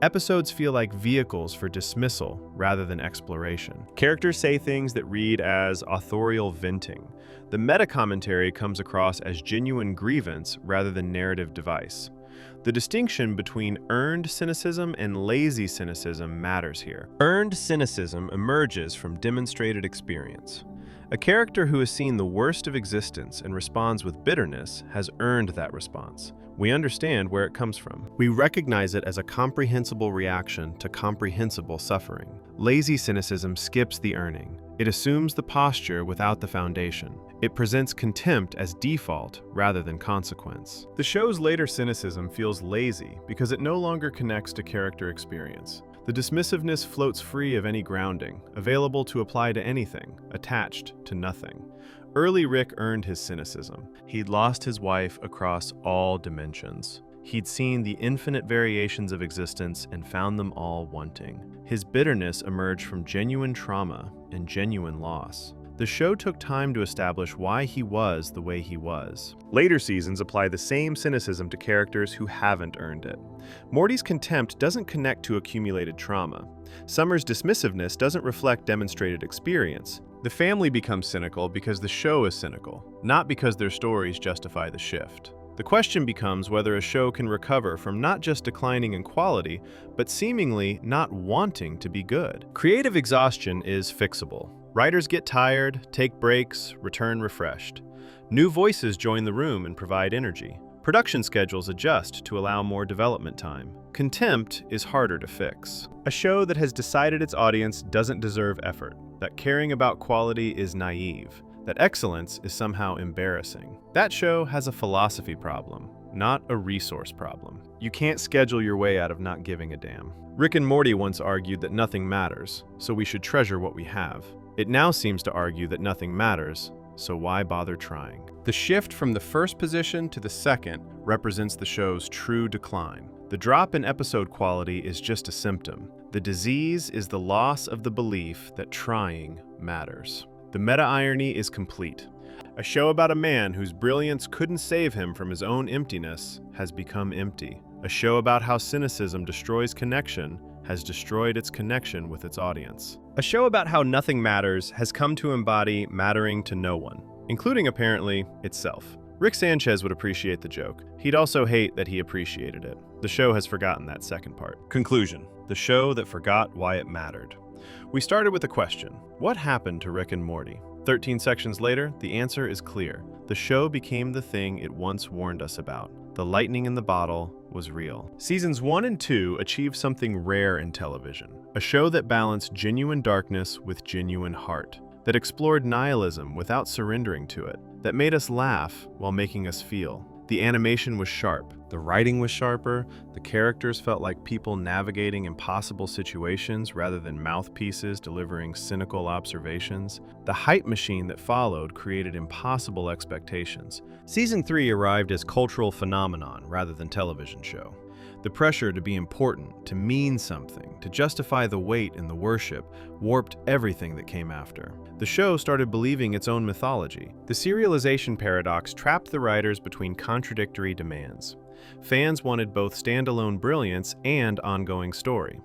Episodes feel like vehicles for dismissal rather than exploration. Characters say things that read as authorial venting. The meta-commentary comes across as genuine grievance rather than narrative device. The distinction between earned cynicism and lazy cynicism matters here. Earned cynicism emerges from demonstrated experience. A character who has seen the worst of existence and responds with bitterness has earned that response. We understand where it comes from. We recognize it as a comprehensible reaction to comprehensible suffering. Lazy cynicism skips the earning. It assumes the posture without the foundation. It presents contempt as default rather than consequence. The show's later cynicism feels lazy because it no longer connects to character experience. The dismissiveness floats free of any grounding, available to apply to anything, attached to nothing. Early Rick earned his cynicism. He'd lost his wife across all dimensions. He'd seen the infinite variations of existence and found them all wanting. His bitterness emerged from genuine trauma and genuine loss. The show took time to establish why he was the way he was. Later seasons apply the same cynicism to characters who haven't earned it. Morty's contempt doesn't connect to accumulated trauma. Summer's dismissiveness doesn't reflect demonstrated experience. The family becomes cynical because the show is cynical, not because their stories justify the shift. The question becomes whether a show can recover from not just declining in quality, but seemingly not wanting to be good. Creative exhaustion is fixable. Writers get tired, take breaks, return refreshed. New voices join the room and provide energy. Production schedules adjust to allow more development time. Contempt is harder to fix. A show that has decided its audience doesn't deserve effort, that caring about quality is naive, that excellence is somehow embarrassing. That show has a philosophy problem, not a resource problem. You can't schedule your way out of not giving a damn. Rick and Morty once argued that nothing matters, so we should treasure what we have. It now seems to argue that nothing matters, so why bother trying? The shift from the first position to the second represents the show's true decline. The drop in episode quality is just a symptom. The disease is the loss of the belief that trying matters. The meta-irony is complete. A show about a man whose brilliance couldn't save him from his own emptiness has become empty. A show about how cynicism destroys connection has destroyed its connection with its audience. A show about how nothing matters has come to embody mattering to no one, including apparently itself. Rick Sanchez would appreciate the joke. He'd also hate that he appreciated it. The show has forgotten that second part. Conclusion: the show that forgot why it mattered. We started with a question: what happened to Rick and Morty? 13 sections later, the answer is clear. The show became the thing it once warned us about. The lightning in the bottle was real. Seasons 1 and 2 achieved something rare in television. A show that balanced genuine darkness with genuine heart. That explored nihilism without surrendering to it. That made us laugh while making us feel. The animation was sharp. The writing was sharper. The characters felt like people navigating impossible situations rather than mouthpieces delivering cynical observations. The hype machine that followed created impossible expectations. Season 3 arrived as cultural phenomenon rather than television show. The pressure to be important, to mean something, to justify the weight in the worship, warped everything that came after. The show started believing its own mythology. The serialization paradox trapped the writers between contradictory demands. Fans wanted both standalone brilliance and ongoing story.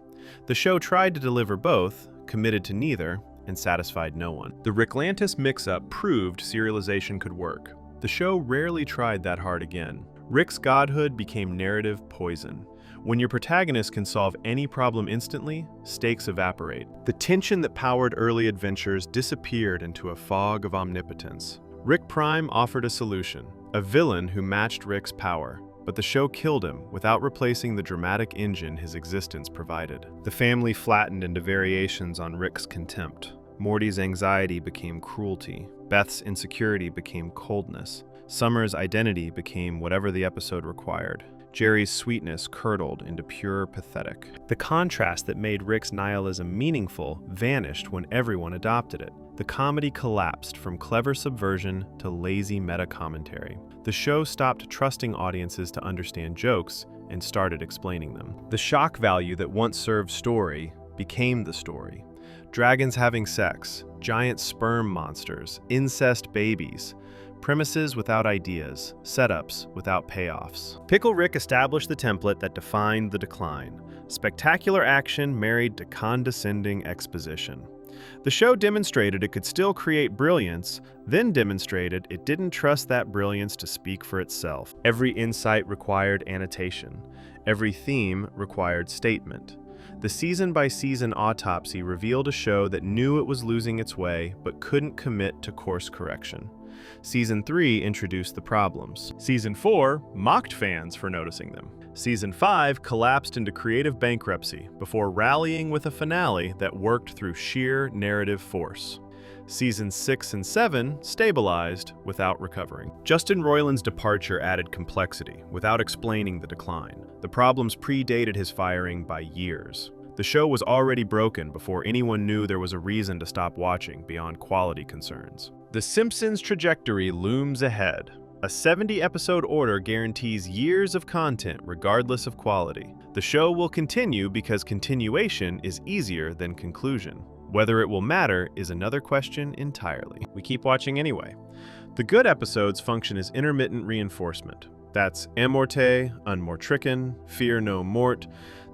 The show tried to deliver both, committed to neither, and satisfied no one. The Ricklantis mix-up proved serialization could work. The show rarely tried that hard again. Rick's godhood became narrative poison. When your protagonist can solve any problem instantly, stakes evaporate. The tension that powered early adventures disappeared into a fog of omnipotence. Rick Prime offered a solution, a villain who matched Rick's power. but the show killed him without replacing the dramatic engine his existence provided. The family flattened into variations on Rick's contempt. Morty's anxiety became cruelty. Beth's insecurity became coldness. Summer's identity became whatever the episode required. Jerry's sweetness curdled into pure pathetic. The contrast that made Rick's nihilism meaningful vanished when everyone adopted it. The comedy collapsed from clever subversion to lazy meta-commentary. The show stopped trusting audiences to understand jokes and started explaining them. The shock value that once served story became the story. Dragons having sex, giant sperm monsters, incest babies, premises without ideas, setups without payoffs. Pickle Rick established the template that defined the decline. Spectacular action married to condescending exposition. The show demonstrated it could still create brilliance, then demonstrated it didn't trust that brilliance to speak for itself. Every insight required annotation. Every theme required statement. The season-by-season autopsy revealed a show that knew it was losing its way but couldn't commit to course correction. Season 3 introduced the problems. Season 4 mocked fans for noticing them. Season 5 collapsed into creative bankruptcy before rallying with a finale that worked through sheer narrative force. Seasons 6 and 7 stabilized without recovering. Justin Roiland's departure added complexity without explaining the decline. The problems predated his firing by years. The show was already broken before anyone knew there was a reason to stop watching beyond quality concerns. The Simpsons' trajectory looms ahead. A 70-episode order guarantees years of content regardless of quality. The show will continue because continuation is easier than conclusion. Whether it will matter is another question entirely. We keep watching anyway. The good episodes function as intermittent reinforcement. That's amorte, unmortricken, fear no mort.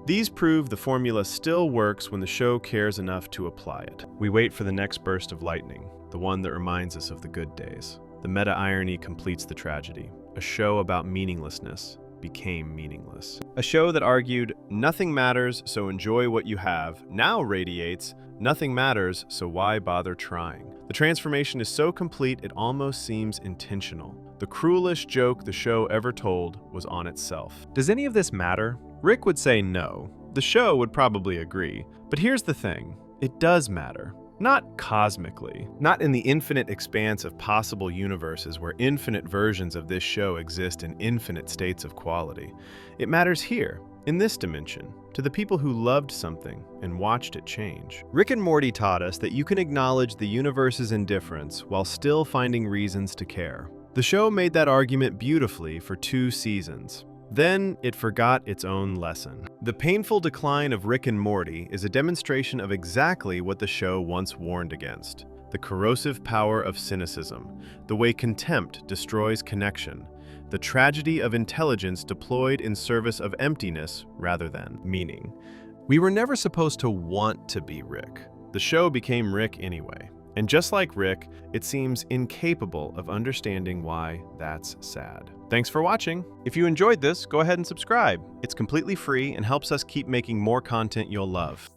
These prove the formula still works when the show cares enough to apply it. We wait for the next burst of lightning, the one that reminds us of the good days. The meta-irony completes the tragedy. A show about meaninglessness became meaningless. A show that argued, nothing matters, so enjoy what you have, now radiates, nothing matters, so why bother trying? The transformation is so complete it almost seems intentional. The cruelest joke the show ever told was on itself. Does any of this matter? Rick would say no. The show would probably agree. But here's the thing. It does matter. Not cosmically. Not in the infinite expanse of possible universes where infinite versions of this show exist in infinite states of quality. It matters here, in this dimension, to the people who loved something and watched it change. Rick and Morty taught us that you can acknowledge the universe's indifference while still finding reasons to care. The show made that argument beautifully for 2 seasons. Then it forgot its own lesson. The painful decline of Rick and Morty is a demonstration of exactly what the show once warned against: the corrosive power of cynicism, the way contempt destroys connection, the tragedy of intelligence deployed in service of emptiness rather than meaning. We were never supposed to want to be Rick. The show became Rick anyway. And just like Rick, it seems incapable of understanding why that's sad. Thanks for watching. If you enjoyed this, go ahead and subscribe. It's completely free and helps us keep making more content you'll love.